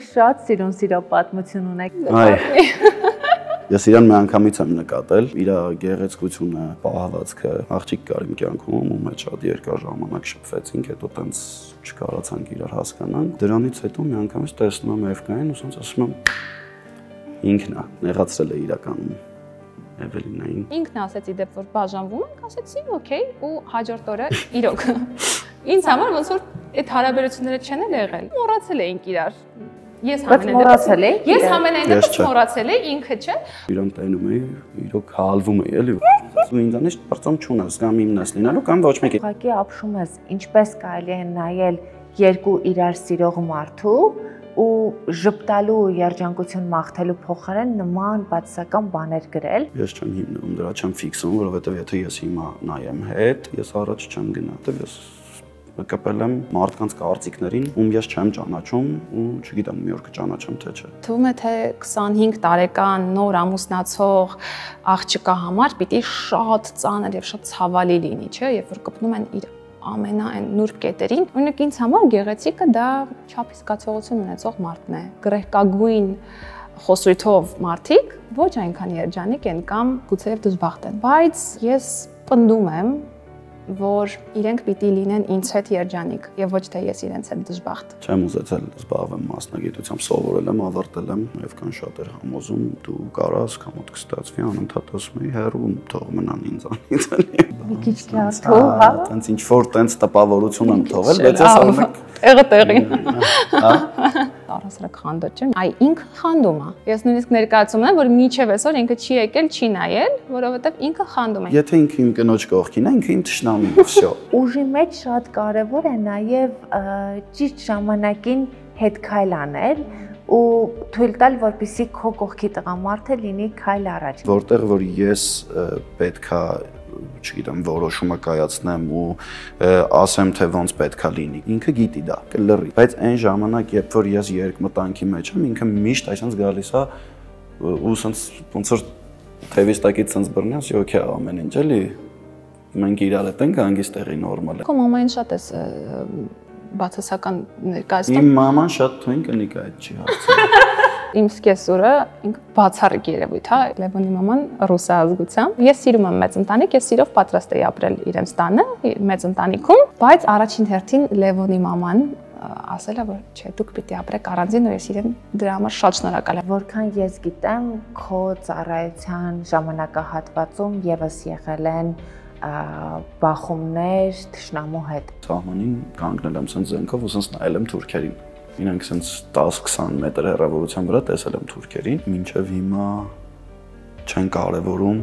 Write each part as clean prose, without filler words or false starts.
Դուք շատ սիրո պատմություն ունեք։ Ես իրան մի անգամից եմ նկատել, իր գեղեցկությունը, պահվածքը, աղջիկ կար իմ կյանքում, ու մեջ շատ երկար ժամանակ շփվեցինք, հետո տենց չկարողացանք իրար հասկանանք։ Դրանից հետո մի անգամից տեսնում եմ Էվկային ու ասում եմ ինքն է, նեղացրել է իրականում Էվելինային։ Ինքն ասեց իդեպ որ բաժանվում ենք, ասեցի օքեյ ու հաջորդ օրը իրոք։ Ինձ համար ոնց որ այդ հարաբերությունները չեն եղել։ Մոռացել էինք իրար։ Ես ամենայն դեպս մոռացել էի, ինքը չէ։ Իրան տենում էի, իրոք հալվում էի, էլի։ Ու ինձանից բարձրում չունես, կամ իմնես լինելու, կամ ոչ մեկի։ Ուղղակի ապշում ես, ինչպես կարելի է նայել երկու իրար սիրող մարդու ու ժպտալու ու երջանկություն մաղթելու փոխարեն նման բացասական բաներ գրել։ Ես չեմ հիմնում դրա, չեմ ֆիքսում, որովհետև եթե ես հիմա նայեմ հետ, ես առաջ չեմ գնա, որովհետև ես կապել եմ մարդկանց կարծիքներին, ում ես չեմ ճանաչում ու չգիտեմ մի օր կճանաչեմ թե չէ։ Թվում է թե 25 տարեկան նոր ամուսնացող աղջկա համար պիտի շատ ծանր եւ շատ ցավալի լինի, չէ, երբ որ կպնում են իր ամենայն նուրբ կետերին։ Օրինակ ինձ համար գեղեցիկը դա չափի զգացողություն ունեցող մարդն է։ Գրեհկագույն խոսույթով մարդիկ ոչ այնքան երջանիկ են կամ գուցեև դժբախտ են, բայց ես պնդում եմ որ իրենք պիտի լինեն ինձ հետ երջանիկ եւ ոչ թե ես իրենց հետ դժբախտ։ Չեմ ուզեցել զբաղվեմ մասնագիտությամբ, սովորել եմ, ավարտել եմ, եւ կան շատեր համոզում դու կարաս կամոտ կստացվի անընդհատ ասում էի հերում թող մնան ինձանից էլի։ Մի քիչ քյաթու, հա։ Տենց ինչ որ տենց տպավորություն եմ թողել, բայց ես ամենակ եղը տեղին։ Առասարակ խանդը չէ։ Այ ինքը խանդում է։ Ես նույնիսկ ներկայացում եմ, որ միջև այսօր ինքը չի եկել, չի նայել, որովհետև ինքը խանդում է։ Եթե ինքը իմ կնոջ կողքին է, ինքը իմ թշնամին է, վсё։ Ուժի մեջ շատ կարևոր է նաև ճիշտ ժամանակին հետ քայլ անել ու թույլ տալ, որպեսզի քո կողքի տղամարդը լինի քայլ առաջ։ Որտեղ որ ես պետքա չգիտեմ որոշումը կայացնեմ ու ասեմ թե ոնց պետքա լինի։ Ինքը գիտի դա, կլռի։ Բայց այն ժամանակ, երբ որ ես երկմտանքի մեջ եմ, ինքը միշտ այսպես գալիս է ու սենց ոնց որ թևից տակից սենց բռնի, ասի օքեյ ամեն ինչ էլի։ Մենք իրար հետ ենք հանգիստ տեղի նորմալ է։ Քո մամային շատ է բացասական ներկայացնում։ Իմ մաման շատ թույն կնիկ է, այդ չի հարցը։ Իմ սկեսուրը ինքը բացառիկ երևույթ է, Լևոնի մաման ռուսա ազգությամբ։ Ես սիրում եմ մեծ ընտանիք, ես սիրով պատրաստ էի ապրել իրենց տանը, մեծ ընտանիքում, բայց առաջին հերթին Լևոնի մաման ասել է, որ չէ, դուք պիտի ապրեք առանձին, ու ես իրեն դրա համար շատ շնորհակալ եմ։ Որքան ես գիտեմ, քո ծառայության ժամանակահատվածում եւս եղել են բախումներ թշնամու հետ։ Սահմանին կանգնել եմ սենց զենքով ու սենց նայել եմ թուրքերին։ Ինենք սենց 10-20 մետր հեռավորության վրա տեսել եմ թուրքերին, մինչև հիմա չեն կարևորում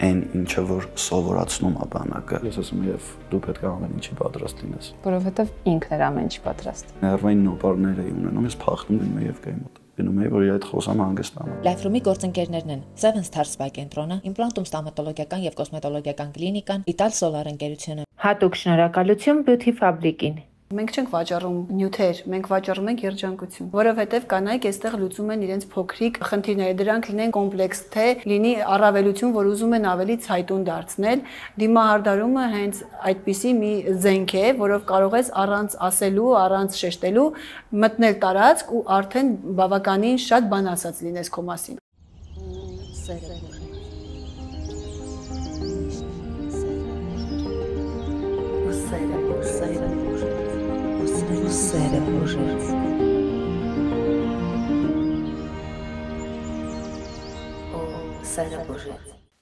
այն ինչը որ սովորացնում է բանակը։ Ես ասում եմ եւ դու պետք է ամեն ինչի պատրաստ լինես։ Որովհետեւ ինքն էր ամեն ինչի պատրաստ։ Ներվային նոպարներ էի ունենում, ես փախնում եմ Եվկայի մոտ։ Գնում էի, որ իր այդ խոսամ հանգստանամ։ Լայֆրումի գործընկերներն են Seven Star Spa կենտրոնը, Implantum ստոմատոլոգիական եւ կոսմետոլոգիական կլինիկան, Ital Solar ընկերությունը։ Հատուկ շնորհակալություն Beauty Fabric-ին։ Մենք չենք վաճառում նյութեր, մենք վաճառում ենք երջանկություն, որովհետև կանայք այստեղ լուծում են իրենց փոքրիկ խնդիրները, դրանք լինեն կոմպլեքս, թե լինի առավելություն, որ ուզում են ավելի ցայտուն դարձնել, դիմահարդարումը հենց այդպիսի մի զենք է, որով կարող ես առանց ասելու, առանց շեշտելու մտնել տարածք ու արդեն բավականին շատ բան ասած լինես քո մասին։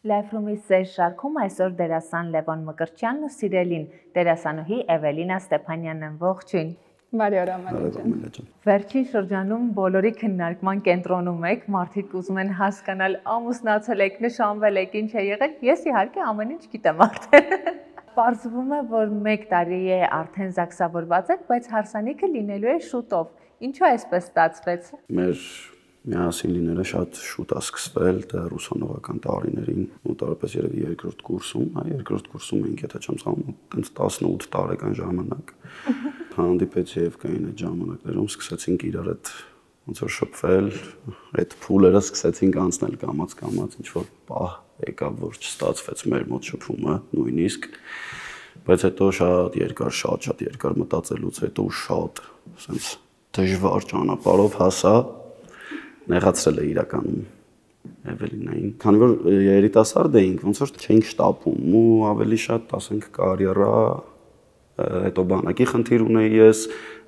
Լայֆրումի սեր շարքում այսօր դերասան Լևոն Մկրտչյանն ու սիրելին դերասանուհի Էվելինա Ստեփանյանն են, ողջույն։ Բարի օր Ամանջան։ Վերջին շրջանում բոլորի քննարկման կենտրոնում եք, մարդիկ ուզում են հասկանալ ամուսնացել եք, նշանվել եք, ինչ է եղել, ես իհարկե ամեն ինչ գիտեմ արդեն։ Պարզվում է, որ 1 տարի է արդեն զաքսավորված եք, բայց հարսանիքը լինելու է շուտով։ Ինչու այսպես ստացվեց։ Մեր միասին լինելը շատ շուտ է սկսվել, դա ռուսանողական տարիներին, մոտավորապես երևի երկրորդ կուրսում, երկրորդ կուրսում ենք, եթե չեմ սխալվում, տենց 18 տարեկան ժամանակ հանդիպեցի Եվկային այդ ժամանակներում, սկսեցինք իրար հետ ոնց որ շփվել, այդ փուլերը սկսեցինք անցնել կամաց, ինչ որ պահ եկավ, որ չստացվեց մեր մոտ շփումը նույնիսկ, բայց հետո շատ երկար մտածելուց հետո շատ սենց դժվար ճանապարհով հասա, նեղացրել է իրականում Էվելինային, քանի որ երիտասարդ էինք, ոնց որ չէինք շտապում ու ավելի շատ, ասենք, կարիերա, հետո բանակի խնդիր ունեի ես,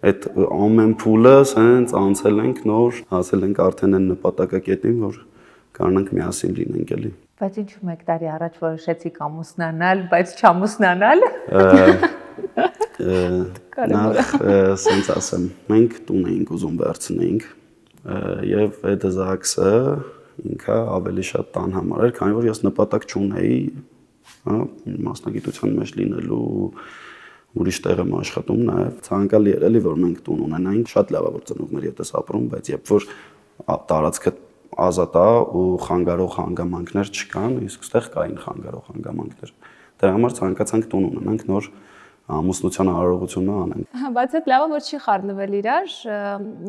այդ ամեն փուլը սենց անցել ենք նոր, հասել ենք արդեն այն նպատակակետին, որ կարողանանք միասին լինենք էլի։ Բայց ինչու մեկ տարի առաջ որոշեցիք ամուսնանալ, բայց չամուսնանալ։ Նախ սենց ասեմ, մենք տուն էինք ուզում վերցնենք եւ այդ ԶԱԳՍ-ը ինքը ավելի շատ տան համար էր, քանի որ ես նպատակ չունեի, հա, մասնագիտության մեջ լինելու ուրիշ տեղ եմ աշխատում նաև ցանկալի էր էլի որ մենք տուն ունենայինք, շատ լավ է որ ծնողների հետ ես ապրում, բայց երբ որ տարածքը ազատ է ու խանգարող հանգամանքներ չկան, իսկ այստեղ կային խանգարող հանգամանքներ։ Դրա համար ցանկացանք տուն ունենանք, նոր ամուսնության արարողությունը անենք։ Բայց այդ լավը որ չի խառնվել իրար,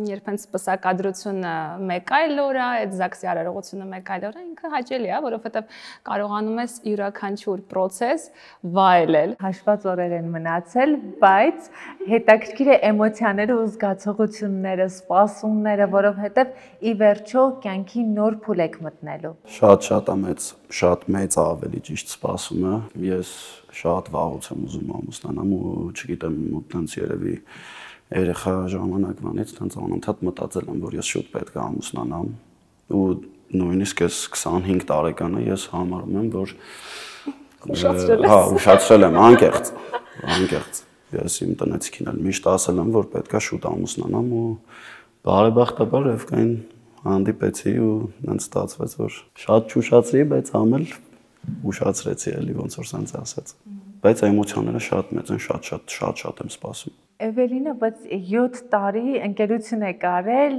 երբ հենց սպասակադրությունը մեկ այլ օր է, այդ ԶԱԳՍ-ի արարողությունը մեկ այլ օր է, ինքը հաճելի է, որովհետև կարողանում ես յուրաքանչյուր process վայելել։ Հաշված օրեր են մնացել, բայց հետաքրքիր է էմոցիաները ու զգացողությունները, սպասումները, որովհետև ի վերջո կյանքի նոր փուլ եք մտնելու։ Շատ մեծ ավելի ճիշտ սպասումը։ Ես շատ վաղուց եմ ուզում ամուսնանամ ու չգիտեմ ութանց երևի երեխա ժամանակվանից տենց անընդհատ մտածել եմ, որ ես շուտ պետք է ամուսնանամ ու նույնիսկ ես 25 տարեկանը ես համարում եմ, որ ուշացրել եմ, անկեղծ։ Ես իմ տնեցիքին էլ միշտ ասել եմ, որ պետք է շուտ ամուսնանամ ու բարեբախտաբար Էվկային հանդիպեցի ու նենց ստացվեց, որ շատ չուշացրի, բայց համել ուշացրեցի էլի ոնց որ սենց ասած։ Բայց էմոցիաները շատ մեծ են, շատ եմ սպասում։ Էվելինա, բայց 7 տարի ընկերություն եք արել,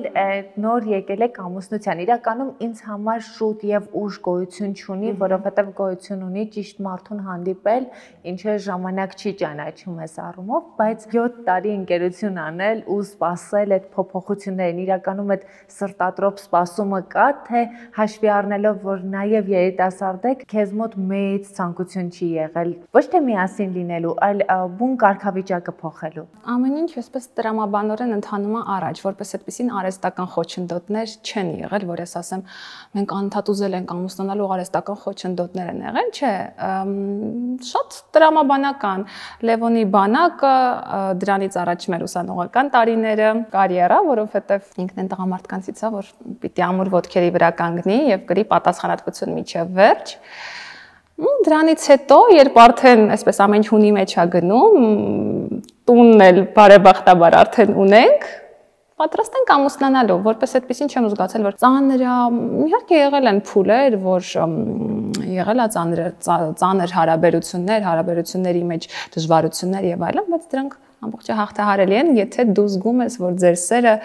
նոր եկել եք ամուսնության։ Իրականում ինձ համար շուտ եւ ուշ գոյություն չունի, որովհետեւ գոյություն ունի ճիշտ մարդուն հանդիպել, ինչը ժամանակ չի ճանաչում այս առումով, բայց 7 տարի ընկերություն անել ու սպասել այդ փոփոխություններին, իրականում այդ սրտատրոփ սպասումը կա, թե հաշվի առնելով, որ նաեւ երիտասարդ եք, քեզ մոտ մեծ ցանկություն չի եղել, ոչ թե միասին լինելու, այլ բուն կարգավիճակը փոխելու։ Ամեն ինչ այսպես տրամաբանորեն ընթանում է առաջ, որպես այդպեսին արհեստական խոչընդոտներ չեն եղել, որ ես ասեմ, մենք անընդհատ ուզել ենք ամուսնանալ ու արհեստական խոչընդոտներ են եղել, չէ, շատ տրամաբանական։ Լևոնի բանակը, դրանից առաջ մեր ուսանողական տարիները, կարիերա, որովհետև ինքն են տղամարդկանցից է, որ պիտի ամուր ոտքերի վրա կանգնի եւ կրի պատասխանատվություն միջև վերջ։ Ու դրանից հետո, երբ արդեն այսպես ամեն ինչ հունի մեջ է գնում, տունն էլ բարեբախտաբար արդեն ունենք, պատրաստ ենք ամուսնանալու, որպես այդպեսին չեմ զգացել, որ ծանր է, իհարկե եղել են փուլեր, որ եղել է ծանր հարաբերությունների մեջ դժվարություններ եւ այլն, բայց դրանք ամբողջը հաղթահարելի են, եթե դու զգում ես, որ ձեր սերը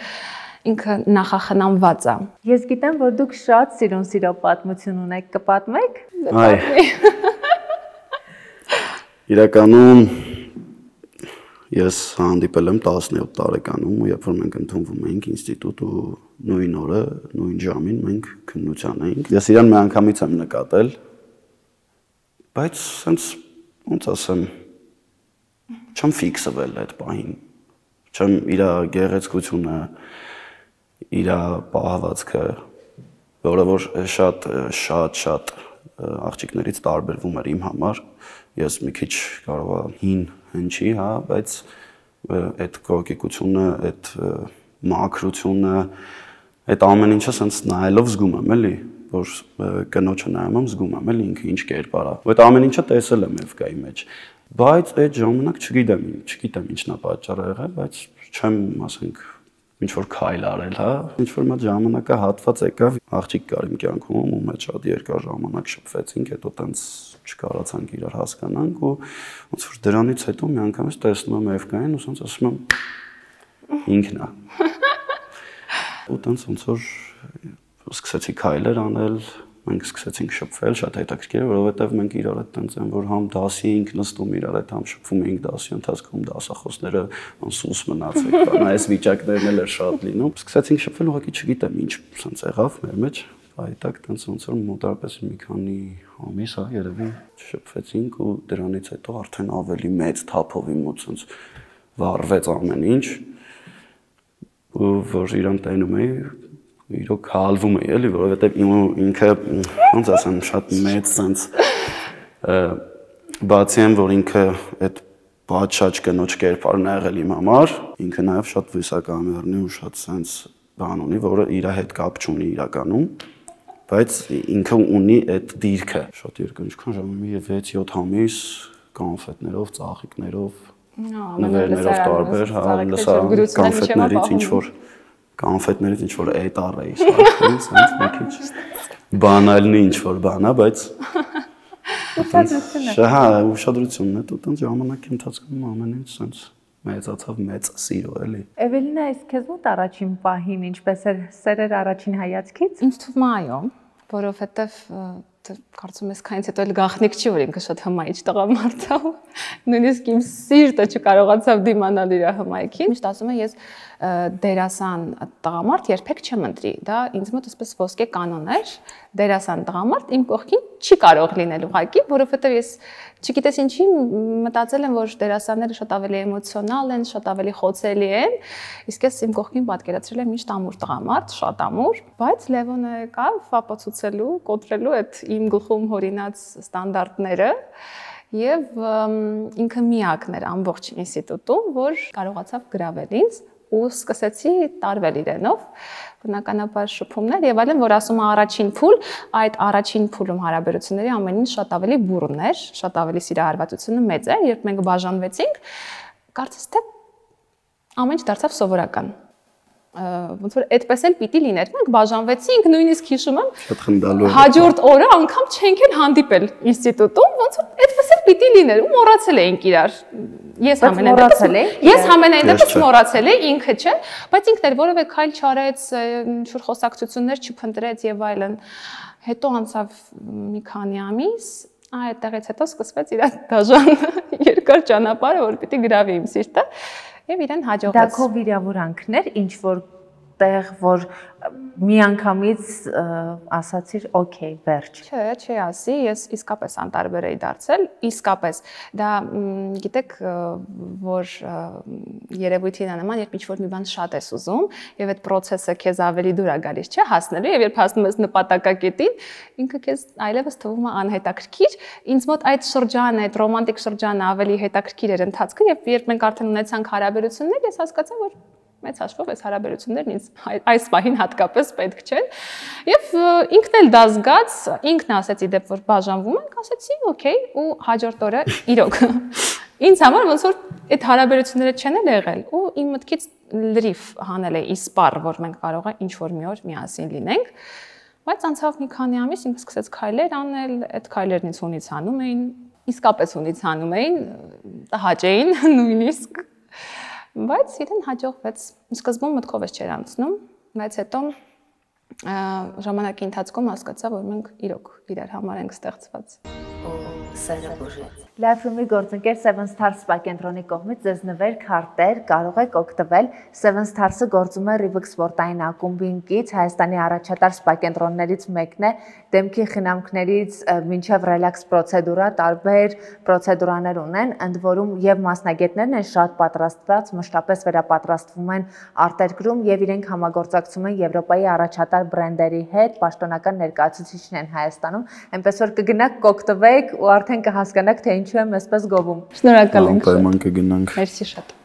ինքը նախախնամված է։ Ես գիտեմ, որ դուք շատ սիրո պատմություն ունեք, կպատմեք։ Այ։ Իրականում ես հանդիպել եմ 17 տարեկանում, երբ որ մենք ընդունվում էինք ինստիտուտ ու նույն օրը, նույն ժամին մենք քննության էինք։ Ես իրան մի անգամից եմ նկատել, բայց սենց ոնց ասեմ, չեմ ֆիքսվել այդ պահին։ Չեմ իր գեղեցկությունը, իր պահվածքը, որը որ շատ աղջիկներից տարբերվում էր իմ համար, ես մի քիչ կարող եմ հին հնչի, հա, բայց այդ կոկիկությունը, այդ մաքրությունը, այդ ամեն ինչը սենց նայելով զգում եմ, էլի, որ կնոջը նայում եմ, զգում եմ, էլի ինքը ինչ կերպար է։ Այդ ամեն ինչը տեսել եմ Էվկայի մեջ, բայց այդ ժամանակ չգիտեմ ինչն է պատճառը եղել, բայց չեմ, ասենք, ինչ որ քայլ արել, հա, ինչ որ մի ժամանակը հատված եկավ, աղջիկ կար իմ կյանքում, ու մեջ շատ երկար ժամանակ շփվեցինք, հետո տենց չկարացանք իրար հասկանանք ու ոնց որ դրանից հետո մի անգամ ես տեսնում եմ Էվկային ու ոնց ասում եմ ինքն է։ Ու տենց ոնց որ սկսեցի քայլեր անել, մենք սկսեցինք շփվել, շատ հետաքրքիր է, որովհետև մենք իրար հետ տենց են, որ համ դասի էինք նստում իրար հետ, համ շփվում էինք դասի ընթացքում, դասախոսները անսուս մնացեք, բան այս վիճակներն էլ էր շատ լինում։ Սկսեցինք շփվել, ուղղակի չգիտեմ ինչ սենց եղավ մեր մեջ, այդտեղ տենց ոնց որ մոտարպես մի քանի ամիս, հա, երևի շփվեցինք ու դրանից հետո արդեն ավելի մեծ թափով իմ մոտ սենց վառվեց ամեն ինչ։ ու որ իրան տենում էի, իրոք հալվում էի, էլի, որովհետև ինքը ոնց ասեմ, շատ մեծ sense բացի այն, որ ինքը այդ բաճ կնոջ կերպարն ա եղել իմ համար, ինքը նաև շատ վիսակամերն է ու շատ sense բան ունի, որը իր հետ կապ չունի իրականում, բայց ինքը ունի այդ դիրքը, շատ երկար, ինչքան ժամի 6-7 ամիս կոնֆետներով, ծաղիկներով, նվերներով տարբեր, կոնֆետներից ինչ որ էտար էի ստացվում, sense մի քիչ բանալնի ինչ որ բան է, բայց ուշադրությունն է, տոտ ժամանակի ընթացքում ամեն ինչ sense մեծացավ մեծ սիրո էլի։ Էվելինա, իսկ քեզ մոտ առաջին պահին ինչպես էր սերեր առաջին հայացքից։ Ինձ թվում է այո, որովհետև կարծում ես քանից հետո էլ գաղտնիք չի, որ ինքը շատ հմայիչ տղամարդ է, նույնիսկ իմ սիրտը չկարողացավ դիմանալ իր հմայքին։ Միշտ ասում եմ, ես դերասան տղամարդ երբեք չեմ ընտրի, դա ինձ մոտ այսպես ոսկե կանոն էր, դերասան տղամարդ իմ կողքին չի կարող լինել ուղղակի, որովհետև ես չգիտես ինչի մտածել եմ, որ դերասանները շատ ավելի էմոցիոնալ են, շատ ավելի խոցելի են, իսկ ես իմ կողքին պատկերացրել եմ միշտ ամուր տղամարդ, շատ ամուր, բայց Լևոնը եկավ ապացուցելու, կոտրելու այդ իմ գլխում հորինած ստանդարտները եւ ինքը միակն էր ամբողջ ինստիտուտում, որ կարողացավ գրավել ինձ ու սկսեցի տարվել իրենով, բնականաբար շփումներ եւ այլն, որ ասում է առաջին փուլ, այդ առաջին փուլում հարաբերությունների ամեն ինչ շատ ավելի բուռն էր, շատ ավելի սիրահարվածությունը մեծ էր, երբ մենք բաժանվեցինք, կարծես թե ամեն ինչ դարձավ սովորական։ Ոնց որ այդպես էլ պիտի լիներ։ Մենք բաժանվեցինք, նույնիսկ հիշում եմ, շատ խնդալու էր։ Հաջորդ օրը անգամ չենք էլ հանդիպել ինստիտուտում, ոնց որ այդպես էլ պիտի լիներ ու մոռացել էինք իրար։ Ես ամենայն դեպս մոռացել էի, ինքը չէ, բայց ինքն էր որևէ քայլ չարեց, ինչ-որ խոսակցություններ չփնտրեց եւ այլն։ Հետո անցավ մի քանի ամիս, այդտեղից հետո սկսվեց իր դաժան երկար ճանապարհը, որ պիտի գրավի իմ սիրտը։ Եվ իրեն հաջողվեց։ Դա քո վիրավորանքն էր, ինչ որ տեղ, որ միանգամից ասացիր, օքեյ, վերջ։ Չի ասի, ես իսկապես անտարբեր էի դարձել, իսկապես։ Դա գիտեք, որ երևույթին է նման, երբ ինչ-որ մի բան շատ ես ուզում, եւ այդ process-ը քեզ ավելի դուր է գալիս, չէ՞, հասնելու, եւ երբ հասնում ես նպատակակետին, ինքը քեզ այլևս թվում է անհետաքրքիր։ Ինձ մոտ այդ շրջանը, այդ ռոմանտիկ շրջանը ավելի հետաքրքիր էր ընթացքը, եւ երբ մենք արդեն ունեցանք հարաբերություններ, ես հասկացա, որ մեծ հաշվով այս հարաբերություններն ինձ այս պահին հատկապես պետք չեն։ Եվ ինքն էլ դա զգաց, ինքն ասեց իդեպ որ բաժանվում ենք, ասեցի, օքեյ, ու հաջորդ օրը իրոք ինձ համար ոնց որ այդ հարաբերությունները չեն էլ եղել, ու իմ մտքից լրիվ հանել է իսպառ, որ մենք կարող է ինչ որ մի օր միասին լինենք, բայց անցավ մի քանի ամիս ինքը սկսեց քայլեր անել, այդ քայլերն ինձ հունից հանում էին, իսկապես հունից հանում էին, տհաճ էին նույնիսկ բայց իրեն հաջողվեց։ Սկզբում մտքովս չէր անցնում, բայց հետո ժամանակի ընթացքում հասկացա, որ մենք իրոք իրար համար ենք ստեղծված։ Life-room-ի գործընկեր Seven Stars Spa կենտրոնի կողմից ձեզ նվեր քարտեր կարող եք օգտվել։ Seven Stars-ը գործում է Reebok սպորտային ակումբինքից, Հայաստանի առաջատար սպա կենտրոններից մեկն է, դեմքի խնամքներից մինչև ռելաքս պրոցեդուրա, տարբեր պրոցեդուրաներ ունեն, ընդ որում եւ մասնագետներն են շատ պատրաստված, մշտապես վերապատրաստվում են արտերկրում եւ իրենք համագործակցում են Եվրոպայի առաջատար բրենդերի հետ, պաշտոնական ներկայացուցիչն են Հայաստանում, այնպես որ կգնաք կօգտվեք ու արդեն կհասկանաք թե ինչու եմ այսպես գովում։ Շնորհակալ ենք։ Պայման կգնանք։ Մերսի շատ։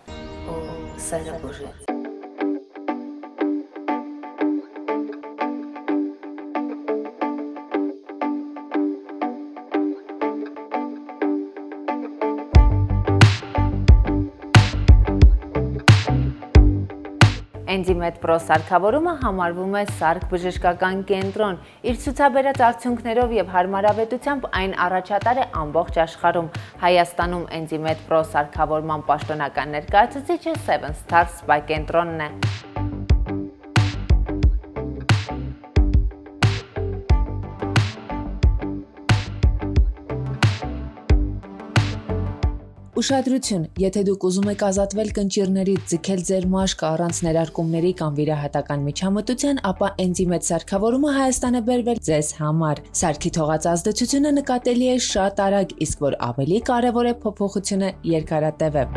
Enzimed Pro սարքավորումը համարվում է սարք բժշկական կենտրոն։ Իր ցուցաբերած արդյունքներով եւ հարմարավետությամբ այն առաջատար է ամբողջ աշխարհում։ Հայաստանում Enzimed Pro սարքավորման պաշտոնական ներկայացուցիչը Seven Stars Spa կենտրոնն է։ Ուշադրություն, եթե դուք ուզում եք ազատվել կնճիռներից, ձգել ձեր մաշկը առանց ներարկումների կամ վիրահատական միջամտության, ապա Enzimed սարքավորումը Հայաստան է բերվել ձեզ համար։ Սարքի թողած ազդեցությունը նկատելի է շատ արագ, իսկ որ ավելի կարևոր է փոփոխությունը երկարատև է։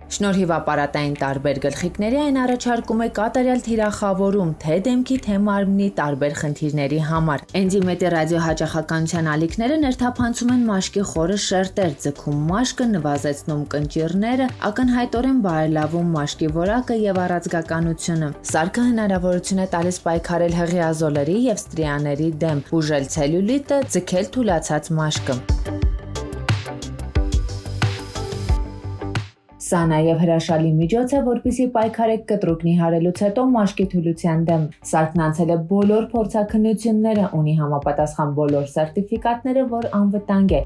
Շնորհիվ ապարատային տարբեր գլխիկների այն առաջարկում է կատարյալ թիրախավորում թե դեմքի, թե մարմնի տարբեր խնդիրների համար։ Էնզիմետի ռադիոհաճախականության ալիքները ներթափանցում են մաշկի խորը շերտեր, ձգում մաշկը, նվազեցնում կնճիռները, ակնհայտորեն բարելավում մաշկի որակը եւ առաձգականությունը։ Սարքը հնարավորություն է տալիս պայքարել հղիազոլերի եւ ստրիաների դեմ, բուժել ցելյուլիտը, ձգել թուլացած մաշկը։ Սա նաև հրաշալի միջոց է, որպեսզի պայքարեք կտրուկ նիհարելուց հետո մաշկի թուլության դեմ։ Սարքն անցել է բոլոր փորձաքննությունները, ունի համապատասխան բոլոր սերտիֆիկատները, որ անվտանգ է։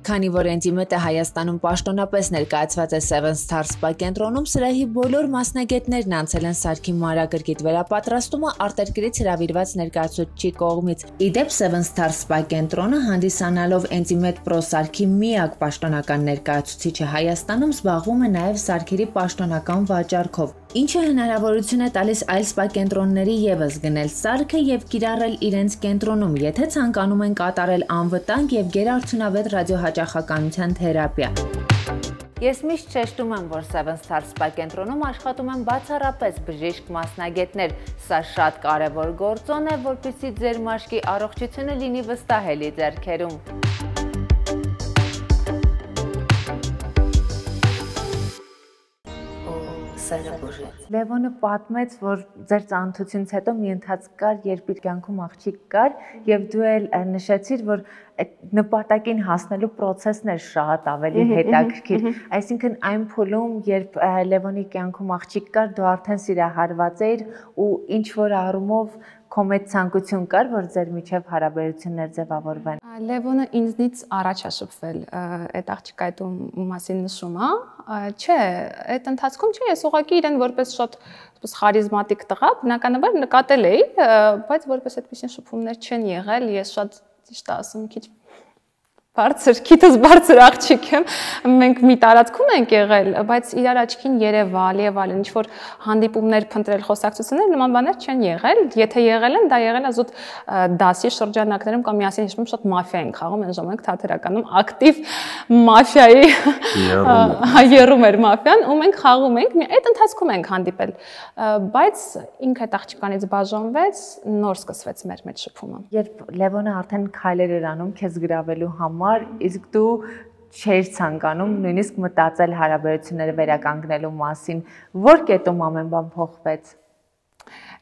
Քանի որ Էնզիմետը Հայաստանում պաշտոնապես ներկայացված է Seven Star Spa կենտրոնում, սրահի բոլոր մասնագետներն անցել են սարքի մանրակրկիտ վերապատրաստումը արտերկրից հրավիրված ներկայացուցիչի կողմից։ Իդեպ Seven Star Spa կենտրոնը հանդիսանալով Enzimet Pro սարքի միակ պաշտոնական ներկայացուցիչը Հայաստանում զբաղվում է նաև սարքերի պաշտոնական վաճառքով, ինչը հնարավորություն է տալիս այլ սպա կենտրոնների ևս գնել սարքը եւ կիրառել իրենց կենտրոնում, եթե ցանկանում են կատարել անվտանգ եւ գերարդյունավետ ռադիոհաճախականության թերապիա։ Ես միշտ շեշտում եմ, որ Seven Star Spa կենտրոնում աշխատում են բացառապես բժիշկ մասնագետներ։ Սա շատ կարևոր գործոն է, որպեսզի ձեր մաշկի առողջությունը լինի վստահելի ձեռքերում։ Լևոնը պատմեց, որ ձեր ծանոթությունից հետո մի ընթացք կար, երբ իր կյանքում աղջիկ կար, եւ դու էլ նշեցիր, որ այդ նպատակին հասնելու process-ն էր շատ ավելի հետաքրքիր։ Այսինքն այն փուլում, երբ Լևոնի կյանքում աղջիկ կար, դու արդեն սիրահարված էիր ու ինչ որ առումով քո մեջ ցանկություն կար, որ ձեր միջև հարաբերություններ ձևավորվեն։ Լևոնը ինձնից առաջ է շփվել այդ աղջիկայդ մասին նշում, չէ, այդ ընթացքում չէ, ես ուղղակի իրեն որպես շատ խարիզմատիկ տղա բնականաբար նկատել էի, բայց որպես այդպիսին շփումներ չեն եղել, ես շատ ճիշտ ասում քիչ բարձր, քիթս բարձր աղջիկ եմ, մենք մի տարածքում ենք եղել, բայց իրար աչքին երևալ եւ այլն, ինչ որ հանդիպումներ փնտրել, խոսակցություններ, նման բաներ չեն եղել, եթե եղել են, դա եղել է զուտ դասի շրջանակներում կամ միասին հիշում շատ մաֆիա ենք խաղում, այն ժամանակ թատերականում ակտիվ մաֆիայի երում էր մաֆիան, ու մենք խաղում ենք, այդ ընթացքում ենք հանդիպել, բայց ինքը այդ աղջկանից բաժանվեց, նոր սկսվեց մեր մեջ շփումը։ Երբ Լևոնը արդեն քայլեր էր անում քեզ գրավելու համար, իսկ դու չէր ցանկանում նույնիսկ մտածել հարաբերությունները վերականգնելու մասին, որ կետում ամեն բան փոխվեց։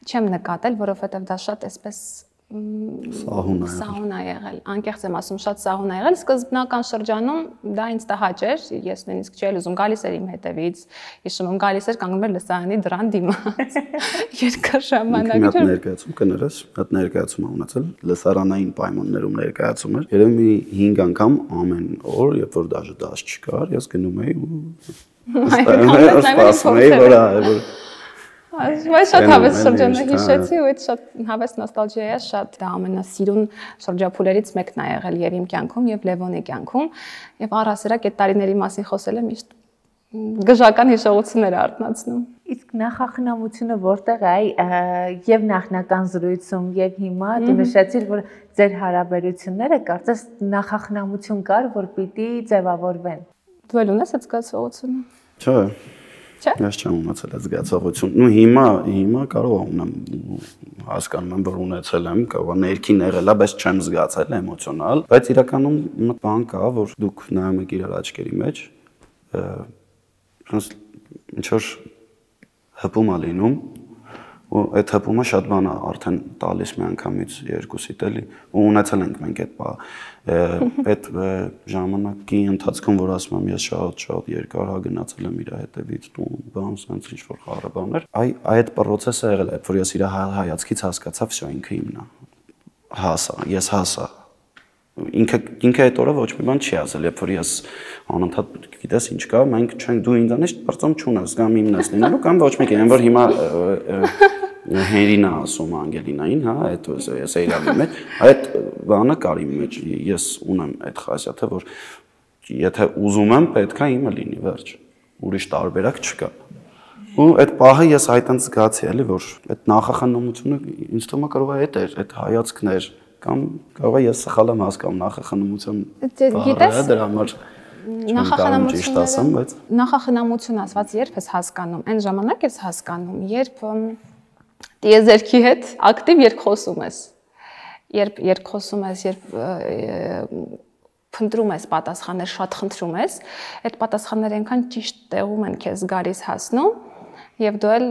Չեմ նկատել, որովհետև դա շատ էսպես սահուն է եղել, անկեղծ եմ ասում, շատ սահուն է եղել, սկզբնական շրջանում դա ինձ տհաճ էր, ես նույնիսկ չէի ուզում, գալիս էր իմ հետևից, հիշում եմ, գալիս էր կանգնում էր լսարանի դռան դիմաց, երկար ժամանակ։ Մի հատ ներկայացում կներես, հատ ներկայացում ունեցել, լսարանային պայմաններում ներկայացում էր, երևի մի 5 անգամ ամեն օր, երբ որ դաժե դաս չկար, ես գնում էի ու սպասում էի, որ Բայց շատ հավես շրջանը հիշեցի ու այդ շատ հավես նոստալգիա է, շատ դա ամենասիրուն շրջափուլերից մեկն է եղել եւ իմ կյանքում եւ Լևոնի կյանքում եւ առհասարակ այդ տարիների մասին խոսելը միշտ գժական հիշողություններ արտնացնում։ Իսկ նախախնամությունը որտեղ է եւ նախնական զրույցում եւ հիմա դու նշեցիր, որ ձեր հարաբերությունները կարծես նախախնամություն կար, որ պիտի ձևավորվեն։ Դու էլ ունես այդ զգացողությունը։ Չէ։ Ես չեմ ունեցել այդ զգացողություն։ Ու հիմա կարող եմ հասկանում եմ, որ ունեցել եմ, կարող է ներքին եղել է, բայց չեմ զգացել էմոցիոնալ, բայց իրականում մի բան կա, որ դուք նայում եք իրար աչքերի մեջ, ինչ որ հպում է լինում, ու այդ հպումը շատ բան է արդեն տալիս մի անգամից երկուսիդ էլի, ու ունեցել ենք մենք այդ ժամանակի ընթացքում, որ ասում եմ, ես շատ երկար գնացել եմ իր հետևից տուն, բան, սենց ինչ որ խառը բաներ, այդ պրոցեսը եղել է, որ ես իր հայացքից հասկացա, վсё ինքը իմն է, հասա, ես հասա, ինքը այդ օրը ոչ մի բան չի ասել, երբ որ ես անընդհատ գիտես ինչ կա, մենք չենք, դու ինձանից բարձրում չունես, կամ իմն ես լինելու, կամ ոչ մեկին, այն որ հիմա Հենրին է ասում Անգելինային, հա, այդ ես իրավի մեջ, այդ բանը կար իմ մեջ, ես ունեմ այդ խասյաթը, որ եթե ուզում եմ, պետք է իմը լինի, վերջ, ուրիշ տարբերակ չկա։ Ու այդ պահը ես այդտենց զգացի, էլի, որ այդ նախախնամությունը ինձ թվում է կարող է այդ հայացքներ, կամ կարող է ես սխալ եմ հասկանում նախախնամության բառը, դրա համար Նախախնամություն ասված երբ ես հասկանում, այն ժամանակ ես հասկանում, երբ տիեզերքի հետ ակտիվ երկխոսում ես։ Երբ երկխոսում ես, երբ փնտրում ես պատասխաններ, շատ խնդրում ես, այդ պատասխանները այնքան ճիշտ տեղում են քեզ գալիս հասնում, եւ դու էլ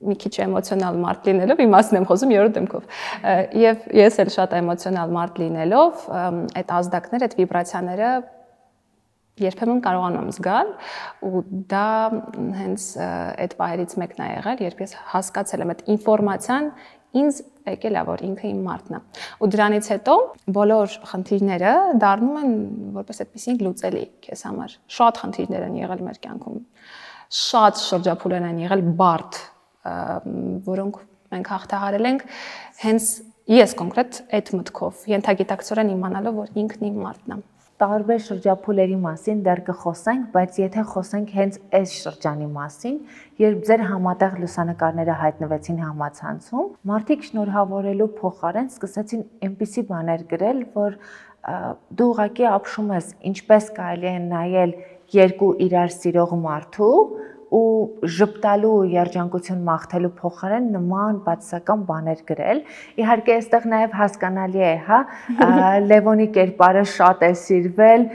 մի քիչ էմոցիոնալ մարդ լինելով, իմաստն եմ խոսում երրորդ դեմքով, եւ ես էլ շատ էմոցիոնալ մարդ լինելով, այդ ազդակները, այդ վիբրացիաները երբեմն կարողանում եմ զգալ, ու դա հենց այդ պահերից մեկն է եղել, երբ ես հասկացել եմ այդ ինֆորմացիան ինձ եկել է, որ ինքը իմ մարդն է։ Ու դրանից հետո բոլոր խնդիրները դառնում են որպես այդպեսին լուծելի քեզ համար։ Շատ խնդիրներ են եղել մեր կյանքում։ Շատ շրջափուլեր են եղել բարդ, որոնք մենք հաղթահարել ենք հենց ես կոնկրետ այդ մտքով, ենթագիտակցորեն իմանալով, որ ինքն իմ մարդն է։ Տարբեր շրջափուլերի մասին դեռ կխոսենք, բայց եթե խոսենք հենց այս շրջանի մասին, երբ ձեր համատեղ լուսանկարները հայտնվեցին համացանցում, մարդիկ շնորհավորելու փոխարեն սկսեցին այնպիսի բաներ գրել, որ դու ուղղակի ապշում ես, ինչպես կարելի է նայել երկու իրար սիրող մարդու ու ժպտալու երջանկություն մաղթելու փոխարեն նման բացասական բաներ գրել։ Իհարկե, այստեղ նաև հասկանալի է, հա, Լևոնի կերպարը շատ է սիրվել,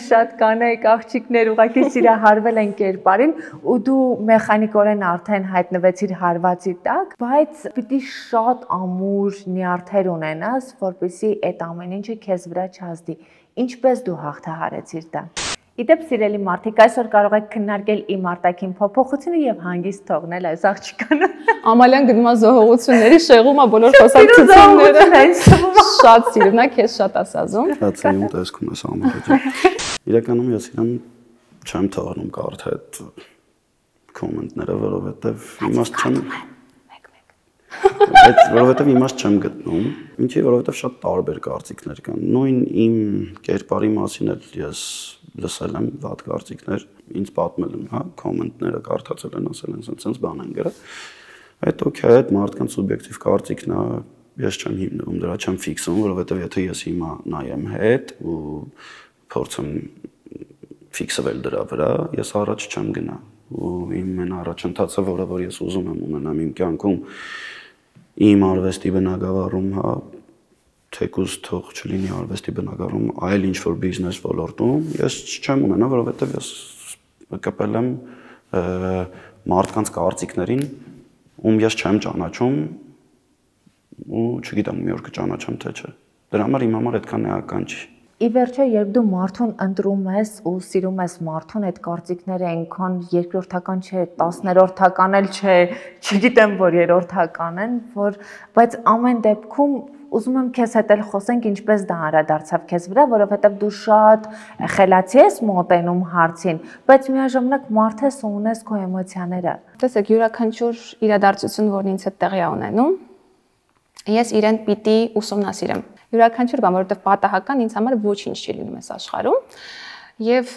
շատ կանայք աղջիկներ ուղղակի սիրահարվել են կերպարին ու դու մեխանիկորեն արդեն հայտնվեցիր հարվածի տակ, բայց պիտի շատ ամուր նյարդեր ունենաս, որպեսզի այդ ամեն ինչը քեզ վրա չազդի։ Ինչպես դու հաղթահարեցիր դա։ Իդեպ սիրելի մարդիկ, այսօր կարող եք քննարկել իմ արտաքին փոփոխությունը եւ հանգիստ թողնել այս աղջկանը։ Ամալյան գնում է զոհողությունների շեղում է բոլոր խոսակցությունները։ Շատ սիրուն է, քեզ շատ ասազում։ Հացայում տեսքում ես ամենը։ Իրականում ես իրան չեմ թողնում կարդա այդ կոմենտները, որովհետեւ իմաստ չեմ որովհետեւ իմաստ չեմ գտնում։ Ինչի, որովհետեւ շատ տարբեր կարծիքներ կան։ Նույն իմ կերպարի մասին էլ ես լսել եմ վատ կարծիքներ, ինձ պատմել են, հա, կոմենտները կարդացել են, ասել են, sense բան են գրել։ Այդ օքեյ, այդ մարդկանց սուբյեկտիվ կարծիքն է, ես չեմ հիմնվում դրա, չեմ ֆիքսում, որովհետև եթե ես հիմա նայեմ հետ ու փորձեմ ֆիքսվել դրա վրա, ես առաջ չեմ գնա։ Ու իմ մեն առաջընթացը, որը որ ես ուզում եմ ունենամ իմ կյանքում, իմ արվեստի բնագավառում, հա, թեկուզ թող չլինի արվեստի բնագավառում, այլ ինչ-որ բիզնես ոլորտում, ես չեմ ունենա, որովհետև ես կպել եմ մարդկանց կարծիքներին, ում ես չեմ ճանաչում ու չգիտեմ մի օր կճանաչեմ թե չէ։ Դրա համար իմ համար այդքան էական չի։ Ի վերջո, երբ դու մարդուն ընտրում ես ու սիրում ես մարդուն, այդ կարծիքները այնքան երկրորդական չէ, 10-րդական էլ չէ, չգիտեմ որ երրորդական են, որ բայց ամեն դեպքում ուզում եմ քեզ հետ էլ խոսենք ինչպես դա անդրադարձավ քեզ վրա, որովհետև դու շատ խելացի ես մոտենում հարցին, բայց միաժամանակ մարդ ես ու ունես քո էմոցիաները։ Տեսեք, յուրաքանչյուր իրադարձություն, որն ինձ հետ տեղի է ունենում, ես իրեն պիտի ուսումնասիրեմ։ Յուրաքանչյուր բան, որովհետև պատահական ինձ համար ոչինչ չի լինում այս աշխարհում։ Եվ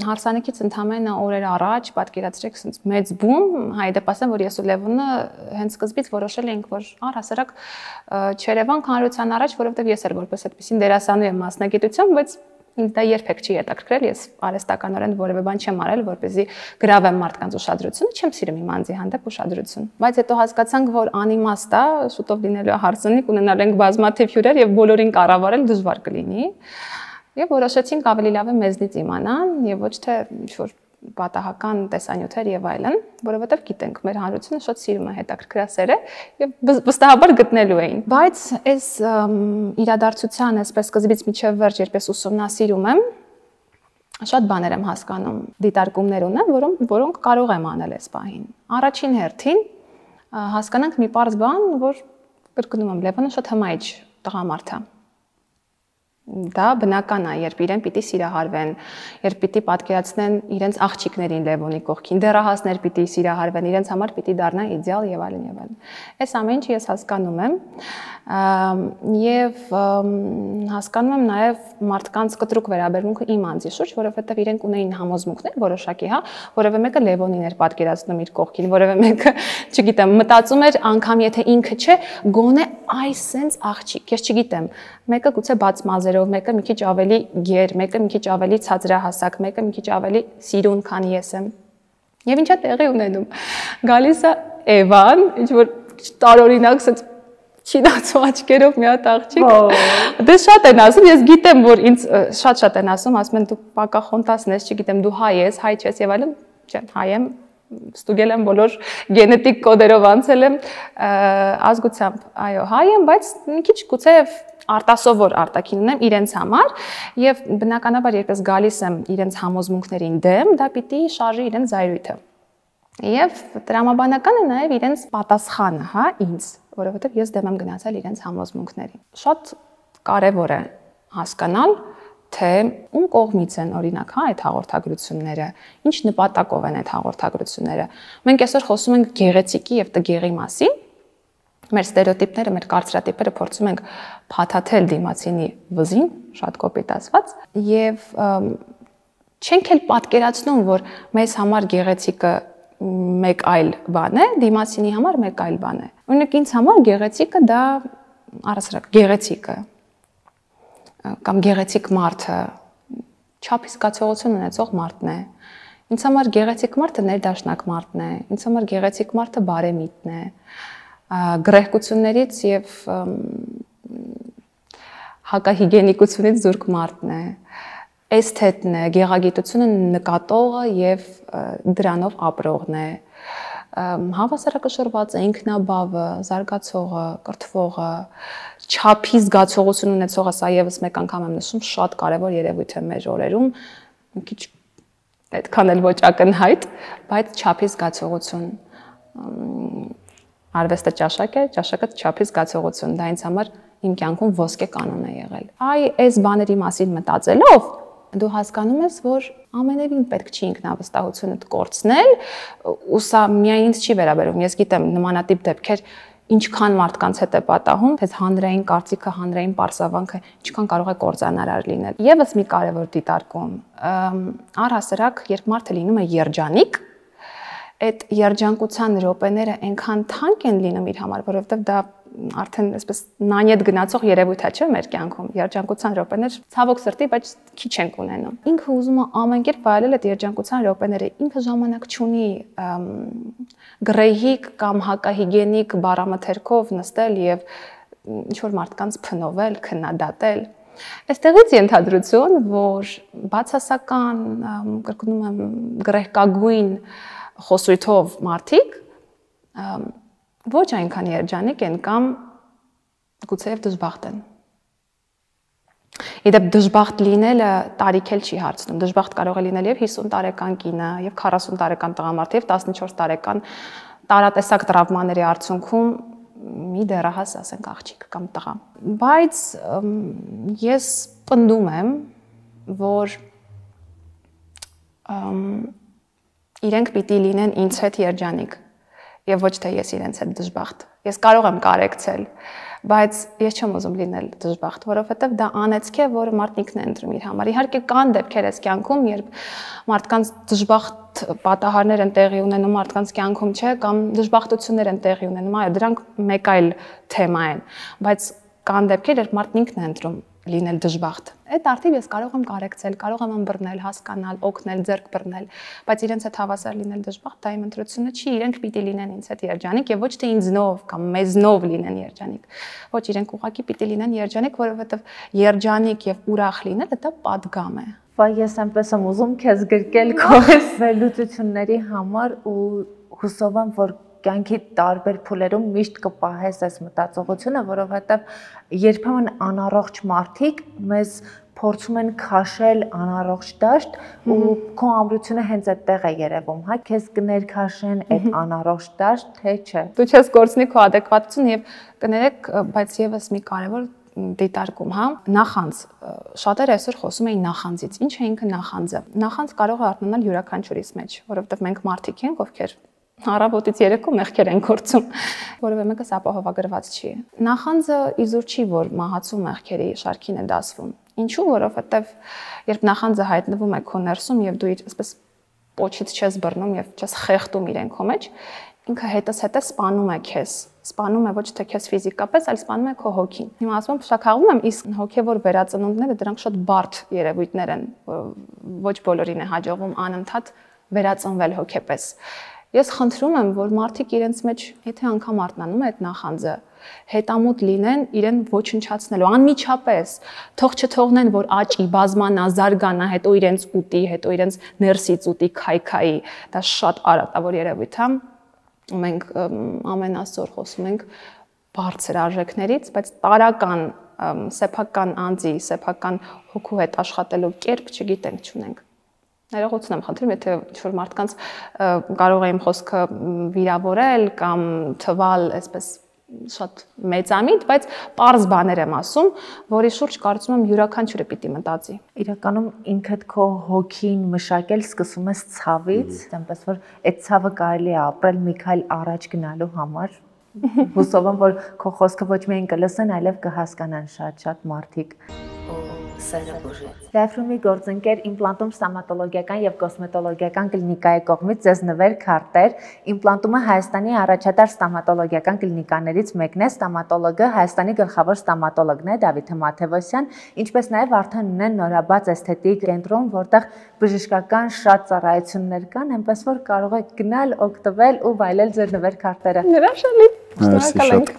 հարսանեկից ընդամենը օրեր առաջ պատկերացրեք ասենց մեծ բում, հայդեպ ասեմ, որ ես ու Լևոնը հենց սկզբից որոշել էինք, որ առհասարակ Չերևան քանրության առաջ, որովհետև ես էլ որպես այդպեսին դերասանու եմ մասնագիտությամբ, բայց ինձ դա երբեք չի հետաքրքրել, ես արհեստականորեն որևէ բան չեմ արել, որպեսզի գրավեմ մարդկանց ուշադրությունը, չեմ սիրում իմ անձի հանդեպ ուշադրություն։ Բայց հետո հասկացանք, որ անիմաստ է, շուտով լինելու է հարսանիք, ունենալ ենք բազմաթիվ հյուրեր եւ բոլորին կառավարել դժվար կլինի։ Եվ որոշեցինք ավելի լավ է մեզնից իմանան եւ ոչ թե ինչ-որ պատահական տեսանյութեր եւ այլն, որովհետեւ գիտենք մեր հանրությունը շատ սիրում է հետաքրքրասեր է եւ վստահաբար գտնելու էին։ Բայց այս իրադարձության այսպես սկզբից մինչեւ վերջ երբ ես ուսումնասիրում եմ, շատ բաներ եմ հասկանում, դիտարկումներ ունեմ, որոնք կարող եմ անել այս պահին։ Առաջին հերթին հասկանանք մի պարզ բան, որ կրկնում եմ, Լևոնը շատ հմայիչ տղամարդ է։ Դա բնական է, երբ իրեն պիտի սիրահարվեն, երբ պիտի պատկերացնեն իրենց աղջիկներին Լևոնի կողքին, դեռահասներ պիտի սիրահարվեն, իրենց համար պիտի դառնա իդեալ եւ այլն եւ այլն։ Այս ամեն ինչը ես հասկանում եմ եւ հասկանում եմ նաեւ մարդկանց կտրուկ վերաբերմունքը իմ անձի շուրջ, որովհետեւ իրենք ունեին համոզմունքներ որոշակի, հա, որևէ մեկը Լևոնին էր պատկերացնում իր կողքին, որևէ մեկը, չգիտեմ, մտածում էր անգամ եթե ինքը չէ, գոնե այս sense աղջիկ, ես չգիտեմ, Մեկը գուցե բաց մազերով, մեկը մի քիչ ավելի գեր, մեկը մի քիչ ավելի ցածրահասակ, մեկը մի քիչ ավելի սիրուն, քան ես եմ։ Եվ ինչա տեղի ունենում։ Գալիս է Էվան, ինչ որ տարօրինակ ասած չինացու աչքերով մի հատ աղջիկ։ Դե շատ են ասում, ես գիտեմ, որ ինձ շատ են ասում, ասում են դու պակախոնտասն ես, չգիտեմ, դու հայ ես, հայ չես եւ այլն, չէ, հայ եմ, ստուգել եմ բոլոր գենետիկ կոդերով անցել եմ ազգությամբ, այո, հայ եմ, բայց մի քիչ գուցե արտասովոր արտաքին ունեմ իրենց համար եւ բնականաբար երբ ես գալիս եմ իրենց համոզմունքներին դեմ, դա պիտի շարժի իրենց զայրույթը։ Եվ տրամաբանականը նաև իրենց պատասխանը, հա, ինձ, որովհետև ես դեմ եմ գնացել իրենց համոզմունքներին։ Շատ կարևոր է հասկանալ, թե ում կողմից են օրինակ, հա, այդ հաղորդագրությունները, ինչ նպատակով են այդ հաղորդագրությունները։ Մենք այսօր խոսում ենք գեղեցիկի եւ տգեղի մասին։ Մեր ստերեոտիպները, մեր կարծրատիպերը փորձում ենք փաթաթել դիմացինի վզին, շատ կոպիտ ասված, եւ չենք էլ պատկերացնում, որ մեզ համար գեղեցիկը մեկ այլ բան է, դիմացինի համար մեկ այլ բան է։ Օրինակ ինձ համար գեղեցիկը դա առասարակ գեղեցիկը կամ գեղեցիկ մարդը չափի զգացողություն ունեցող մարդն է։ Ինձ համար գեղեցիկ մարդը ներդաշնակ մարդն է։ Ինձ համար գեղեցիկ մարդը բարեմիտն է։ Գրեհկություններից եւ հակահիգիենիկությունից զուրկ մարդն է, էսթետն է, գեղագիտությունը նկատողը եւ դրանով ապրողն է, հավասարակշռված է, ինքնաբավը, զարգացողը, կրթվողը, չափի զգացողություն ունեցողը, սա եւս մեկ անգամ եմ նշում, շատ կարեւոր երևույթ է մեր օրերում, մի քիչ այդքան էլ ոչ ակնհայտ, բայց չափի զգացողություն արվեստը ճաշակ է, ճաշակը չափի զգացողություն, դա ինձ համար իմ կյանքում ոսկե կանոն է եղել։ Այս բաների մասին մտածելով, դու հասկանում ես, որ ամենևին պետք չի ինքնավստահությունդ կորցնել, ու սա միայն ինձ չի վերաբերում։ Ես գիտեմ նմանատիպ դեպքեր ինչքան մարդկանց հետ է պատահում, թե հանրային կարծիքը, հանրային պարզավանքը ինչքան կարող է կործանարար լինել։ Եվս մի կարևոր դիտարկում, առհասարակ, երբ մարդը լինում է երջանիկ, այդ երջանկության րոպեները այնքան թանկ են լինում իր համար, որովհետև դա արդեն այսպես նանյետ գնացող երևույթ է, չէ՞, մեր կյանքում։ Երջանկության րոպեներ ցավոք սրտի, բայց քիչ ենք ունենում։ Ինքը ուզում է ամեն կերպ վայելել այդ երջանկության րոպեները, ինքը ժամանակ չունի գրեհիկ կամ հակահիգիենիկ բառամթերքով նստել եւ ինչ որ մարդկանց փնովել, քննադատել։ Այստեղից ենթադրություն, որ բացասական, կրկնում եմ, գրեհկագույն խոսույթով մարդիկ ոչ այնքան երջանիկ են կամ գուցեև դժբախտ են։ Իդեպ դժբախտ լինելը տարիք էլ չի հարցնում։ Դժբախտ կարող է լինել եւ 50 տարեկան կինը, եւ 40 տարեկան տղամարդը, եւ 14 տարեկան տարատեսակ տրավմաների արդյունքում մի դեռահաս, ասենք, աղջիկ կամ տղա։ Բայց ես պնդում եմ, որ իրենք պիտի լինեն ինձ հետ երջանիկ եւ ոչ թե ես իրենց հետ դժբախտ։ Ես կարող եմ կարեկցել, բայց ես չեմ ուզում լինել դժբախտ, որովհետեւ դա անեծք է, որը մարդն ինքն է ընտրում իր համար։ Իհարկե կան դեպքեր այս կյանքում, երբ մարդկանց դժբախտ պատահարներ են տեղի ունենում մարդկանց կյանքում, չէ, կամ դժբախտություններ են տեղի ունենում, այո, դրանք մեկ այլ թեմա են, բայց կան դեպքեր, երբ մարդն ինքն է ընտրում լինել դժբախտ։ Այդ արդիվ ես կարող եմ կարեկցել, կարող եմ ըմբռնել, հասկանալ, օգնել, ձեռք բռնել, բայց իրենց հետ հավասար լինել դժբախտ, դա իմ ընտրությունը չի, իրենք պիտի լինեն ինձ հետ երջանիկ եւ ոչ թե ինձնով կամ մեզնով լինեն երջանիկ։ Ոչ, իրենք ուղղակի պիտի լինեն երջանիկ, որովհետեւ երջանիկ եւ ուրախ լինելը դա պատգամ է։ Վայ, ես այնպես եմ ուզում քեզ գրկել քո վերլուծությունների համար ու հուսով եմ, որ կյանքի տարբեր փուլերում միշտ կպահես այս մտածողությունը, որովհետև երբեմն անառողջ մարդիկ մեզ փորձում են քաշել անառողջ դաշտ ու քո ամրությունը հենց այդտեղ է երևում, հա, քեզ կներքաշեն այդ անառողջ դաշտ, թե չէ։ Դու չես կորցնի քո adekvatությունը եւ կներեք, բայց եւս մի կարեւոր դիտարկում, հա, նախանձ։ Շատերը այսօր խոսում էին նախանձից։ Ինչ է ինքը նախանձը։ Նախանձ կարող է արտնանալ յուրաքանչյուրիս մեջ, որովհետև մենք մարդիկ ենք, ովքեր առավոտից երեկո մեղքեր են գործում, որովհետև մեկս ապահովագրված չի։ Նախանձը իզուր չի, որ մահացու մեղքերի շարքին է դասվում։ Ինչու՞, որովհետև երբ նախանձը հայտնվում է քո ներսում եւ դու այսպես պոչից չես բռնում եւ չես խեղդում իրեն քո մեջ, ինքը հետս հետը սպանում է քեզ սպանում է ոչ թե քեզ ֆիզիկապես, այլ սպանում է քո հոգին։ Հիմա ասում եմ, փշաքաղում եմ, իսկ հոգևոր վերածնունդները դրանք շատ բարդ երևույթներ են, ոչ բոլորին է հաջողվում անընդհատ վերածնվել հոգեպես։ Ես խնդրում եմ, որ մարդիկ իրենց մեջ, եթե անգամ արթնանում է այդ նախանձը, հետամուտ լինեն իրեն ոչնչացնելու, անմիջապես, թող չթողնեն, որ աճի, բազմանա, զարգանա, հետո իրենց ուտի, հետո իրենց ներսից ուտի, քայքայի, դա շատ արատավոր երևույթ է։ Մենք ամեն այսօր խոսում ենք բարձր արժեքներից, բայց տարական, սեփական անձի, սեփական հոգու հետ աշխատելու կերպ չգիտենք, չունենք։ Ներողություն եմ խնդրում, եթե ինչ-որ մարդկանց կարող է իմ խոսքը վիրավորել կամ թվալ այսպես շատ մեծամիտ, բայց պարզ բաներ եմ ասում, որի շուրջ կարծում եմ յուրաքանչյուրը պիտի մտածի։ Իրականում ինքդ քո հոգին մշակել սկսում ես ցավից, այնպես որ այդ ցավը կարելի է ապրել մի քայլ առաջ գնալու համար։ Հուսով եմ, որ քո խոսքը ոչ միայն կլսեն, այլև կհասկանան շատ մարդիկ։ Լայֆրումի գործընկեր իմպլանտում ստոմատոլոգիական եւ կոսմետոլոգիական կլինիկայի կողմից ձեզ նվեր քարտեր։ Իմպլանտումը Հայաստանի առաջատար ստոմատոլոգիական կլինիկաներից մեկն է, ստոմատոլոգը Հայաստանի գլխավոր ստոմատոլոգն է Դավիթ Մաթևոսյան, ինչպես նաեւ արդեն ունեն նորաբաց էսթետիկ կենտրոն, որտեղ բժշկական շատ ծառայություններ կան, այնպես որ կարող եք գնալ, օգտվել ու վայելել ձեր նվեր քարտերը։ Հրաշալի։ Շնորհակալ ենք։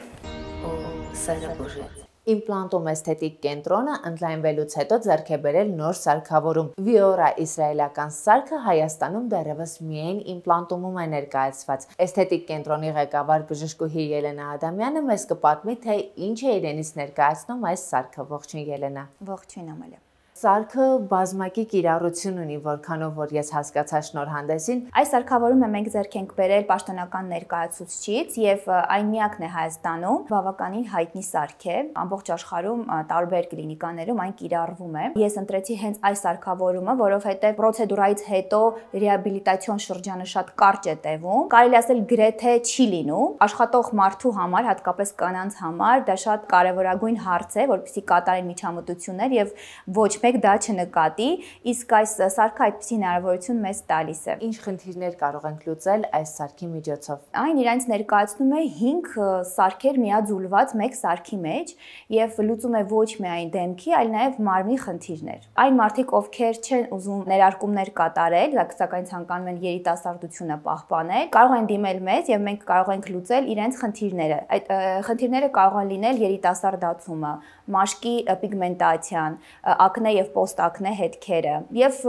Իմպլանտում էսթետիկ կենտրոնը ընդլայնվելուց հետո ձեռք է բերել նոր սարքավորում։ Վիորա իսրայելական սարքը Հայաստանում դեռևս միայն իմպլանտումում է ներկայացված։ Էսթետիկ կենտրոնի ղեկավար բժշկուհի Ելենա Ադամյանը մեզ կպատմի, թե ինչ է իրենից ներկայացնում այս սարքը։ Ողջույն Ելենա։ Ողջույն Ամալիա։ Սարքը բազմակի կիրառություն ունի, որքանով որ ես հասկացա շնորհանդեսին։ Այս սարքավորումը մենք ձեռք ենք բերել պաշտոնական ներկայացուցիչից եւ այն միակն է Հայաստանում, բավականին հայտնի սարք է, ամբողջ աշխարհում տարբեր կլինիկաներում այն կիրառվում է։ Ես ընտրեցի հենց այս սարքավորումը, որովհետեւ պրոցեդուրայից հետո ռեաբիլիտացիոն շրջանը շատ կարճ է տևում, կարելի ասել գրեթե չի լինում։ Աշխատող մարդու համար, հատկապես կանանց համար, դա շատ կարեւորագույն հարց է, որպեսզի կատարեն միջամտություններ եւ ոչ մեկ դա չնկատի, իսկ այս սարքը այդպիսի հնարավորություն մեզ տալիս է։ Ինչ խնդիրներ կարող ենք լուծել այս սարքի միջոցով։ Այն իրենց ներկայացնում է 5 սարքեր միաձուլված մեկ սարքի մեջ եւ լուծում է ոչ միայն դեմքի, այլ նաեւ մարմնի խնդիրներ։ Այն մարդիկ, ովքեր չեն ուզում ներարկումներ կատարել, սակայն ցանկանում են երիտասարդությունը պահպանել, կարող են դիմել մեզ եւ մենք կարող ենք լուծել իրենց խնդիրները։ Այդ խնդիրները կարող են լինել երիտասարդացումը, մաշկի պիգմենտացիան, ակնե եւ պոստակնե հետքերը եւ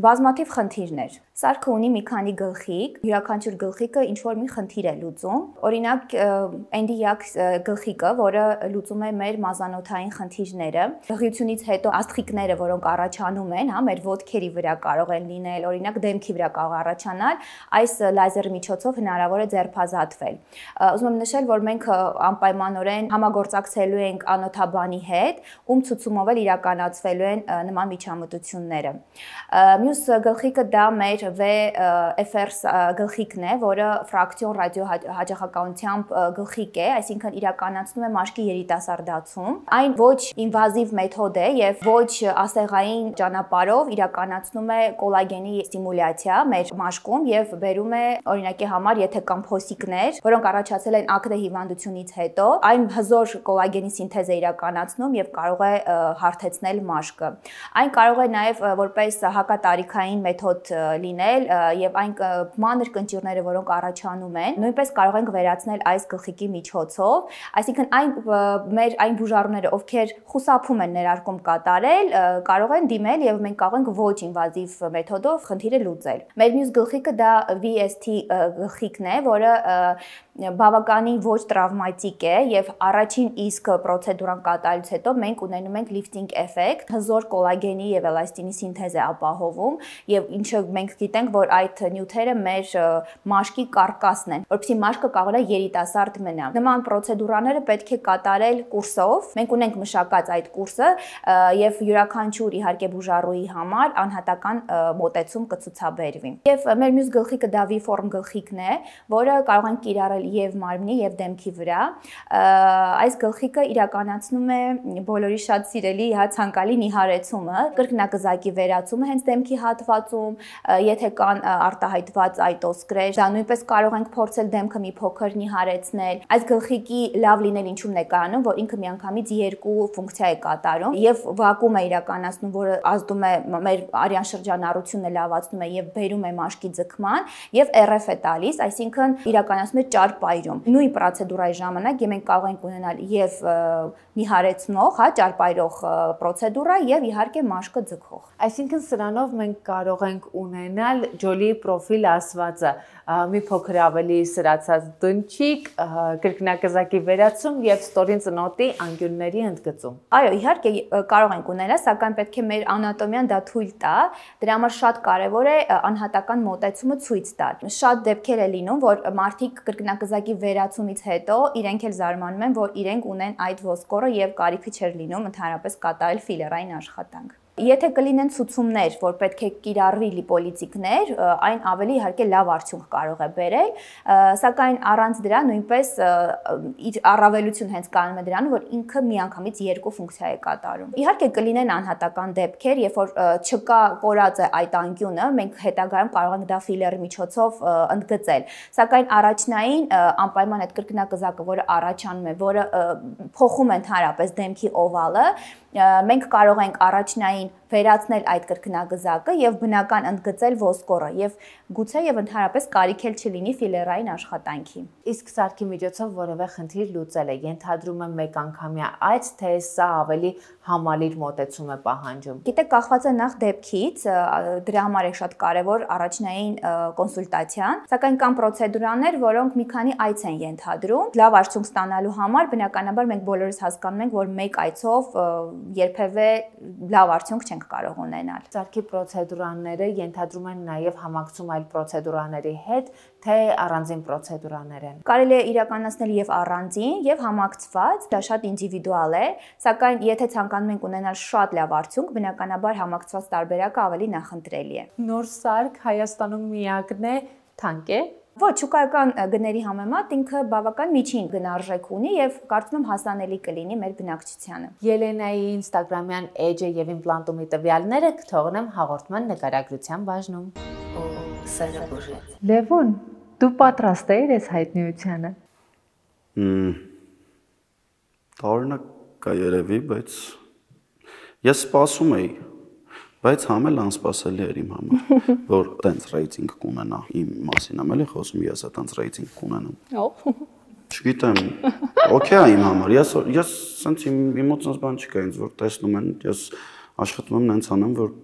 բազմաթիվ խնդիրներ։ Սարքը ունի մի քանի գլխիկ, յուրաքանչյուր գլխիկը ինչ որ մի խնդիր է լուծում։ Օրինակ, էնդիակ գլխիկը, որը լուծում է մեր մազանոթային խնդիրները, հղիությունից հետո աստղիկները, որոնք առաջանում են, հա, մեր ոտքերի վրա կարող են լինել, օրինակ դեմքի վրա կարող առաջանալ, այս լազերի միջոցով հնարավոր է ձերբազատվել։ Ուզում եմ նշել, որ մենք անպայմանորեն համագործակցելու ենք անոթաբանի հետ, ում ցուցումով էլ իրականացվելու են նման միջամտությունները։ Մյուս գլխիկը դա մեր VFR գլխիկն է, որը ֆրակցիոն ռադիոհաճախականությամբ գլխիկ է, այսինքն իրականացնում է մաշկի երիտասարդացում։ Այն ոչ ինվազիվ մեթոդ է եւ ոչ ասեղային ճանապարհով իրականացնում է կոլագենի ստիմուլյացիա մեր մաշկում եւ բերում է օրինակի համար, եթե կան փոսիկներ, որոնք առաջացել են ակնե հիվանդությունից հետո, այն հզոր կոլագենի սինթեզ է իրականացնում եւ կարող է հարթեցնել մաշկը։ Այն կարող է նաեւ որպես հակատարիքային մեթոդ լինել եւ այն մանր կնճիռները, որոնք առաջանում են, նույնպես կարող ենք վերացնել այս գլխիկի միջոցով, այսինքն այն բուժառուները, ովքեր խուսափում են ներարկում կատարել, կարող են դիմել եւ մենք կարող ենք ոչ ինվազիվ մեթոդով խնդիրը լուծել։ Մեր մյուս գլխիկը դա VST գլխիկն է, որը բավականին ոչ տրավմատիկ է եւ առաջին իսկ պրոցեդուրան կատարելուց հետո մենք ունենում ենք lifting effect, հզոր կոլագենի եւ էլաստինի սինթեզ է ապահովում եւ ինչը մենք գիտենք, որ այդ նյութերը մեր մաշկի կարկասն են, որովհետեւ մաշկը կարող է երիտասարդ մնա։ Նման պրոցեդուրաները պետք է կատարել կուրսով։ Մենք ունենք մշակած այդ կուրսը եւ յուրաքանչյուր իհարկե բուժառուի համար անհատական մոտեցում կցուցաբերվի։ Եվ մեր մյուս գլխիկը դա V-form գլխիկն է, որը կարող ենք կիրառել եւ մարմնի եւ դեմքի վրա։ Այս գլխիկը իրականացնում է բոլորի շատ սիրելի ցանկալի նիհարեցումը, կրկնակզակի վերացումը հենց դեմքի հատվածում, եթե կան արտահայտված այտոսկրեր, դա նույնպես կարող ենք փորձել դեմքը մի փոքր նիհարեցնել։ Այս գլխիկի լավ լինել ինչու՞մն է կայանում, որ ինքը միանգամից երկու ֆունկցիա է կատարում եւ վակուում է իրականացնում, որը ազդում է մեր արյան շրջանառությունը լավացնում է եւ բերում է մաշկի ձգման եւ RF է տալիս, այսինքն իրականացնում է ճարպայրում։ Նույն պրոցեդուրայի ժամանակ մենք կարող ենք ունենալ եւ նիհարեցնող, ճարպայրող պրոցեդուրա եւ իհարկե մաշկը ձգող։ Այսինքն սրանով մենք կարող ենք ունենալ ջոլի պրոֆիլ ասվածը, մի փոքր ավելի սրացած դնչիկ, կրկնակզակի վերացում եւ ստորին ծնոտի անկյունների ընդգծում։ Այո, իհարկե կարող ենք ունենալ, սակայն պետք է մեր անատոմիան դա թույլ տա։ Դրա համար շատ կարեւոր է անհատական մոտեցումը ցույց տալ։ Շատ դեպքեր է լինում, որ մարդիկ կրկնակզակի վերացումից հետո իրենք էլ զարմանում են, որ իրենք ունեն այդ ոսկորը եւ կարիքը չէր լինում ընդհանրապես կատարել ֆիլերային աշխատանք։ Եթե կլինեն ցուցումներ, որ պետք է կիրառվի լիպոլիցիկներ, այն ավելի իհարկե լավ արդյունք կարող է բերել, սակայն առանց դրա նույնպես իր առավելություն հենց կանում է դրանում, որ ինքը միանգամից երկու ֆունկցիա է կատարում։ Իհարկե կլինեն անհատական դեպքեր, երբ որ չկա կորած է այդ անկյունը, մենք հետագայում կարող ենք դա ֆիլերի միջոցով ընդգծել, սակայն առաջնային անպայման այդ կրկնակզակը, որը առաջանում է, որը փոխում է ընդհանրապես դեմքի օվալը, մենք կարող ենք առաջնային վերացնել այդ կրկնագզակը եւ բնական ընդգծել ոսկորը եւ գուցե եւ ընդհանրապես կարիք էլ չլինի ֆիլերային աշխատանքի։ Իսկ սարքի միջոցով որևէ խնդիր լուծել է, ենթադրում եմ մեկ անգամյա այց, թե սա ավելի համալիր մոտեցում է պահանջում։ Գիտեք, կախված է նախ դեպքից, դրա համար է շատ կարեւոր առաջնային կոնսուլտացիան, սակայն կան պրոցեդուրաներ, որոնք մի քանի այց են ենթադրում։ Լավ արդյունք ստանալու համար բնականաբար մենք բոլորս հասկանում ենք, որ մեկ այցով երբևէ լավ արդյունք չենք կարող ունենալ։ Սարքի պրոցեդուրաները ենթադրում են նաև համակցում այլ պրոցեդուրաների հետ, թե առանձին պրոցեդուրաներ են։ Կարելի է իրականացնել եւ առանձին, եւ համակցված, դա շատ ինդիվիդուալ է, սակայն եթե ցանկանում ենք ունենալ շատ լավ արդյունք, բնականաբար համակցված տարբերակը ավելի նախընտրելի է։ Նոր սարք Հայաստանում միակն է, թանկ է։ Ոչ, շուկայական գների համեմատ ինքը բավական միջին գնարժեք ունի եւ կարծում եմ հասանելի կլինի մեր բնակչությանը։ Ելենայի Instagram-յան էջը եւ իմպլանտումի տվյալները կթողնեմ հաղորդման նկարագրության բաժնում։ Լևոն, դու պատրաստ ես այս հայտնիությանը։ Տարօրինակ կա երևի, բայց ես սպասում էի, բայց համ էլ անսպասելի էր իմ համար, որ տենց ռեյտինգ կունենա իմ մասին եմ էլի խոսում, ես տենց ռեյտինգ կունենամ։ Չգիտեմ, օքեյ է իմ համար, ես սենց իմ մոտ սենց բան չկա ինձ, որ տեսնում են, ես աշխատում եմ նենց անեմ, որ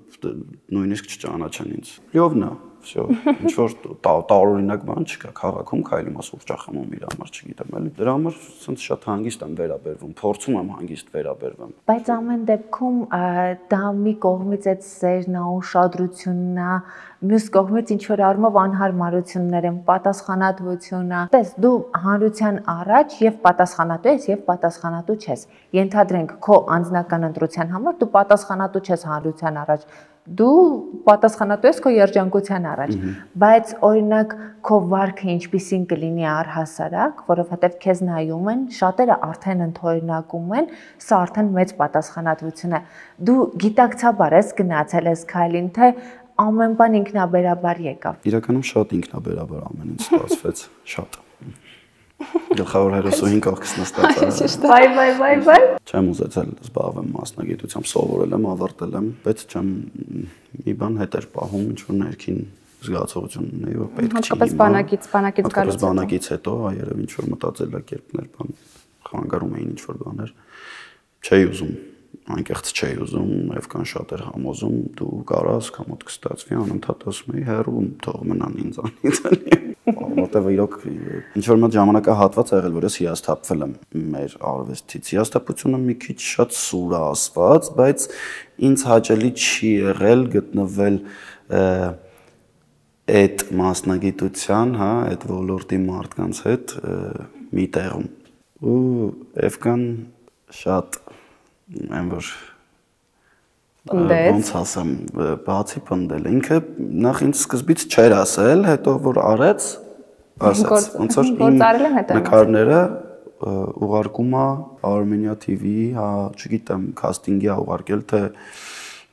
նույնիսկ չճանաչեն ինձ։ Լյովնա, всё, ինչ որ տարօրինակ բան չկա, քաղաքում քայլում ես սուրճ խմում իր համար, չգիտեմ էլի։ Դրա համար սենց շատ հանգիստ եմ վերաբերվում, փորձում եմ հանգիստ վերաբերվեմ։ Բայց ամեն դեպքում դա մի կողմից այդ սերն է, ուշադրությունն է, մյուս կողմից ինչ որ առումով անհարմարություններ են, պատասխանատվություն է։ Տես, դու հանրության առաջ եւ պատասխանատու ես եւ պատասխանատու չես։ Ենթադրենք քո անձնական ընտրության համար դու պատասխանատու չես հանրության առաջ։ Դու պատասխանատու ես քո երջանկության առաջ, բայց օրինակ քո վարքը ինչպիսին կլինի առհասարակ, որովհետև քեզ նայում են, շատերը արդեն ընդօրինակում են, սա արդեն մեծ պատասխանատվություն է։ Դու գիտակցաբար ես գնացել ես քայլին, թե ամեն բան ինքնաբերաբար եկավ։ Իրականում շատ ինքնաբերաբար ամեն ինչ ստացվեց, շատ։ Գլխավոր հերոսուհին կողքս նստած է։ Բայ։ Չեմ ուզեցել զբաղվեմ մասնագիտությամբ, սովորել եմ, ավարտել եմ, բայց չեմ մի բան հետ էր պահում, ինչ որ ներքին զգացողություն ունեի, որ պետք չի։ Հատկապես բանակից հետո, երևի ինչ որ մտածելակերպներ, բան խանգարում էին ինչ որ բաներ։ Չէի ուզում, անկեղծ չէի ուզում, նաև կան շատեր համոզում, դու կարաս, քո մոտ կստացվի, անընդհատ ասում էի, հեռու թող մնան ինձանից։ Որտեւ իրոք ինչ որ մոտ ժամանակահատված ա եղել, որ ես հիասթափվել եմ մեր արվեստից։ Հիասթափությունը մի քիչ շատ սուր է ասված, բայց ինձ հաճելի չի եղել գտնվել այդ մասնագիտության, հա, այդ ոլորտի մարդկանց հետ մի տեղում։ Ու Էվկան շատ որ ոնց ասեմ, բացի պնդել, ինքը նախ ինձ սկզբից չէր ասել, հետո որ արեց, ասաց, ոնց որ իմ նկարները ուղարկում է Armenia TV-ի, հա, չգիտեմ, casting-ի ա ուղարկել, թե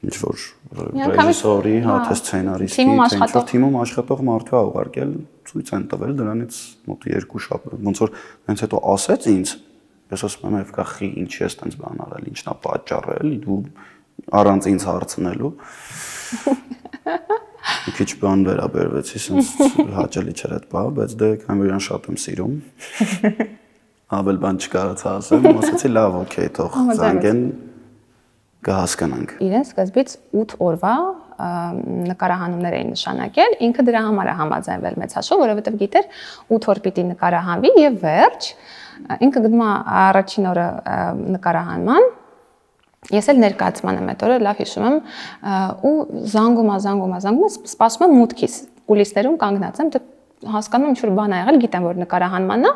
ինչ որ ռեժիսորի, հա, թե սցենարիստի, թե ինչ որ թիմում աշխատող մարդու ա ուղարկել, ցույց են տվել, դրանից մոտ 2 շաբաթ, ոնց որ հենց հետո ասեց ինձ, ես ասում եմ, «Էվկա խի, ինչի ես տենց բան արել, ինչն ա պատճառել, դու առանց ինձ հարցնելու»։ Մի քիչ բան վերաբերվեցի, sense հաճելի չէր այդ բանը, բայց դե Քամերյան շատ եմ սիրում։ Ավել բան չկարողացա ասեմ, ասացի լավ, օքեյ, թող զանգեն կհասկանանք։ Իրեն սկզբից 8 օրվա նկարահանումներ էին նշանակել, ինքը դրա համար է համաձայնվել մեծ հաշվով, որովհետև գիտեր 8 օր պիտի նկարահանվի եւ վերջ, ինքը գնում է առաջին օրը նկարահանման, ես էլ ներկայացման եմ այդ օրը, լավ հիշում եմ, ու զանգում, սպասում եմ մուտքից, կուլիսներում կանգնած եմ, հասկանում եմ ինչ որ բան ա եղել, գիտեմ որ նկարահանմանն է,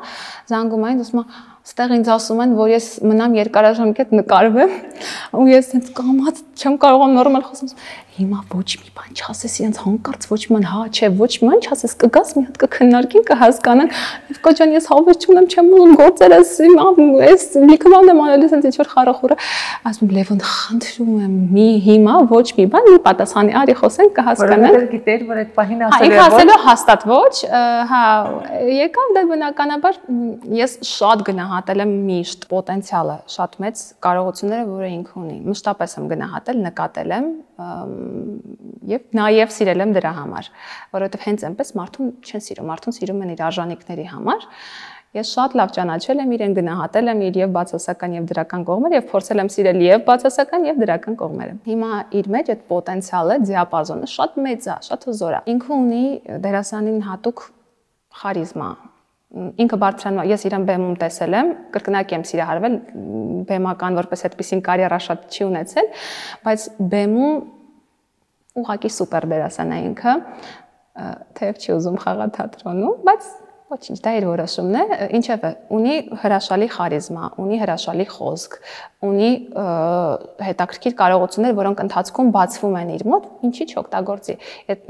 զանգում այն, ասում եմ, ստեղ ինձ ասում են, որ ես մնամ երկարաժամկետ նկարվեմ, ու ես ինձ կամած չեմ կարողանում նորմալ խոսեմ, հիմա ոչ մի բան չասես, իրենց հանկարծ ոչ մի բան, հա, չէ, ոչ մի բան չասես, կգաս մի հատ կքննարկենք, կհասկանանք, Եվկա ջան, ես հավես չունեմ, չեմ ուզում գործերս, ես լիքը բան եմ անել, ես ինչ որ խարախուռը, ասում եմ, Լևոն, խնդրում եմ, մի հիմա ոչ մի բան, մի պատասխանի, արի խոսենք, կհասկանանք։ Որովհետև գիտեր, որ այդ պահին ասել է ոչ։ Ասելով հաստատ ոչ, հա, եկավ դա բնականաբար ես շատ գնահատել եմ միշտ պոտենցիալը, շատ մեծ կարողությունները, որը ինքը ունի։ Մշտապես եմ գնահատել, նկատել եմ եւ նաեւ սիրել եմ դրա համար, որովհետեւ հենց այնպես մարդուն չեն սիրում, մարդուն սիրում են իր արժանինքների համար։ Ես շատ լավ ճանաչել եմ իրեն, գնահատել եմ իր եւ բացասական եւ դրական կողմերը եւ փորձել եմ սիրել եւ բացասական եւ դրական կողմերը։ Հիմա իր մեջ այդ պոտենցիալը, դիապազոնը շատ մեծ է, շատ հզոր է։ Ինքը ունի դերասանին հատուկ խարիզմա։ Ինքը բարձրանում, ես իրան բեմում տեսել եմ, կրկնակի եմ սիրահարվել, բեմական որպես այդպեսին կարիերա շատ չի ունեցել, բայց բեմում ուղղակի սուպեր դերասան է ինքը, թեև չի ուզում խաղալ թատրոնում, բայց ոչինչ, դա իր որոշումն է, ինչևէ, ունի հրաշալի խարիզմա, ունի հրաշալի խոսք, ունի հետաքրքիր կարողություններ, որոնք ընթացքում բացվում են իր մոտ, ինչի չօգտագործի։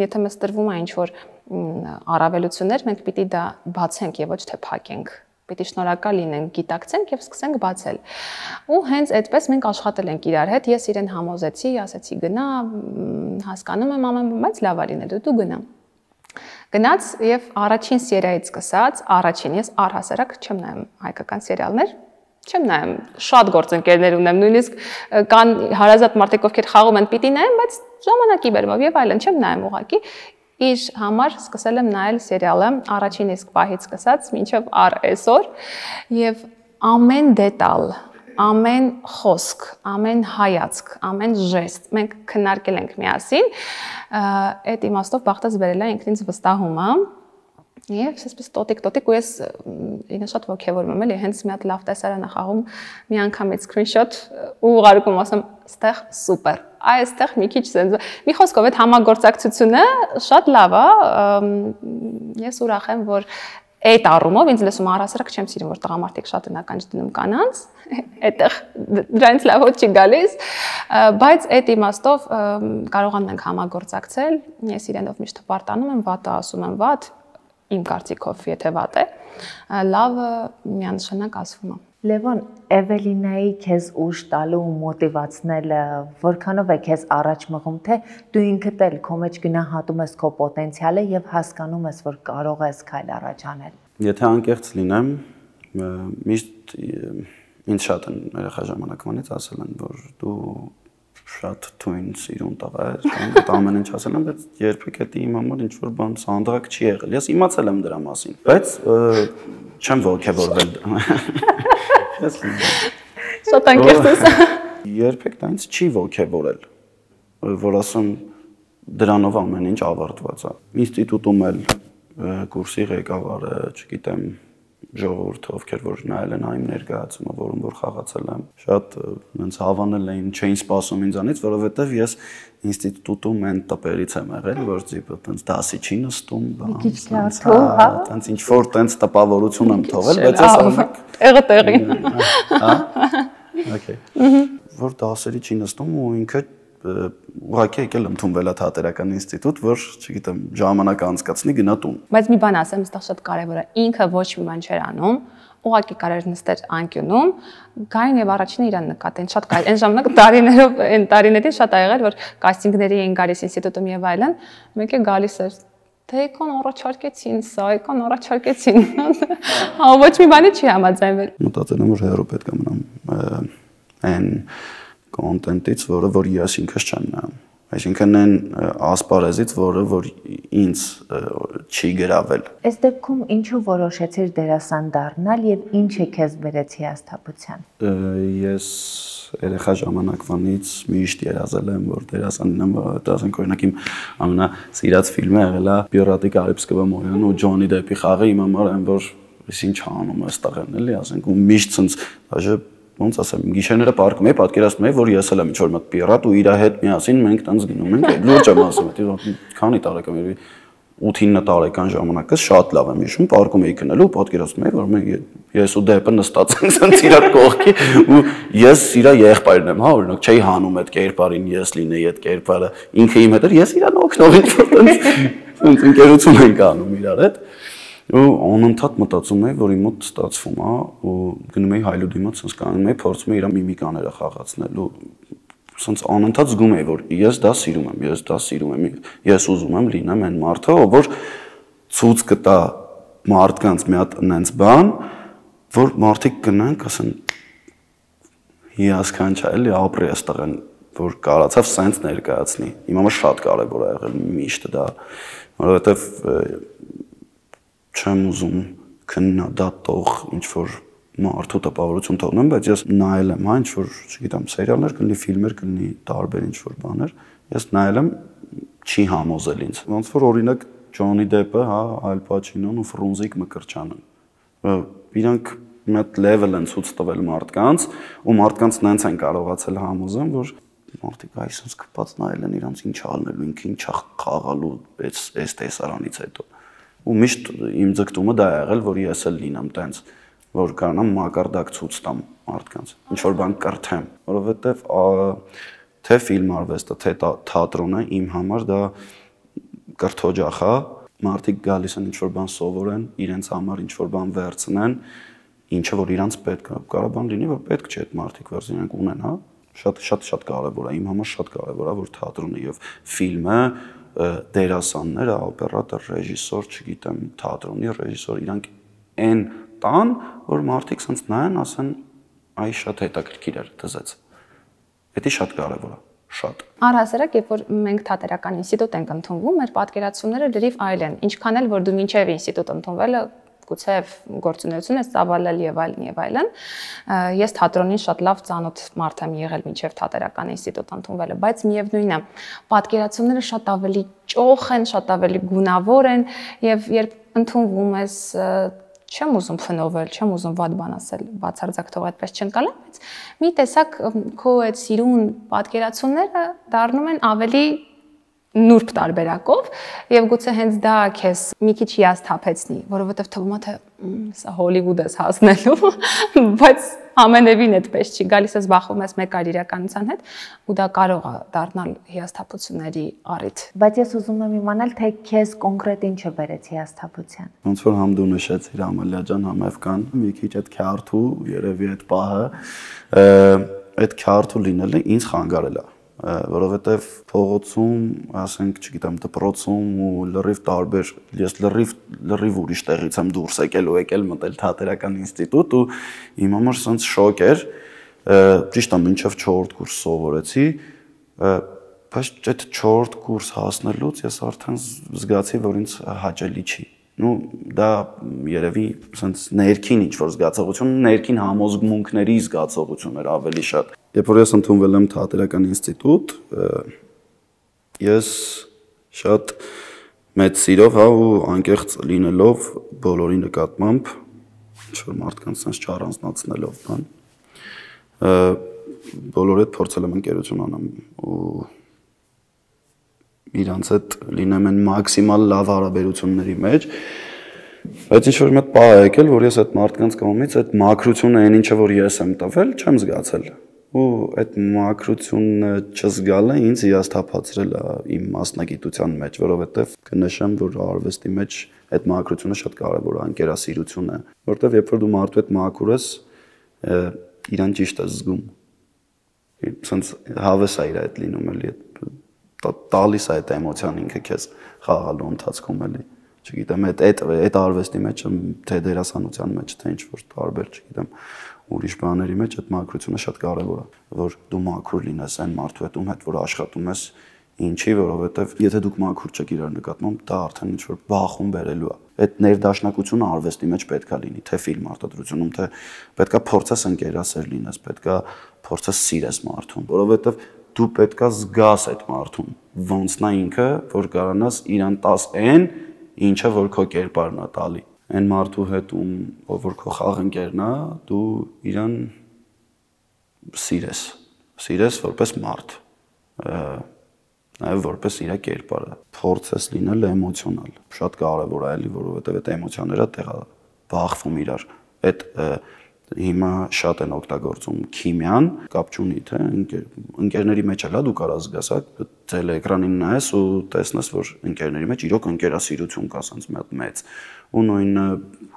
Եթե մեզ տրվում է ինչ-որ առավելություններ, մենք պիտի դա բացենք եւ ոչ թե փակենք։ Պիտի շնորհակալ լինենք, գիտակցենք եւ սկսենք բացել։ Ու հենց այդպես մենք աշխատել ենք իրար հետ, ես իրեն համոզեցի, ասեցի գնա, հասկանում եմ ամեն բան, բայց լավ է լինելու, դու գնա։ Գնաց եւ առաջին սերիայից սկսած, ես առհասարակ չեմ նայում հայկական սերիալներ, չեմ նայում, շատ գործընկերներ ունեմ, նույնիսկ կան հարազատ մարդիկ, ովքեր խաղում են, պիտի նայեմ, բայց ժամանակի բերումով եւ այլն չեմ նայում ուղղակի։ Իր համար սկսել եմ նայել սերիալը առաջին իսկ պահից սկսած մինչև այսօր եւ ամեն դետալ, ամեն խոսք, ամեն հայացք, ամեն ժեստ մենք քննարկել ենք միասին, այդ իմաստով բախտած բերել է ինքն ինձ վստահումը եւ այսպես տոտիկ ու ես ինձ շատ ողջևորում եմ, էլի հենց մի հատ լավ տեսարան խաղում մի անգամից screenshot ու ուղարկում, ասեմ, ստեղ սուպեր, այստեղ մի քիչ sense, մի խոսքով այդ համագործակցությունը շատ լավ է, ես ուրախ եմ, որ այդ առումով ինձ լսում առհասարակ չեմ սիրում, որ տղամարդիկ շատ հնական դնում կանանց, այդտեղ դրանից լավ հոտ չի գալիս, բայց այդ իմաստով կարողանում ենք համագործակցել, ես իրենով միշտ պարտանում եմ, վատը ասում եմ վատ, իմ կարծիքով, եթե վատ է, լավը միանշանակ ասվում է։ Լևոն, Էվելինայի քեզ ուժ տալու ու մոտիվացնելը որքանով է քեզ առաջ մղում, թե դու ինքդ էլ քո մեջ գնահատում ես քո պոտենցիալը եւ հասկանում ես, որ կարող ես քայլ առաջ անել։ Եթե անկեղծ լինեմ, միշտ ինձ շատ են երեխա ժամանակվանից ասել են, որ դու շատ թույն սիրուն տղա ես, այդ ամեն ինչ ասել եմ, բայց երբեք դա իմ համար ինչ որ բան սանդրակ չի եղել։ Ես իմացել եմ դրա մասին, բայց չեմ ողջևորվել։ Շատ անկեղծ ես։ Երբեք դա ինձ չի ողջևորել, որ ասեմ դրանով ամեն ինչ ավարտված է։ Ինստիտուտում էլ կուրսի ղեկավարը, չգիտեմ, ժողովուրդը, ովքեր որ նայել են այն ներկայացումը, որում որ խաղացել եմ, շատ այնց հավանել էին, չէին սպասում ինձանից, որովհետև ես ինստիտուտում այն տպերից եմ եղել, որ տիպը տենց դասի չի նստում, տենց ինչ որ տենց տպավորություն եմ թողել, բայց ես օրինակ տեղը տեղին։ Okay. Որ դասերի չի նստում ու ինքը ուղղակի եկել ընդունվել է թատերական ինստիտուտ, որ, չգիտեմ, ժամանակ անցկացնի գնա տուն։ Բայց մի բան ասեմ, այստեղ շատ կարևոր է, ինքը ոչ մի բան չէր անում, ուղղակի կարեր նստեր անկյունում, գային եւ առաջինը իրան նկատեն, շատ կայ, այն ժամանակ այն տարիներին շատ ա եղել, որ կաստինգների էին գալիս ինստիտուտում եւ այլն, մեկ է գալիս էր թե եկան առաջարկեցին, սա եկան առաջարկեցին։ Հա ոչ մի բանի չի համաձայնվել։ Մտածել եմ, որ հերո պետք է մնամ այն կոնտենտից, որ ես ինքս չեմ նայում։ Այսինքն այն ասպարեզից, որ ինձ չի գրավել։ Այս դեպքում ինչու որոշեցիր դերասան դառնալ եւ ինչը քեզ բերեց հիասթափության։ Ես երեխա ժամանակվանից միշտ երազել եմ, որ դերասան լինեմ, ասենք օրինակ իմ ամենասիրած ֆիլմը եղել է Պիրատի Կարիբսկի մորյան ու Ջոնի Դեփի խաղը, իմ համար այն որ ինչ անում այստեղ են, էլի, ասենք ու միշտ ցած դաժե ոնց ասեմ, գիշերները պարկում էի, պատկերացնում էի, որ ես էլ եմ ինչ-որ մոտ պիրատ ու իր հետ միասին մենք տենց գնում ենք, լուրջ եմ ասում, քանի տարեկան էի, 8-9 տարեկան ժամանակս շատ լավ եմ հիշում, պարկում էի քնելու, պատկերացնում էի, որ ես ու Դեպը նստած ենք ցած իրար կողքի ու ես իր եղբայրն եմ, հա, օրինակ չէի հանում այդ կերպարին, ես լինեի այդ կերպարը, ինքը իմ հետ էր, ես իրան օգնող ինչ-որ տենց ընկերություն ենք անում իրար հետ։ Ու անընդհատ մտածում էի, որ իմ մոտ ստացվում է ու գնում էի հայլուդի մոտ, sense կանում էի, փորձում էի իր միմիկաները խաղացնել ու sense անընդհատ զգում էի, որ ես դա սիրում եմ, ես ուզում եմ լինեմ այն մարդը, որ ցույց կտա մարդկանց մի հատ այնց բան, որ մարդիկ գնանք, ասեն հիասքանչ է, էլի ապրի այստեղ են, որ կարացավ sense ներկայացնի։ Իմ համար շատ կարևոր է եղել միշտ դա, որովհետև չեմ ուզում քննադատող ինչ-որ մարդու տպավորություն թողնեմ, բայց ես նայել եմ, հա, ինչ-որ, չգիտեմ, սերիալներ կլինի, ֆիլմեր կլինի, տարբեր ինչ-որ բաներ, ես նայել եմ, չի համոզել ինձ։ Ոնց որ օրինակ Ջոնի Դեփը, հա, Ալ Պաչինոն ու Ֆրունզիկ Մկրտչյանը։ Իրանք մի հատ level են ցույց տվել մարդկանց, ու մարդկանց նենց են կարողացել համոզել, որ մարդիկ այսպես կպած նայել են իրանց ինչ ալնելու, ինքը ինչա խաղալու այս տեսարանից հետո։ Ու միշտ իմ ձգտումը դա ա եղել, որ ես էլ լինեմ տենց, որ կարողանամ մակարդակ ցույց տամ մարդկանց, ինչ որ բան կրթեմ, որովհետև թե ֆիլմ արվեստը, թե թատրոնը իմ համար դա կրթօջախ է, մարդիկ գալիս են ինչ որ բան սովորեն, իրենց համար ինչ որ բան վերցնեն, ինչը որ իրանց պետք է, կարող բան լինի, որ պետք չէ այդ մարդիկ վերցնեն ունեն, հա, շատ կարևոր է, իմ համար շատ կարևոր է, որ թատրոնը եւ ֆիլմը դերասանները, օպերատոր, ռեժիսոր, չգիտեմ, թատրոնի ռեժիսոր, իրանք այն տան, որ մարդիկ sense նայեն, ասեն, այ շատ հետաքրքիր էր դզեց։ Դա շատ կարևոր է, շատ։ Առհասարակ, երբ որ մենք թատերական ինստիտուտ ենք ընդունվում, մեր պատկերացումները լրիվ այլ են։ Ինչքան էլ որ դու մինչև ինստիտուտ ընդունվելը գուցե գործունեություն ես ծավալել եւ այլն, ես թատրոնին շատ լավ ծանոթ մարդ եմ եղել մինչեւ թատերական ինստիտուտ ընդունվելը, բայց միևնույնն է, պատկերացումները շատ ավելի ճոխ են, շատ ավելի գունավոր են եւ երբ ընդունվում ես չեմ ուզում փնովել, չեմ ուզում վատ բան ասել, բացարձակ թող այդպես չընկալեմ, բայց մի տեսակ քո այդ սիրուն պատկերացումները դառնում են ավելի նուրբ տարբերակով եւ գուցե հենց դա քեզ մի քիչ հիասթափեցնի, որովհետեւ թվում է թե սա Հոլիվուդ ես հասնելու, բայց ամենևին այդպես չի, գալիս ես բախվում ես մեկ այլ իրականության հետ ու դա կարող է դառնալ հիասթափությունների առիթ։ Բայց ես ուզում եմ իմանալ, թե քեզ կոնկրետ ինչը բերեց հիասթափության։ Ոնց որ համ դու նշեցիր Ամալիա ջան, համև կան, մի քիչ այդ քյարթու, երևի այդ պահը, այդ քյարթու լինելը ինձ խանգարել է, որովհետև փողոցում, ասենք, չգիտեմ, դպրոցում ու լրիվ տարբեր, ես լրիվ ուրիշ տեղից եմ դուրս եկել մտել թատերական ինստիտուտ ու իմ համար սենց շոկ էր, ճիշտ է, մինչև 4-րդ կուրս սովորեցի, բայց այդ 4-րդ կուրս հասնելուց ես արդեն զգացի, որ ինձ հաճելի չի։ Ну, դա երևի սենց ներքին ինչ-որ զգացողություն, ներքին համոզմունքների զգացողություն էր ավելի շատ։ Երբ որ ես ընդունվել եմ թատերական ինստիտուտ, ես շատ մեծ սիրով, հա, ու անկեղծ լինելով բոլորի նկատմամբ, ինչ-որ մարդկանց սենց չառանձնացնելով բան, բոլորի հետ փորձել եմ ընկերություն անեմ ու իրանց հետ լինեմ այն մաքսիմալ լավ հարաբերությունների մեջ, բայց ինչ-որ մոտ պահ է եկել, որ ես այդ մարդկանց կողմից այդ մաքրությունը այն ինչը որ ես եմ տվել, չեմ զգացել։ ու այդ մաքրությունը չզգալը ինձ հիասթափացրել է իմ մասնագիտության մեջ, որովհետև կնշեմ, որ արվեստի մեջ այդ մաքրությունը շատ կարևոր է, ընկերասիրությունը, որովհետև երբ որ դու մարդու հետ մաքուր ես, իրան ճիշտ ես զգում։ Սենց հավես է իր այդ լինում էլի, տալիս է այդ էմոցիան ինքը քեզ խաղալու ընթացքում էլի։ Չգիտեմ, այդ արվեստի մեջ, թե դերասանության մեջ, թե ինչ-որ տարբեր, չգիտեմ, ուրիշ բաների մեջ այդ մաքրությունը շատ կարևոր է, որ դու մաքուր լինես այն մարդու հետ, ում հետ որ աշխատում ես, ինչի, որովհետև եթե դուք մաքուր չեք իրար նկատմամբ, դա արդեն ինչ-որ բախում բերելու է։ Այդ ներդաշնակությունը արվեստի մեջ պետքա լինի, թե ֆիլմ արտադրությունում, թե պետքա փորձես ընկերասեր լինես, պետքա փորձես սիրես մարդուն, որովհետև դու պետքա զգաս այդ մարդուն, ոնց նա ինքը, որ կարողանաս իրան տաս այն, ինչը որ քո կերպարն է տալի։ Այն մարդու հետ որ քո խաղընկերն է, դու իրան սիրես որպես մարդ, նաև որպես իր կերպարը, փորձես լինել էմոցիոնալ, շատ կարևոր է էլի, որովհետև այդ էմոցիաները տեղա բախվում իրար, այդ հիմա շատ են օգտագործում քիմիան, կապ չունի, թե ընկերների մեջ էլա դու կարաս զգաս, տելեէկրանին նայես ու տեսնես, որ ընկերների մեջ իրոք ընկերասիրություն կա, ասենց մեծ, ու նույնը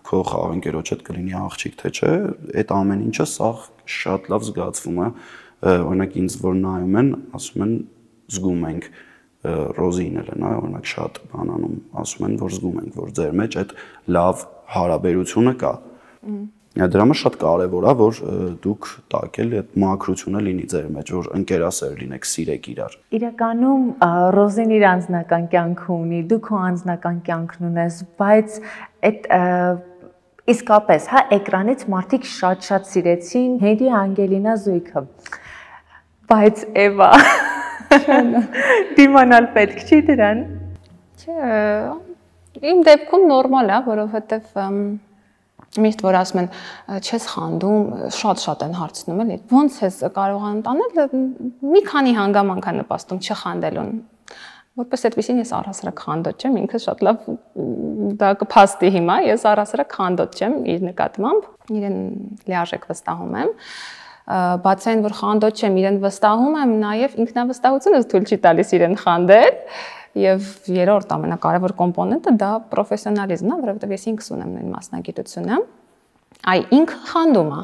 քո խաղընկերոջ հետ կլինի աղջիկ, թե չէ, այդ ամեն ինչը սաղ շատ լավ զգացվում է, օրինակ ինձ որ նայում են, ասում են զգում ենք, Ռոզին էլ են, օրինակ շատ բանանում, ասում են, որ զգում ենք, որ ձեր մեջ այդ լավ հարաբերությունը կա։ Դրա համար շատ կարևոր է, որ դուք տակել այդ մաքրությունը լինի ձեր մեջ, որ ընկերասեր լինեք, սիրեք իրար։ Իրականում Ռոզին իր անձնական կյանքը ունի, դու քո անձնական կյանքն ունես, բայց այդ իսկապես, հա, էկրանից մարդիկ շատ սիրեցին Հերի Անգելինա զույգը։ Բայց Էվա դիմանալ պետք չի դրան։ Չէ, իմ դեպքում նորմալ է, որովհետև միշտ որ ասում են չես խանդում, շատ են հարցնում էլի։ Ոնց ես կարողանում տանել, մի քանի հանգամանք է նպաստում չխանդելուն։ Որպես այդպեսին ես առհասարակ խանդոտ չեմ, ինքս շատ լավ դա կփաստի հիմա, ես առհասարակ խանդոտ չեմ իր նկատմամբ, իրեն լիարժեք վստահում եմ։ Բացի այն, որ խանդոտ չեմ, իրեն վստահում եմ, նաև ինքնավստահությունս թույլ չի տալիս իրեն խանդել։ Եվ երրորդ ամենակարևոր կոմպոնենտը դա պրոֆեսիոնալիզմն է, որովհետև ես ինքս ունեմ նույն մասնագիտությունը, ինքը խանդում է։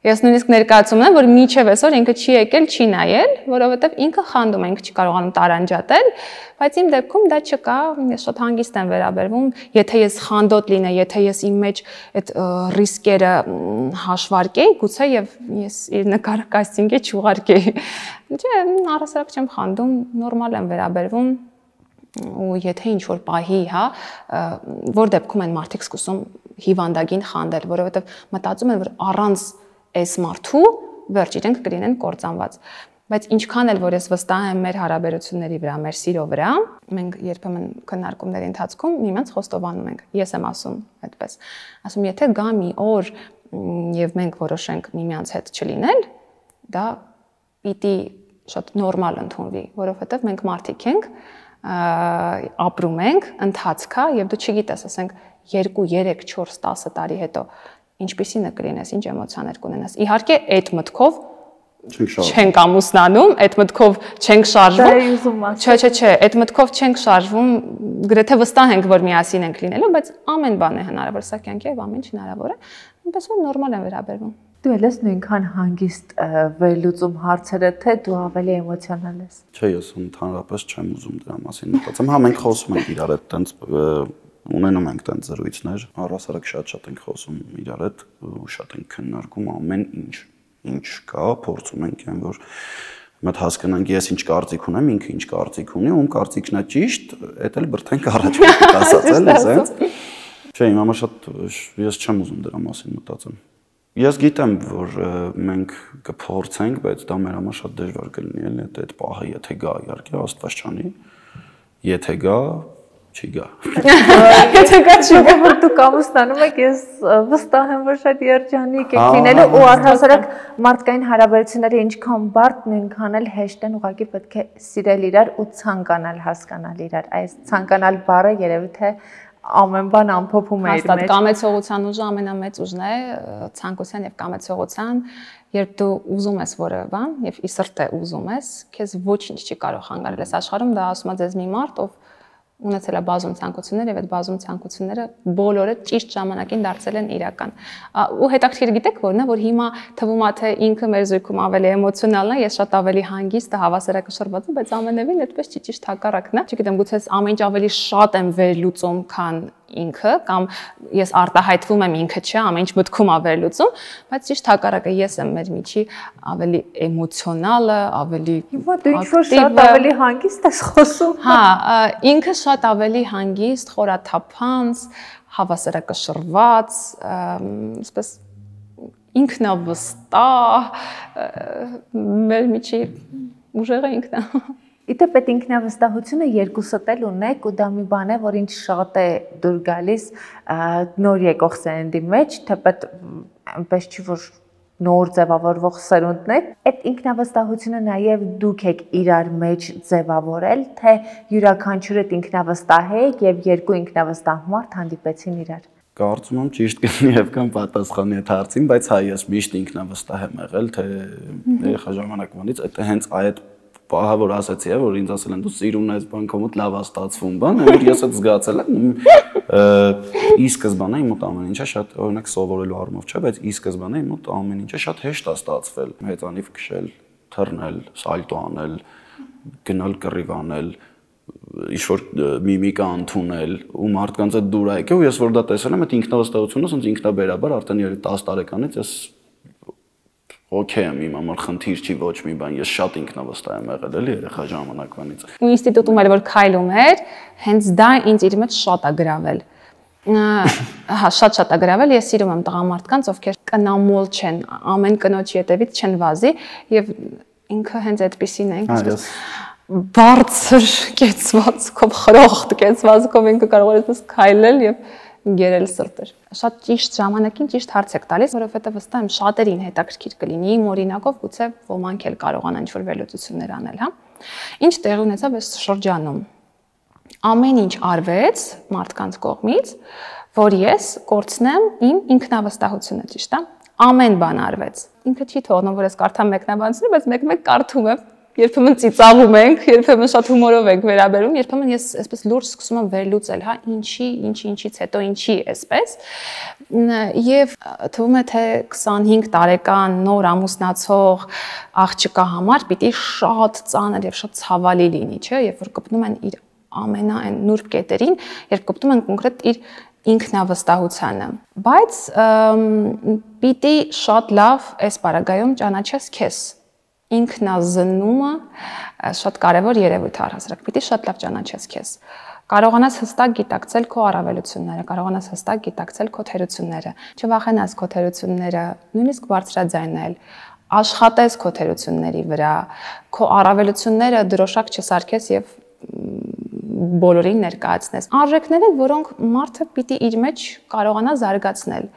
Ես նույնիսկ ներկայացում եմ, որ միջև այսօր ինքը չի եկել, չի նայել, որովհետև ինքը խանդում է, ինքը չի կարողանում տարանջատել, բայց իմ դեպքում դա չկա, ես շատ հանգիստ եմ վերաբերվում, եթե ես խանդոտ լինեի, եթե ես իմ մեջ այդ ռիսկերը հաշվարկեի, գուցե եւ ես իր նկարը կաստինգի չուղարկեի։ Չէ, առհասարակ չեմ խանդում, նորմալ եմ վերաբերվում ու եթե ինչ-որ պահի, հա, որ դեպքում են մարդիկ սկսում հիվանդագին խանդել, որովհետև մտածում են, որ առանց այս մարդու վերջ իրենք կլինեն կործանված։ Բայց ինչքան էլ որ ես վստահ եմ մեր հարաբերությունների վրա, մեր սիրո վրա, մենք երբեմն քննարկումների ընթացքում միմյանց խոստովանում ենք։ Ես եմ ասում այդպես։ Ասում եթե գա մի օր եւ մենք որոշենք միմյանց հետ չլինել, դա պիտի շատ նորմալ ընդունվի, որովհետեւ մենք մարդիկ ենք, ապրում ենք, ընթացք է եւ դու չգիտես, ասենք 2, 3, 4, 10 տարի հետո ինչպիսին կլինես, ինչ էմոցիաներ կունենաս։ Իհարկե, այդ մտքով չենք ամուսնանում, այդ մտքով չենք շարժվում։ Չէ, այդ մտքով չենք շարժվում, գրեթե վստահ ենք, որ միասին ենք լինելու, բայց ամեն բան է հնարավոր, սա կյանքի եւ ամեն ինչ հնարավոր է։ Այնպես որ նորմալ եմ վերաբերվում։ Դու ելես նույնքան հանգիստ վերլուծում հարցերը, թե դու ավելի էմոցիոնալ ես։ Չէ, ես ընդհանրապես չեմ ուզում դրա մասին մտածեմ։ Հա մենք խոսում ենք իրար հետ տենց ունենում ենք տենց զրույցներ, առհասարակ շատ ենք խոսում իրար հետ ու շատ ենք քննարկում ամեն ինչ կա, փորձում ենք այն որ մոտ հասկանանք ես ինչ կարծիք ունեմ, ինքը ինչ կարծիք ունի, ում կարծիքն է ճիշտ, էդ էլ բրթենք առաջ ասած էլ էս։ Չէ, իմ համար շատ ես չեմ ուզում դրա մասին մտածեմ։ Ես գիտեմ, որ մենք կփորձենք, բայց դա մեր համար շատ դժվար կլինի, էլի այդ պահը եթե գա, իհարկե Աստված չանի, եթե գա, չի գա։ Եթե գա չի գա, որ դու կամուսնանում եք, ես վստահ եմ, որ շատ երջանիկ եք լինելու ու առհասարակ մարդկային հարաբերությունները ինչքան բարդ, նույնքան էլ հեշտ են, ուղղակի պետք է սիրել իրար ու ցանկանալ հասկանալ իրար։ Այս ցանկանալ բառը երևի թե ամեն բան ամփոփում է իր մեջ։ Կամեցողության ուժը ամենամեծ ուժն է, ցանկության եւ կամեցողության, երբ դու ուզում ես որևէ բան եւ ի սրտե ուզում ես, քեզ ոչինչ չի կարող խանգարել այս աշխարհում, դա ասում է ձեզ մի մարդ, ով ունեցել է բազում ցանկություններ եւ այդ բազում ցանկությունները բոլորը ճիշտ ժամանակին դարձել են իրական։ Ու հետաքրքիր գիտեք որն է, որ հիմա թվում է թե ինքը մեր զույգում ավելի էմոցիոնալն է, ես շատ ավելի հանգիստ, հավասարակշռված եմ, բայց ամենևին այդպես չի, ճիշտ հակառակն է։ Չգիտեմ, գուցե ամեն ինչ ավելի շատ եմ վերլուծում, քան ինքը կամ ես արտահայտվում եմ ինքը չէ, ամեն ինչ մտքում է վերլուծում, բայց ճիշտ հակառակը ես եմ մեր միջի ավելի էմոցիոնալը, ավելի Հիմա դու ինչ-որ շատ ավելի հանգիստ ես խոսում։ Հա, ինքը շատ ավելի հանգիստ, խորաթափանց, հավասարակշռված, այսպես ինքնավստահ, մեր միջի ուժեղը ինքն է։ Իդեպ այդ ինքնավստահությունը երկուսդ էլ ունեք ու դա մի բան է, որ ինձ շատ է դուր գալիս նոր եկող սերնդի մեջ, թեպետ այնպես չի որ նոր ձևավորվող սերունդն է, այդ ինքնավստահությունը նաև դուք եք իրար մեջ ձևավորել, թե յուրաքանչյուրդ ինքնավստահ եք եւ երկու ինքնավստահ մարդ հանդիպեցին իրար։ Կարծում եմ ճիշտ կլինի եւ կամ պատասխանի այդ հարցին, բայց հայ ես միշտ ինքնավստահ եմ եղել, թե երեխա ժամանակվանից այդ հենց այդ պահը որ ասացի, որ ինձ ասել են դու սիրուն ես բան քո մոտ լավ է ստացվում, բան, որ ես այդ զգացել եմ, ի սկզբանե իմ մոտ ամեն ինչը շատ օրինակ սովորելու առումով չէ, բայց ի սկզբանե իմ մոտ ամեն ինչը շատ հեշտ է ստացվել, հեծանիվ քշել, թռնել, սալտո անել, գնալ կռիվ անել, ինչ-որ միմիկա ընդունել ու մարդկանց այդ դուր եկել ու ես որ դա տեսել եմ, այդ ինքնավստահությունը ոնց ինքնաբերաբար արդեն 10 տարեկանից ես օքեյ եմ իմ համար խնդիր չի ոչ մի բան, ես շատ ինքնավստահ եմ եղել էլի երեխա ժամանակվանից։ Ու ինստիտուտում էլ որ քայլում էր, հենց դա ինձ իր մեջ շատ է գրավել։ Հա, շատ է գրավել, ես սիրում եմ տղամարդկանց, ովքեր կնամոլ չեն, ամեն կնոջի հետևից չեն վազի եւ ինքը հենց այդպեսին է, այսպես բարձր կեցվածքով, խրոխտ կեցվածքով ինքը կարող է այսպես քայլել եւ գերել սրտեր։ Շատ ճիշտ ժամանակին ճիշտ հարց եք տալիս, որովհետև վստահ եմ շատերին հետաքրքիր կլինի իմ օրինակով գուցե ոմանք էլ կարողանան ինչ-որ վերլուծություններ անել, հա։ Ինչ տեղի ունեցավ այս շրջանում։ Ամեն ինչ արվեց մարդկանց կողմից, որ ես կորցնեմ իմ ինքնավստահությունը, ճիշտ է։ Ամեն բան արվեց։ Ինքը չի թողնում, որ ես կարդամ մեկնաբանությունը, բայց մեկ-մեկ կարդում եմ։ Երբեմն ծիծաղում ենք, երբեմն շատ հումորով ենք վերաբերում, երբեմն ես այսպես լուրջ սկսում եմ վերլուծել, հա, ինչից հետո ինչի այսպես։ Եվ թվում է թե 25 տարեկան նոր ամուսնացող աղջկա համար պիտի շատ ծանր եւ շատ ցավալի լինի, չէ՞, երբ որ կպնում են իր ամենայն նուրբ կետերին, երբ կպնում են կոնկրետ իր ինքնավստահությանը։ Բայց պիտի շատ լավ այս պարագայում ճանաչես քեզ։ Ինքնազնումը շատ կարևոր երևույթ է առհասարակ, պիտի շատ լավ ճանաչես քեզ։ Կարողանաս հստակ գիտակցել քո առավելությունները, կարողանաս հստակ գիտակցել քո թերությունները, չվախենաս քո թերությունները, նույնիսկ բարձրաձայնել, աշխատես քո թերությունների վրա, քո առավելությունները դրոշակ չսարքես եւ բոլորին ներկայացնես։ Արժեքները, որոնք մարդը պիտի իր մեջ կարողանա զարգացնել։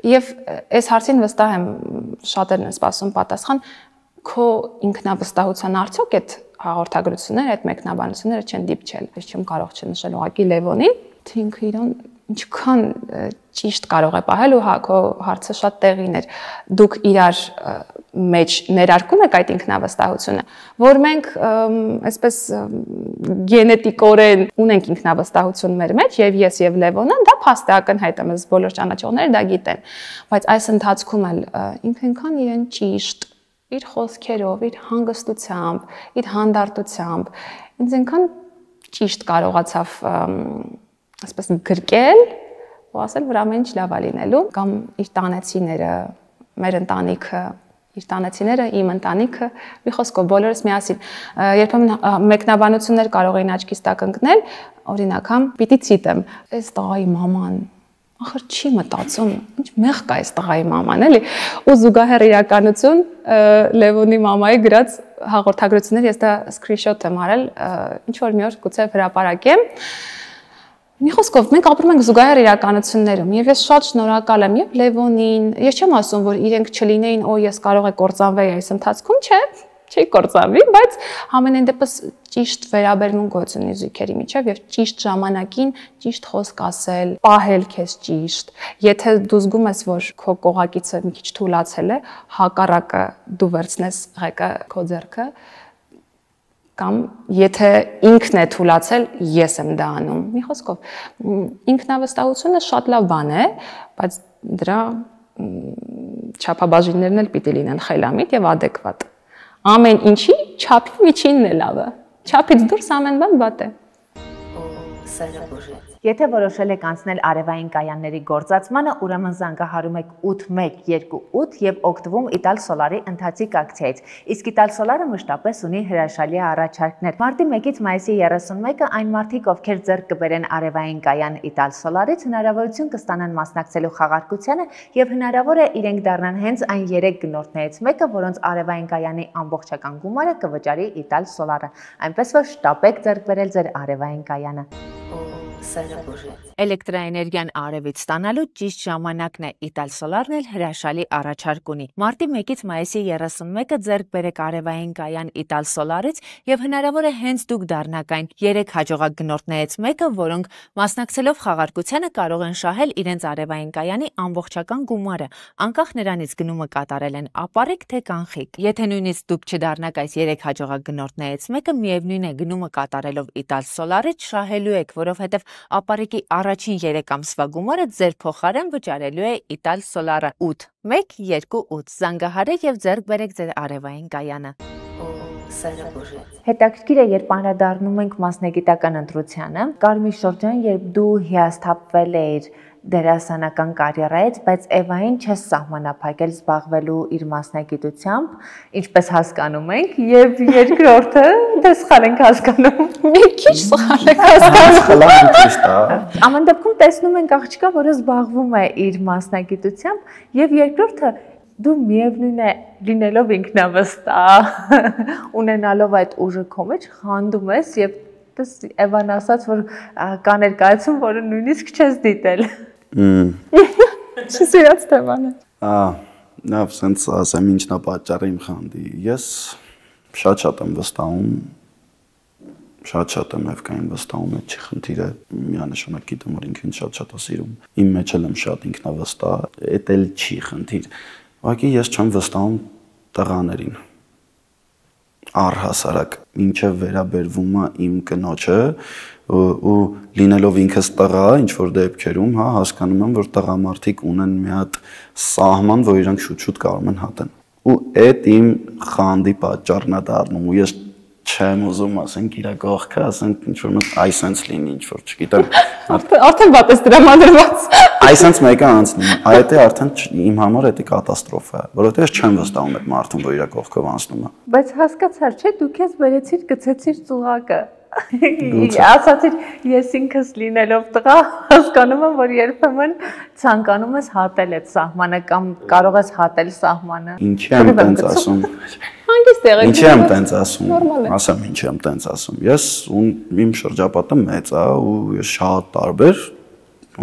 Եվ այս հարցին վստահ եմ շատերն են սպասում պատասխան, քո ինքնավստահության արդյոք այդ հաղորդագրությունները, այդ մեկնաբանությունները չեն դիպչել։ Ես չեմ կարող չնշել ուղղակի Լևոնին, թե ինքը իրան ինչքան ճիշտ կարող է պահել ու հա քո հարցը շատ տեղին էր։ Դուք իրար մեջ ներարկում եք այդ ինքնավստահությունը, որ մենք այսպես գենետիկորեն ունենք ինքնավստահություն մեր մեջ եւ ես եւ Լևոնը, դա փաստ է ակնհայտ է, մեզ բոլոր ճանաչողները դա գիտեն, բայց այս ընթացքում էլ ինքը ինքան իրեն ճիշտ իր խոսքերով, իր հանգստությամբ, իր հանդարտությամբ ինձ այնքան ճիշտ կարողացավ այսպես գրկել ու ասել, որ ամեն ինչ լավ է լինելու, կամ իր տանեցիները, մեր ընտանիքը, իր տանեցիները, իմ ընտանիքը, մի խոսքով բոլորս միասին։ Երբեմն մեկնաբանություններ կարող էին աչքիս տակ ընկնել, օրինակ, պիտի ցիտեմ, այս տղայի մաման ախր չի մտածում, ինչ մեղք է այս տղայի մաման, էլի։ Ու զուգահեռ իրականություն Լևոնի մամայի գրած հաղորդագրություններ, ես դա screenshot եմ արել, ինչ որ մի օր գուցե հրապարակեմ։ Մի խոսքով մենք ապրում ենք զուգահեռ իրականություններում եւ ես շատ շնորհակալ եմ եւ Լևոնին, ես չեմ ասում որ իրենք չլինեին, օ ես կարող է կործանվեի այս ընթացքում, չէ, չի կործավի, բայց համենայն դեպս ճիշտ վերաբերմունք գոյություն ունի զույգերի միջև եւ ճիշտ ժամանակին ճիշտ խոսք ասել, պահել քեզ ճիշտ։ Եթե դու զգում ես, որ քո կողակիցը մի քիչ թուլացել է, հակառակը դու վերցնես ղեկը քո ձեռքը, կամ եթե ինքն է թուլացել, ես եմ դա անում։ Մի խոսքով, ինքնավստահությունը շատ լավ բան է, բայց դրա չափաբաժիններն էլ պիտի լինեն խելամիտ եւ adekvat։ Ամեն ինչի չափի միջինն է լավը։ Չափից դուրս ամեն բան վատ է։ Եթե որոշել եք անցնել արևային կայանների գործածմանը, ուրեմն զանգահարում եք 8128 եւ օգտվում Ital Solar-ի ընթացիկ ակցիայից։ Իսկ Ital Solar-ը մշտապես ունի հրաշալի առաջարկներ։ Մարտի 1-ից մայիսի 31-ը այն մարդիկ, ովքեր ձեռք կբերեն արևային կայան Ital Solar-ից, հնարավորություն կստանան մասնակցելու խաղարկությանը եւ հնարավոր է իրենք դառնան հենց այն 3 գնորդներից մեկը, որոնց արևային կայանի ամբողջական գումարը կվճարի Ital Solar-ը։ Այնպես որ շտապեք ձեռք բերել ձեր արևային կայանը։ Էլեկտրաէներգիան արևից ստանալու ճիշտ ժամանակն է։ Ital Solar-ն էլ հրաշալի առաջարկ ունի։ Մարտի 1-ից մայիսի 31-ը ձեռք բերեք արևային կայան Ital Solar-ից եւ հնարավոր է հենց դուք դառնաք այն 3 հաջողակ գնորդներից մեկը, որոնք մասնակցելով խաղարկությանը կարող են շահել իրենց արևային կայանի ամբողջական գումարը, անկախ նրանից գնումը կատարել են ապառիկ թե կանխիկ։ Եթե նույնիսկ դուք չդառնաք այս 3 հաջողակ գնորդներից մեկը, միևնույն է գնումը կատարելով Ital Solar-ից շահելու եք, որովհետեւ ապառիկի առաջին 3 ամսվա գումարը ձեր փոխարեն վճարելու է Ital Solar-ը 8128 զանգահարեք եւ ձեռք բերեք ձեր արևային կայանը։ Հետաքրքիր է, երբ անդրադառնում ենք մասնագիտական ընտրությանը, կար մի շրջան, երբ դու հիասթափվել էիր դերասանական կարիերայից, բայց Էվային չես սահմանափակել զբաղվելու իր մասնագիտությամբ, ինչպես հասկանում ենք, եւ երկրորդը դե սխալ ենք հասկանում։ Մի քիչ սխալ եք հասկանում։ Ամեն դեպքում տեսնում ենք աղջկա, որը զբաղվում է իր մասնագիտությամբ, եւ երկրորդը դու միևնույն է լինելով ինքնավստահ, ունենալով այդ ուժը քո մեջ խանդում ես եւ Էվան ասաց, որ կա ներկայացում, որը նույնիսկ չես դիտել։ Չսիրած թեման է։ Լավ, սենց ասեմ, ինչն է պատճառը իմ խանդի։ Ես շատ եմ վստահում, շատ եմ Էվկային վստահում, այդ չի խնդիրը, միանշանակ գիտեմ, որ ինքն շատ է սիրում։ Իմ մեջ էլ եմ շատ ինքնավստահ, էդ էլ չի խնդիր։ Ուղղակի ես չեմ վստահում տղաներին։ Առհասարակ ինչը վերաբերվում է իմ կնոջը ու լինելով ինքս տղա, ինչ որ դեպքերում, հա, հասկանում եմ, որ տղամարդիկ ունեն մի հատ սահման, որ իրանք շուտ կարող են հատեն։ Ու այդ իմ խանդի պատճառն է դառնում, ու ես չեմ ուզում ասենք իր կողքը, ասենք ինչ որ այսենց լինի, ինչ որ չգիտեմ։ Արդեն վատ է դրամադրված։ Այսենց մեկը անցնի, այդ է արդեն իմ համար դա կատաստրոֆա է, որովհետեւ ես չեմ վստահում այդ մարդուն, որ իր կողքով անցնում է։ Բայց հասկացար, չէ, դու քեզ վերեցիր, գցեցիր ծուղակը։ Ասացիր, ես ինքս լինելով տղա, հասկանում եմ, որ երբեմն ցանկանում ես հատել այդ սահմանը կամ կարող ես հատել սահմանը։ Ինչի եմ տենց ասում։ Հանգիստ եղեք։ Ինչի եմ տենց ասում։ Ասեմ, ինչի եմ տենց ասում։ Ես իմ շրջապատը մեծ է ու ես շատ տարբեր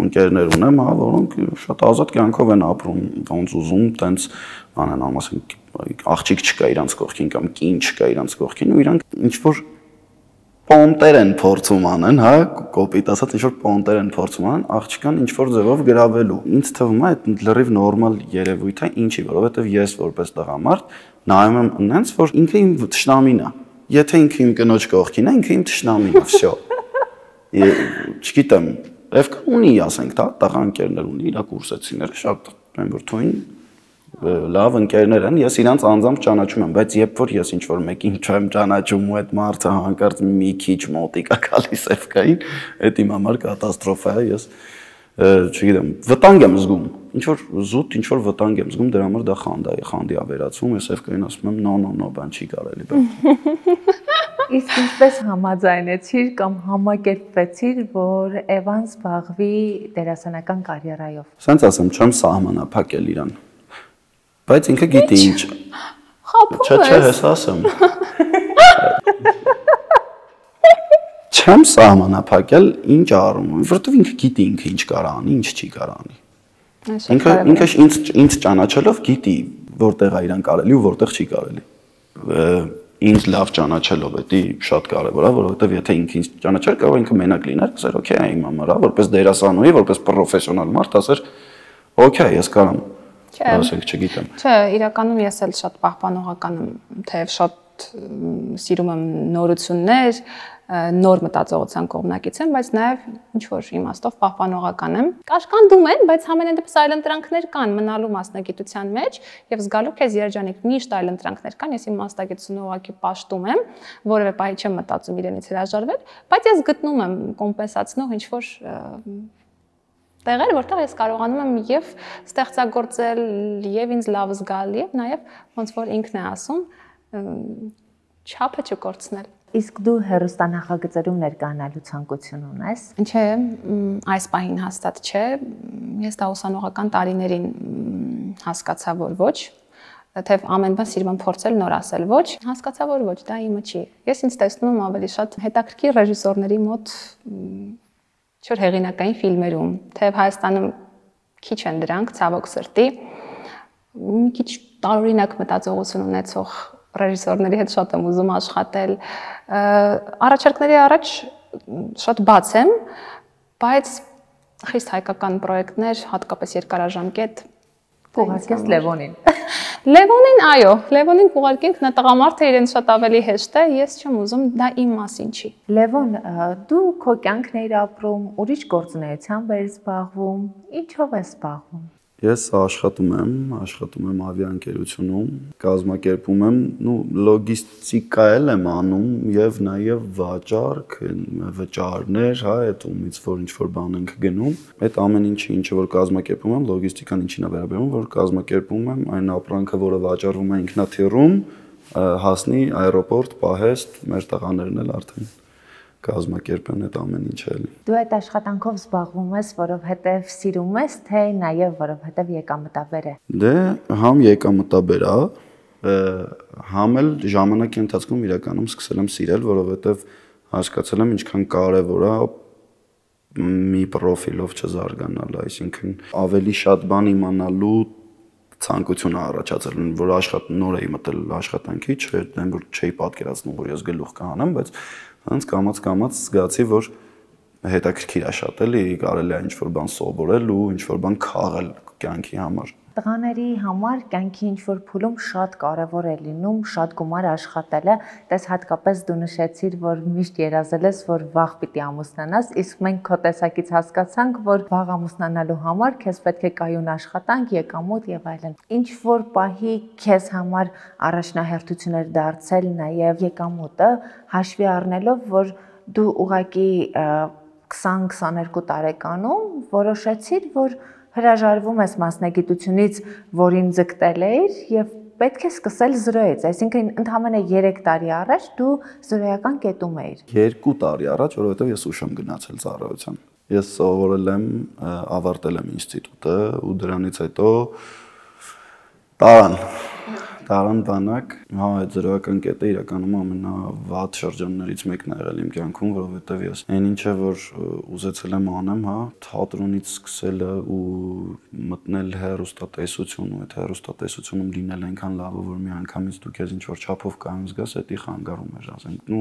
ընկերներ ունեմ, հա, որոնք շատ ազատ կյանքով են ապրում, ոնց ուզում, տենց անեն, ասենք, աղջիկ չկա իրանց կողքին կամ կին չկա իրանց կողքին ու իրանք ինչ որ պոնտեր են փորձում անեն, հա, կոպիտ ասած, ինչ որ պոնտեր են փորձում անեն, աղջկան ինչ որ ձևով գրավելու։ Ինձ թվում է այդ լրիվ նորմալ երևույթ է, ինչի, որովհետև ես որպես տղամարդ նայում եմ այնց, որ ինքը իմ թշնամին է։ Եթե ինքը իմ կնոջ կողքին է, ինքը իմ թշնամին է, վсё։ Չգիտեմ, Էվկան ունի, ասենք, տղա ընկերներ ունի, իր կուրսեցիները շատ են որ թույն լավ ընկերներ են, ես իրանց անձամբ ճանաչում եմ, բայց երբ որ ես ինչ որ մեկին չեմ ճանաչում ու այդ մարդը հանկարծ մի քիչ մոտիկ է գալիս Էվկային, այդ իմ համար կատաստրոֆա է, ես չգիտեմ, վտանգ եմ զգում, ինչ որ զուտ, ինչ որ վտանգ եմ զգում, դրա համար դա խանդի է վերածվում, ես Էվկային ասում եմ, no, բան չի կարելի բան։ Իսկ ինչպես համաձայնեցիր կամ համակերպվեցիր, որ Էվան զբաղվի դերասանական կարիերայով։ Սենց ասեմ, չեմ սահմանափակել իրան։ Բայց ինքը գիտի ինչ։ Չէ, ես ասեմ։ Չեմ սահմանափակել ինչ առումով, որովհետև ինքը գիտի ինքը ինչ կարող անի, ինչ չի կարող անի։ Ինքը ինձ ճանաչելով գիտի որտեղ է իրան կարելի ու որտեղ չի կարելի։ ինձ լավ ճանաչելով էդի շատ կարևոր է, որովհետև եթե ինքը ինձ ճանաչեր, կարող ինքը մենակ լիներ, ասեր, օքեյ, իմ համար, որպես դերասանուհի, որպես պրոֆեսիոնալ մարդ, ասեր, օքեյ, ես կարամ ասել, չգիտեմ։ Չէ, իրականում ես էլ շատ պահպանողական եմ, թեև շատ սիրում եմ նորություններ, նոր մտածողության կողմնակից եմ, բայց նաև ինչ որ իմաստով պահպանողական եմ։ Կաշկանդում են, բայց համենայնդեպս այլընտրանքներ կան մնալու մասնագիտության մեջ եւ զգալու քեզ երջանիկ միշտ այլընտրանքներ կան, ես իմ մասնագիտությունը ուղղակի պաշտում եմ, որևէ բանի չեմ մտածում իրենից հրաժարվել, բայց ես գտնում եմ կոմպենսացնող ինչ որ տեղեր, որտեղ ես կարողանում եմ եւ ստեղծագործել, եւ ինձ լավ զգալ, եւ նաեւ ոնց որ ինքն է ասում, չափը չկորցնել։ Իսկ դու հեռուստանախագծերում ներկայանալու ցանկություն ունես։ Չէ, այս պահին հաստատ չէ։ Ես դա ուսանողական տարիներին հասկացա, որ ոչ, թեև ամեն բան սիրում եմ փորձել, նոր ասել ոչ, հասկացա, որ ոչ, դա իմը չի։ Ես ինձ տեսնում եմ ավելի շատ հետաքրքիր ռեժիսորների մոտ չոր հեղինակային ֆիլմերում, թեև Հայաստանում քիչ են դրանք, ցավոք սրտի, մի քիչ տարօրինակ մտածողություն ունեցող ռեժիսորների հետ շատ եմ ուզում աշխատել։ Առաջարկների առաջ շատ բաց եմ, բայց խիստ հայկական պրոյեկտներ, հատկապես երկարաժամկետ կուղարկես Լևոնին։ Լևոնին, այո, Լևոնին կուղարկենք, նա տղամարդ է, իրեն շատ ավելի հեշտ է, ես չեմ ուզում, դա իմ մասին չի։ Լևոն, դու քո կյանքն ես ապրում, ուրիշ գործունեությամբ ես զբաղվում, ինչով ես զբաղվում։ Ես աշխատում եմ ավիաընկերությունում, կազմակերպում եմ, լոգիստիկա եմ անում եւ նաեւ վաճառք, վճարներ, հա, այդումից որ ինչ-որ բան ենք գնում։ Այդ ամեն ինչը որ կազմակերպում եմ, լոգիստիկան ինչին է վերաբերում, որ կազմակերպում եմ այն ապրանքը, որը վաճառվում է ինքնաթիռում, հասնի аэроպորտ, պահեստ, մեր տղաներն էլ արդեն կազմակերպեն այդ ամեն ինչը էլի։ Դու այդ աշխատանքով զբաղվում ես, որովհետև սիրում ես, թե նաև որովհետև եկամտաբեր է։ Դե, համ եկամտաբեր է, համ էլ ժամանակի ընթացքում իրականում սկսել եմ սիրել, որովհետև հասկացել եմ ինչքան կարևոր է մի պրոֆիլով չզարգանալ, այսինքն ավելի շատ բան իմանալու ցանկություն է առաջացել, որ նոր էի մտել աշխատանքի, որ չէի պատկերացնում, որ ես գլուխ կանեմ, բայց հենց կամաց զգացի, որ հետաքրքիր է շատ էլի, կարելի է ինչ-որ բան սովորել ու ինչ-որ բան քաղել կյանքի համար։ Տղաների համար կյանքի ինչ-որ փուլում շատ կարևոր է լինում շատ գումար աշխատելը, դες հատկապես դու նշեցիր, որ միշտ երազել ես, որ վաղ պիտի ամուսնանաս, իսկ մենք քո տեսակից հասկացանք, որ վաղ ամուսնանալու համար քեզ պետք է կայուն աշխատանք, եկամուտ եւ այլն։ Ինչ-որ պահի քեզ համար առաջնահերթություն էր դարձել նաեւ եկամուտը, հաշվի առնելով, որ դու ուղղակի 20-22 տարեկանում որոշեցիր, որ հրաժարվում ես մասնագիտությունից, որին ձգտել էիր եւ պետք է սկսել զրոյից, այսինքն ընդամենը 3 տարի առաջ դու զրոյական կետում էիր։ 2 տարի առաջ, որովհետեւ ես ուշ եմ գնացել ծառայության։ Ես սովորել եմ, ավարտել եմ ինստիտուտը ու դրանից հետո տարան բանակ, հա, այդ զրոյական կետը իրականում ամենավատ շրջաններից մեկն է եղել իմ կյանքում, որովհետև ես այն ինչը որ ուզեցել եմ անեմ, հա, թատրոնից սկսելը ու մտնել հեռուստատեսություն ու այդ հեռուստատեսությունում լինել այնքան լավ, որ մի անգամից դու քեզ ինչ որ չափով կայուն զգաս, դա խանգարում էր, ասենք,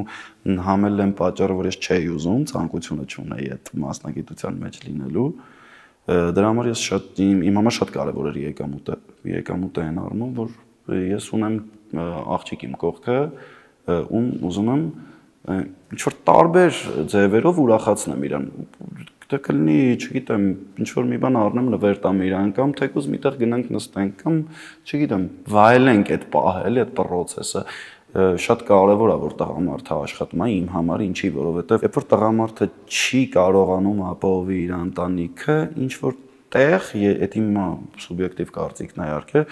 համել եմ պատճառը, որ ես չէի ուզում, ցանկությունը չունեի այդ մասնագիտության մեջ լինելու։ Դրա համար ես իմ համար շատ կարևոր էր եկամուտը այն առումով, որ ես ունեմ աղջիկ իմ կողքը, ում ուզում եմ ինչ-որ տարբեր ձևերով ուրախացնեմ իրան։ Դա կլինի, չգիտեմ, ինչ-որ մի բան առնեմ նվեր տամ իրան կամ թեկուզ միտեղ գնանք նստենք կամ, չգիտեմ, վայելենք այդ պահը, էլի այդ պրոցեսը։ Շատ կարևոր է, որ տղամարդը աշխատում է իմ համար, ինչի, որովհետև երբ որ տղամարդը չի կարողանում ապահովի իր ընտանիքը, ինչ-որ տեղ, այդ իմ սուբյեկտիվ կարծիքն է իհարկե,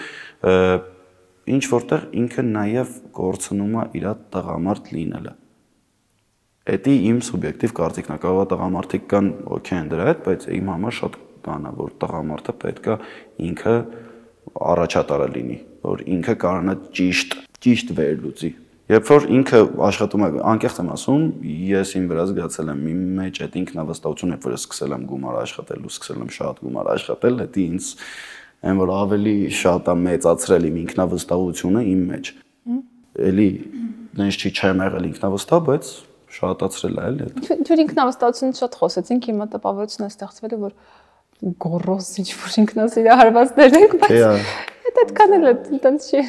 ինչ որտեղ ինքը նաև կորցնում է իր տղամարդ լինելը։ Դա իմ սուբյեկտիվ կարծիքն է, կարող է տղամարդիկ կան օքեյ են դրա հետ, բայց իմ համար շատ բան է, որ տղամարդը պետք է ինքը առաջատարը լինի, որ ինքը կարողանա ճիշտ վերլուծի։ Երբ որ ինքը աշխատում է, անկեղծ եմ ասում, ես իմ վրա զգացել եմ իմ մեջ այդ ինքնավստահությունը, երբ որ ես սկսել եմ գումար աշխատել ու սկսել եմ շատ գումար աշխատել, դա ինձ այն որ ավելի շատ է մեծացրել իմ ինքնավստահությունը իմ մեջ։ Էլի նենց չի չեմ եղել ինքնավստահ, բայց շատացրել է էլի։ Դու ինքնավստահությունից շատ խոսեցինք, հիմա տպավորություն է ստեղծվել, որ գոռոզ ինչ-որ ինքնասիրահարվածներ ենք, բայց այդքան էլ այդպես չի։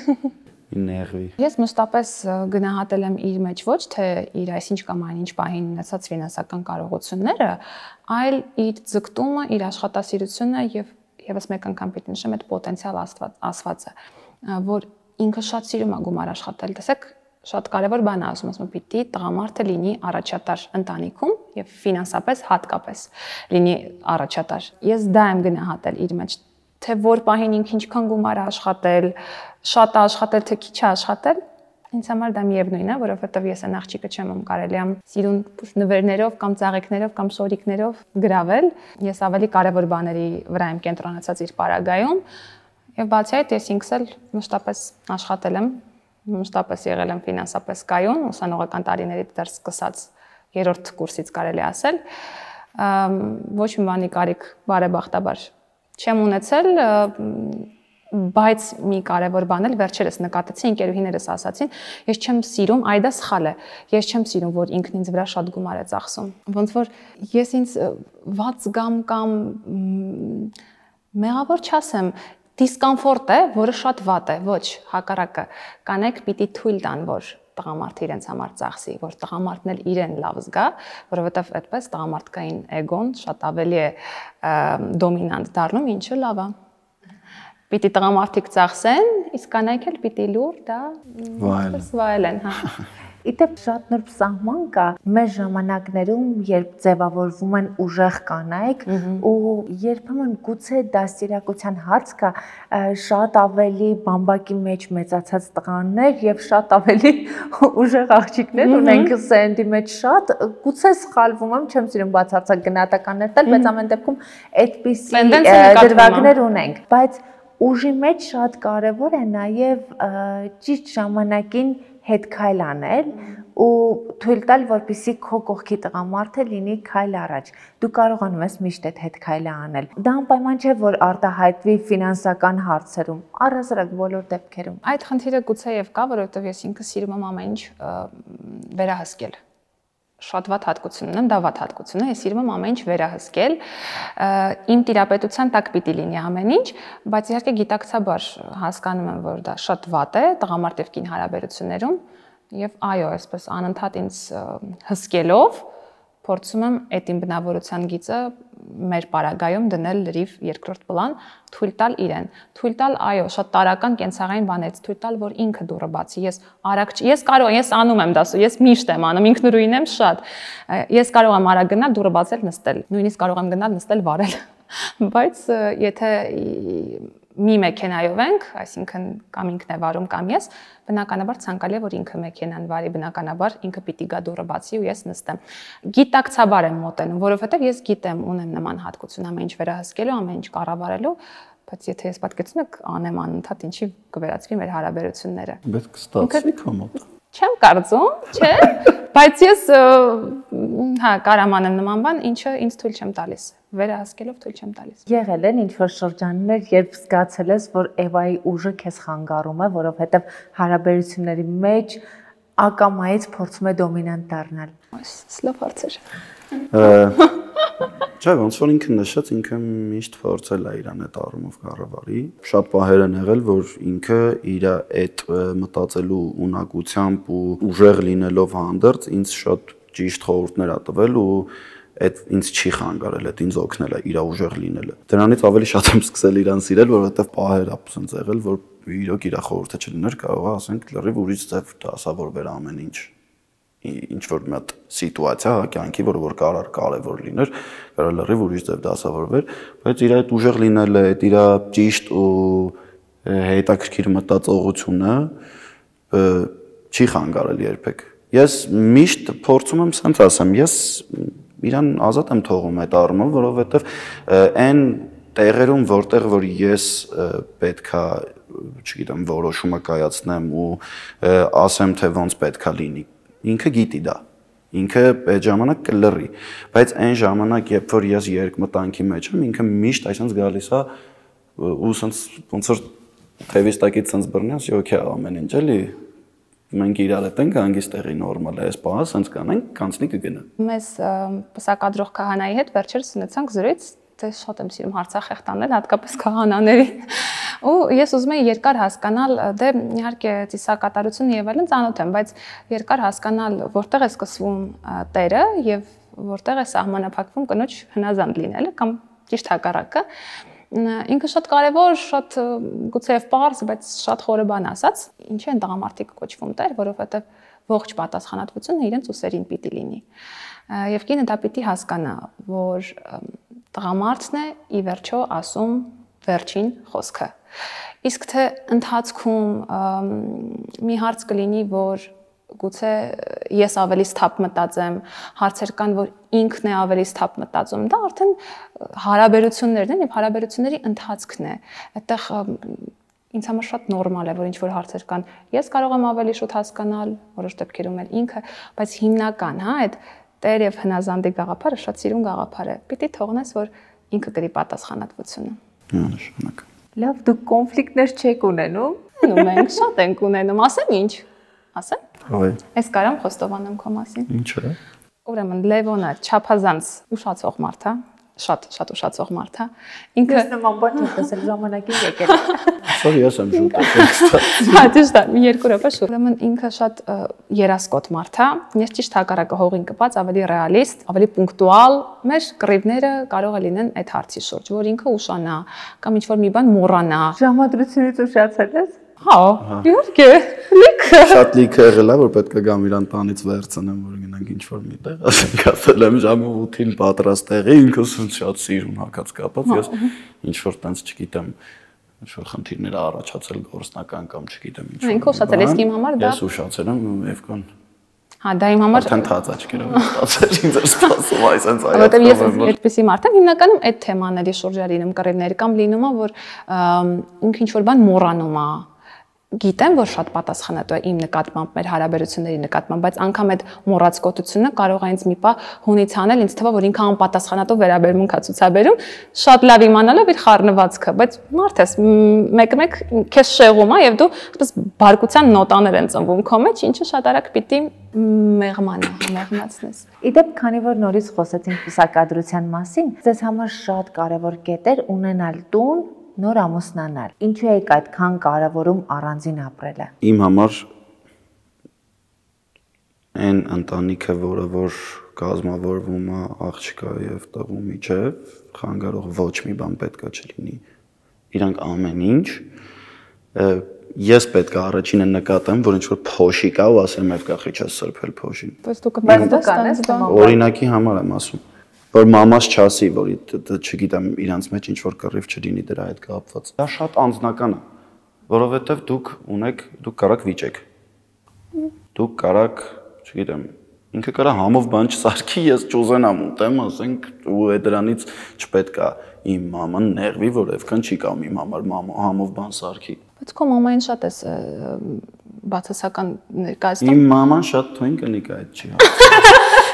Ներվի։ Ես մշտապես գնահատել եմ իր մեջ ոչ թե իր այսինչ կամ այնինչ պահին ունեցած ֆինանսական կարողությունները, այլ իր ձգտումը, իր աշխատասիրությունը եւ եւս մեկ անգամ պիտի նշեմ այդ պոտենցիալ ասվածը, որ ինքը շատ սիրում է գումար աշխատել։ Տեսեք, շատ կարևոր բան է ասում, ասում պիտի տղամարդը լինի առաջատար ընտանիքում եւ ֆինանսապես հատկապես լինի առաջատար։ Ես դա եմ գնահատել իր մեջ, թե որ պահին ինքը ինչքան գումար է աշխատել, շատ է աշխատել, թե քիչ է աշխատել, ինձ համար դա միևնույն է, որովհետեւ ես այն աղջիկը չեմ, ում կարելի է սիրուն նվերներով կամ ծաղիկներով կամ շորիկներով գրավել։ Ես ավելի կարևոր բաների վրա եմ կենտրոնացած իր պարագայում, եւ բացի այդ ես ինքս էլ մշտապես աշխատել եմ, մշտապես եղել եմ ֆինանսապես կայուն, ուսանողական տարիներից դեռ սկսած 3-րդ կուրսից կարելի ասել, ոչ մի բանի կարիք բարեբախտաբար չեմ ունեցել, բայց մի կարևոր բան էլ վերջերս նկատեցի, ընկերուհիներս ասացին, ես չեմ սիրում, այ դա սխալ է։ Ես չեմ սիրում, որ ինքն ինձ վրա շատ գումար է ծախսում։ Ոնց որ ես ինձ վատ զգամ կամ մեղավոր չասեմ, դիսկոմֆորտ է, որը շատ վատ է, ոչ, հակառակը։ Կանայք պիտի թույլ տան, որ տղամարդը իրենց համար ծախսի, որ տղամարդն էլ իրեն լավ զգա, որովհետև այդպես տղամարդկային էգոն շատ ավելի է դոմինանտ դառնում, ինչը լավ է։ Պիտի տղամարդիկ ծախսեն, իսկ կանայք էլ պիտի լուր դա վայելեն, հա։ Իդեպ շատ նուրբ սահման կա մեր ժամանակներում, երբ ձևավորվում են ուժեղ կանայք ու երբեմն գուցե դաստիարակության հարց կա, շատ ավելի բամբակի մեջ մեծացած տղաներ եւ շատ ավելի ուժեղ աղջիկներ ունենք սենդի մեջ շատ, գուցե սխալվում եմ, չեմ սիրում բացարձակ գնահատականներ տալ, բայց ամեն դեպքում այդպիսի դրվագներ ունենք, բայց ուժի մեջ շատ կարևոր է նաեւ ճիշտ ժամանակին հետ քայլ անել ու թույլ տալ, որպեսզի քո կողքի տղամարդը լինի քայլ առաջ։ Դու կարողանում ես միշտ այդ հետ քայլը անել։ Դա անպայման չէ, որ արտահայտվի ֆինանսական հարցերում, առհասարակ բոլոր դեպքերում։ Այդ խնդիրը գուցե եւ կա, որովհետեւ ես ինքս սիրում եմ ամեն ինչ վերահսկել։ Շատ վատ հատկություն ունեմ, դա վատ հատկություն է, ես սիրում եմ ամեն ինչ վերահսկել, իմ տիրապետության տակ պիտի լինի ամեն ինչ, բայց իհարկե գիտակցաբար հասկանում եմ, որ դա շատ վատ է տղամարդ եւ կին հարաբերություններում եւ այո, այսպես անընդհատ ինձ հսկելով փորձում եմ այդ իմ բնավորության գիծը մեր պարագայում դնել լրիվ երկրորդ պլան, թույլ տալ իրեն, թույլ տալ այո, շատ տարական կենցաղային բաներից, թույլ տալ, որ ինքը դուռը բացի, ես կարող եմ, ես անում եմ դա, ես միշտ եմ անում, ինքնուրույն եմ շատ, ես կարող եմ արագ գնալ դուռը բացել, նստել, նույնիսկ կարող եմ գնալ նստել վարել, բայց եթե մի մեքենայով ենք, այսինքն կամ ինքն է վարում կամ ես, բնականաբար ցանկալի է, որ ինքը մեքենան վարի, բնականաբար ինքը պիտի գա դուռը բացի ու ես նստեմ։ Գիտակցաբար եմ մոտենում, որովհետև ես գիտեմ, ունեմ նման հատկություն ամեն ինչ վերահսկելու, ամեն ինչ կառավարելու, բայց եթե ես պատկերացնում եք անեմ անընդհատ ինչի կվերածվի մեր հարաբերությունները։ Բայց կստացվի քո մոտ։ Չեմ կարծում, չէ, բայց ես հա կարամ անեմ նման բան, ինչը ինձ թույլ չեմ տալիս, վերահսկելով թույլ չեմ տալիս։ Եղել են ինչ-որ շրջաններ, երբ զգացել ես, որ Էվայի ուժը քեզ խանգարում է, որովհետև հարաբերությունների մեջ ակամայից փորձում է դոմինանտ դառնալ։ Սլով հարցեր։ Չէ, ոնց որ ինքը նշեց, ինքը միշտ փորձել է իրան այդ առումով կառավարի։ Շատ պահեր են եղել, որ ինքը իր այդ մտածելու ունակությամբ ու ուժեղ լինելով հանդերձ ինձ շատ ճիշտ խորհուրդներ ա տվել ու այդ ինձ չի խանգարել, այդ ինձ օգնել է իր ուժեղ լինելը։ Դրանից ավելի շատ եմ սկսել իրան սիրել, որովհետև պահեր ա ցած եղել, որ իրոք իր խորհուրդը չլիներ, կարող է ասենք լրիվ ուրիշ ձև դասավորվեր ամեն ինչ։ Ինչ որ մի հատ սիտուացիա կյանքի, որ կարևոր լիներ, կարող լրիվ ուրիշ ձև դասավորվեր, բայց իր այդ ուժեղ լինելը, այդ իր ճիշտ ու հետաքրքիր մտածողությունը չի խանգարել երբեք։ Ես միշտ փորձում եմ սենց ասեմ, ես իրան ազատ եմ թողում այդ առումով, որովհետև այն տեղերում, որտեղ որ ես պետքա, չգիտեմ, որոշումը կայացնեմ ու ասեմ, թե ոնց պետքա լինի, ինքը գիտի դա, ինքը այդ ժամանակ կլռի, բայց այն ժամանակ, երբ որ ես երկմտանքի մեջ եմ, ինքը միշտ այսպես գալիս է ու սենց ոնց որ թևիս տակից սենց բռնի, ասի, օքեյ, ամեն ինչ էլի, մենք իրար հետ ենք հանգիստ տեղի նորմալ է, այս բանը սենց կանենք, կանցնի կգնա։ Մեզ պսակադրող քահանայի հետ վերջերս ունեցանք զրույց, թե շատ եմ սիրում Արցախ եղտանել, հատկապես քահանաներին։ Ու ես ուզում եի երկար հասկանալ, դե իհարկե ծիսակատարությունը եւ այլն ծանոթ եմ, բայց երկար հասկանալ որտեղ է սկսվում տերը եւ որտեղ է սահմանափակվում կնոջ հնազանդ լինելը կամ ճիշտ հակառակը։ Ինքը շատ կարևոր, շատ գուցեև պարզ, բայց շատ խորը բան ասած, ինչի են տղամարդիկ կոչվում տեր, որովհետեւ ողջ պատասխանատվությունը իրենց ուսերին պիտի լինի։ Եվ կինը դա պիտի հասկանա, որ տղամարդն է ի վերջո ասում վերջին խոսքը։ Իսկ թե ընթացքում մի հարց կլինի, որ գուցե ես ավելի սթափ մտածեմ, հարցեր կան, որ ինքն է ավելի սթափ մտածում, դա արդեն հարաբերություններն են եւ հարաբերությունների ընթացքն է։ Այդտեղ ինձ համար շատ նորմալ է, որ ինչ որ հարցեր կան, ես կարող եմ ավելի շուտ հասկանալ, որոշ դեպքերում էլ ինքը, բայց հիմնական, հա, այդ տեր եւ հնազանդի գաղափարը շատ սիրուն գաղափար է։ Պիտի թողնես, որ ինքը կրի պատասխանատվությունը։ Նշանակ։ Լավ, դուք կոնֆլիկտներ չեք ունենում։ Ունենում ենք, շատ ենք ունենում, ասեմ ինչ։ Ասեմ։ Այ։ Այս կարամ խոստովանեմ քո մասին։ Ինչ է։ Ուրեմն Լևոնը չափազանց ուշացող մարդ է, շատ ուշացող մարդ է։ Ինքը Ես նման բան չեմ տեսել ժամանակին եկել։ Սոր ես եմ շուտ։ Հա, ճիշտ է, մի երկու րոպե շուտ։ Ուրեմն ինքը շատ երասկոտ մարդ է։ Ես ճիշտ հակառակը հողին կպած, ավելի ռեալիստ, ավելի պունկտուալ։ Մեր կռիվները կարող է լինեն այդ հարցի շուրջ, որ ինքը ուշանա կամ ինչ-որ մի բան մոռանա։ Ժամադրությունից ուշացել ես։ Հա, իհարկե, լիքը։ Շատ լիքը եղել է, որ պետք է գամ իրան տանից վերցնեմ, որ գնանք ինչ-որ մի տեղ, ասենք ասել եմ ժամը 8-ին պատրաստ եղի, ինքս շատ սիրուն հակած կապած, ես ինչ-որ տենց չգիտեմ, ինչ-որ խնդիրներ առաջացել գործնական կամ չգիտեմ ինչ-որ։ Ինքը ուշացել է, իսկ իմ համար դա։ Ես ուշացել եմ եւ կան։ Հա, դա իմ համար արդեն թաց աչքերով ստացել, ինձ էր սպասում այս այնց այո։ Որտեւ ես այդպեսի մարդ եմ, հիմնականում այդ թեմաների շուրջ լինում կռիվներ կամ լինում է, որ ինքը ինչ-որ բան մոռանում է։ Գիտեմ, որ շատ պատասխանատու է իմ նկատմամբ, մեր հարաբերությունների նկատմամբ, բայց անգամ այդ մոռացկոտությունը կարող է ինձ մի պահ հունից անել, ինձ թվա, որ ինքը անպատասխանատու վերաբերմունք է ցուցաբերում, շատ լավ իմանալով իր խառնվածքը, բայց մարդ ես, մեկ-մեկ քեզ շեղում է եւ դու այսպես բարկության նոտաներ են ծնվում քո մեջ, ինչը շատ արագ պիտի մեղմացնես։ Իդեպ, քանի որ նորից խոսեցինք պսակադրության մասին, ձեզ համար շատ կարևոր կետ էր ունենալ տուն, նոր ամուսնանալ։ Ինչու եք այդքան կարևորում առանձին ապրելը։ Իմ համար այն ընտանիքը, որը որ կազմավորվում է աղջկա եւ տղու միջեւ, խանգարող ոչ մի բան պետքա չլինի։ Իրանք ամեն ինչ ես պետք է առաջինը նկատեմ, որ ինչ որ փոշի կա ու ասեմ այլ կախի չես սրբել փոշին։ Բայց դու կմտածես օրինակի համար եմ ասում, որ մամաս չասի, որ չգիտեմ իրանց մեջ ինչ որ կռիվ չլինի դրա հետ կապված։ Դա շատ անձնական է, որովհետև դուք կարաք վիճեք։ Դուք կարաք, չգիտեմ, ինքը կարա համով բան չսարքի, ես ճուզենամ ուտեմ, ասենք, ու է դրանից չպետք է իմ մաման նեղվի, որովքան չի կամ իմ համար համով բան սարքի։ Բայց քո մամային շատ էս բացասական ներկայացնում։ Իմ մաման շատ թույն կնիկ է, այդ չի։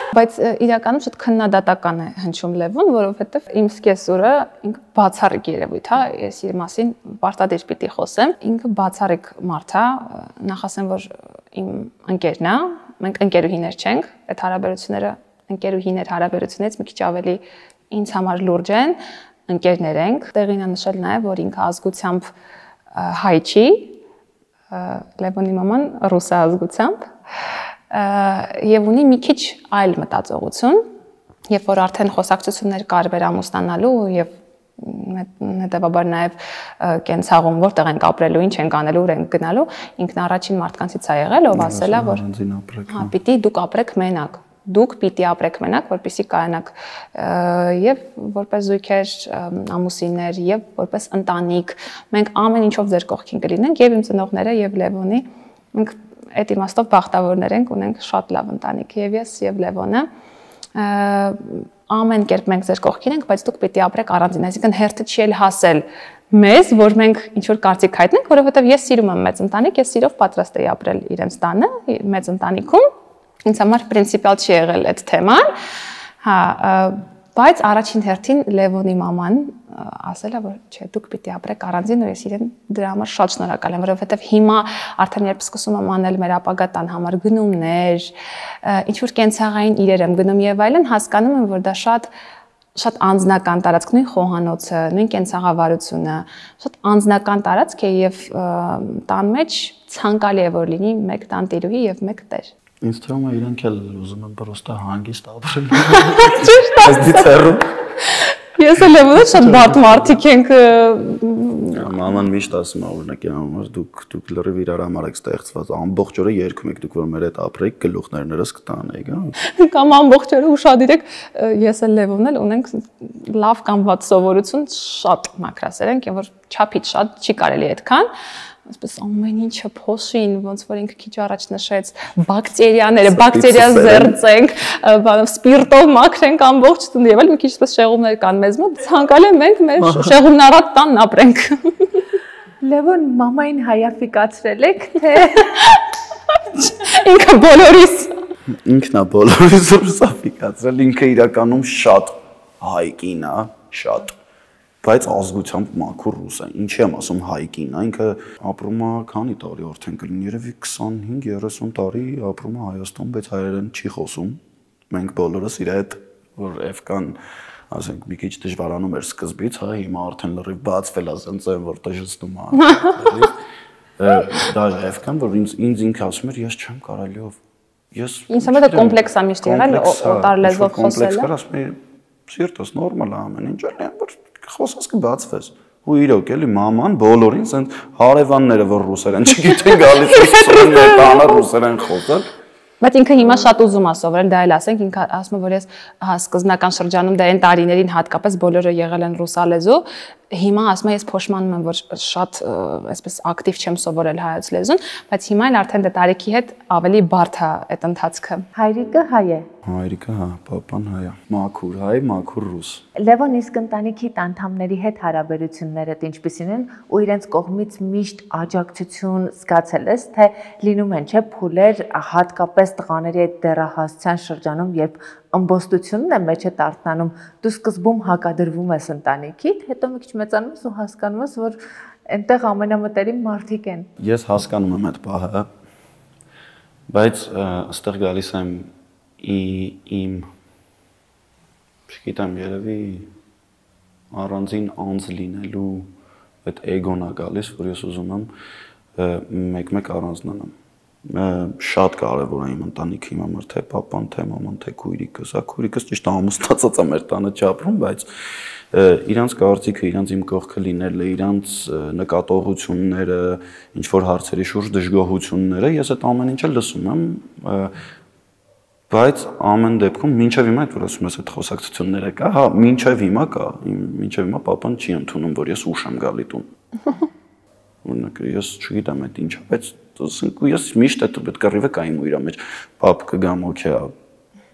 Բայց իրականում շատ քննադատական է հնչում Լևոն, որովհետև իմ սկեսուրը ինքը բացառիկ երևույթ է, ես իր մասին պարտադիր պիտի խոսեմ։ Ինքը բացառիկ մարդ է, նախ ասեմ, որ իմ ընկերն է, մենք ընկերուհիներ չենք, այդ հարաբերությունները ընկերուհիներ հարաբերությունից մի քիչ ավելի ինձ համար լուրջ են, ընկերներ ենք։ Տեղին է նշել նաև, որ ինքը ազգությամբ հայ չի, Լևոնի մաման ռուս ազգությամբ եւ ունի մի քիչ այլ մտածողություն, երբ որ արդեն խոսակցություններ կար վերամուսնանալու եւ հետեւաբար նաեւ կենցաղում որտեղ ենք ապրելու, ինչ ենք անելու, ուր ենք գնալու, ինքն առաջին մարդկանցից է եղել, ով ասել է, որ հա, պիտի դուք ապրեք մենակ, դուք պիտի ապրեք մենակ, որպեսզի կայանաք եւ որպես զույգեր, ամուսիններ եւ որպես ընտանիք, մենք ամեն ինչով ձեր կողքին կլինենք եւ իմ ծնողները եւ Լևոնի, մենք այդ իմաստով բախտավորներ ենք, ունենք շատ լավ ընտանիք եւ ես եւ Լևոնը ամեն կերպ մենք ձեր կողքին ենք, բայց դուք պիտի ապրեք առանձին, այսինքն հերթը չի էլ հասել մեզ, որ մենք ինչ որ կարծիք հայտնենք, որովհետեւ ես սիրում եմ մեծ ընտանիք, ես սիրով պատրաստ եի ապրել իրենց տանը, մեծ ընտանիքում, ինձ համար պրինցիպիալ չի եղել այդ թեման, հա, Բայց առաջին հերթին Լևոնի մաման ասել է, որ չէ, դուք պիտի ապրեք առանձին, ու ես իրեն դրա համար շատ շնորհակալ եմ, որովհետև հիմա արդեն երբ սկսում եմ անել մեր ապագա տան համար գնումներ, ինչ որ կենցաղային իրեր եմ գնում եւ այլն, հասկանում եմ, որ դա շատ անձնական տարածք, նույն խոհանոցը, նույն կենցաղավարությունը, շատ անձնական տարածք է եւ տան մեջ ցանկալի է որ լինի մեկ տանտիրուհի եւ մեկ տեր։ Ինձ թվում է իրանք էլ ուզում են պրոստը հանգիստ ապրել։ Ճիշտ է։ Ես էլ եմ շատ բարդ մարդիկ ենք։ Մաման միշտ ասում է օրինակի համար դուք լրիվ իրար համար եք ստեղծված, ամբողջ օրը երգում եք, դուք որ մեր հետ ապրեք, գլուխներներս կտանեք, հա։ Կամ ամբողջ օրը ուշադիր եք, ես էլ Լևոնն էլ ունենք լավ կամ վատ սովորություն, շատ մակրասեր ենք, որ չափից շատ չի կարելի այդքան։ Այսպես ամեն ինչը փոշին, ոնց որ ինքը քիչ առաջ նշեց, բակտերիաները, բակտերիա զերծենք, բանով սպիրտով մաքրենք ամբողջ տունը եւ այլ մի քիչ այսպես շեղումներ կան մեզ մոտ, ցանկալի եմ մենք մեր շեղումնարատ տանն ապրենք։ Լևոն մամային հայաֆիկացրել եք, թե ինքը բոլորիս։ Ինքն է բոլորիս ռուսաֆիկացրել, ինքը իրականում շատ հայկին է, շատ բայց ազգությամբ մաքուր ռուս է։ Ինչի եմ ասում հայկին, ինքը ապրում է քանի տարի արդեն կլինի, երևի 25-30 տարի ապրում է Հայաստանում, բայց հայերեն չի խոսում։ Մենք բոլորս իր հետ որ Էվկան, ասենք, մի քիչ դժվարանում էր սկզբից, հա, հիմա արդեն լրիվ բացվել է, ասենց են որ դժստում է։ Դա Էվկան, որ ինձ ինքը ասում էր, ես չեմ կարալիով։ Ինձ համար դա կոմպլեքս է միշտ եղել, օտար լեզվով խոսելը։ Ասում եմ, սիրտս նորմալ է ամեն ինչ, էլ որ խոսած կբացվես։ Ու իրոք էլի մաման բոլորին ասենց հարևանները որ ռուսերեն չգիտեն գալիս են տանը ռուսերեն խոսել։ Բայց ինքը հիմա շատ ուզում է սովորել, դա էլ ասենք, ինքը ասում է, որ ես սկզբնական շրջանում դա այն տարիներին հատկապես բոլորը եղել են ռուսալեզու, հիմա ասում եմ ես փոշմանում եմ, որ շատ այսպես ակտիվ չեմ սովորել հայոց լեզուն, բայց հիմա էլ արդեն դա տարիքի հետ ավելի բարդ է այդ ընթացքը։ հայրիկը հայ է։ Հայրիկը հա, պապան հայ է։ Մաքուր հայ, մաքուր ռուս։ Լևոն, իսկ ընտանիքի անդամների հետ հարաբերություններդ ինչպիսին են ու իրենց կողմից միշտ աջակցություն զգացել ես, թե լինում են չէ փուլեր հատկապես տղաների այդ դեռահասության շրջանում, երբ ըմբոստությունն է մեջ է տարտնանում, դու սկզբում հակադրվում ես ընտանիքիդ, հետո մի քիչ մեծանում ես ու հասկանում ես, որ այնտեղ ամենամտերիմ մարդիկ են։ Ես հասկանում եմ այդ պահը, բայց այստեղ գալիս եմ իմ չգիտեմ, երևի առանձին անձ լինելու այդ էգոն է գալիս, որ ես ուզում եմ մեկ-մեկ առանձնանամ։ Շատ կարևոր է իմ ընտանիքի իմ համար, թե պապան, թե մաման, թե քույրիկս, քույրիկս ճիշտ ամուսնացած է մեր տանը չապրում, բայց իրանց կարծիքը, իրանց իմ կողքը լինելը, իրանց նկատողությունները, ինչ որ հարցերի շուրջ դժգոհությունները, ես այդ ամեն ինչը լսում եմ, բայց ամեն դեպքում մինչև հիմա այդ որ ասում ես այդ խոսակցությունները կա, հա, մինչև հիմա կա, մինչև հիմա պապան չի ընդունում, որ ես ուշ եմ գալի տուն։ Օրինակ ես չգիտեմ այդ ինչա, բայց ասենք ես միշտ այդ կռիվը կա իմ ու իր մեջ, պապ կգամ օքեյ,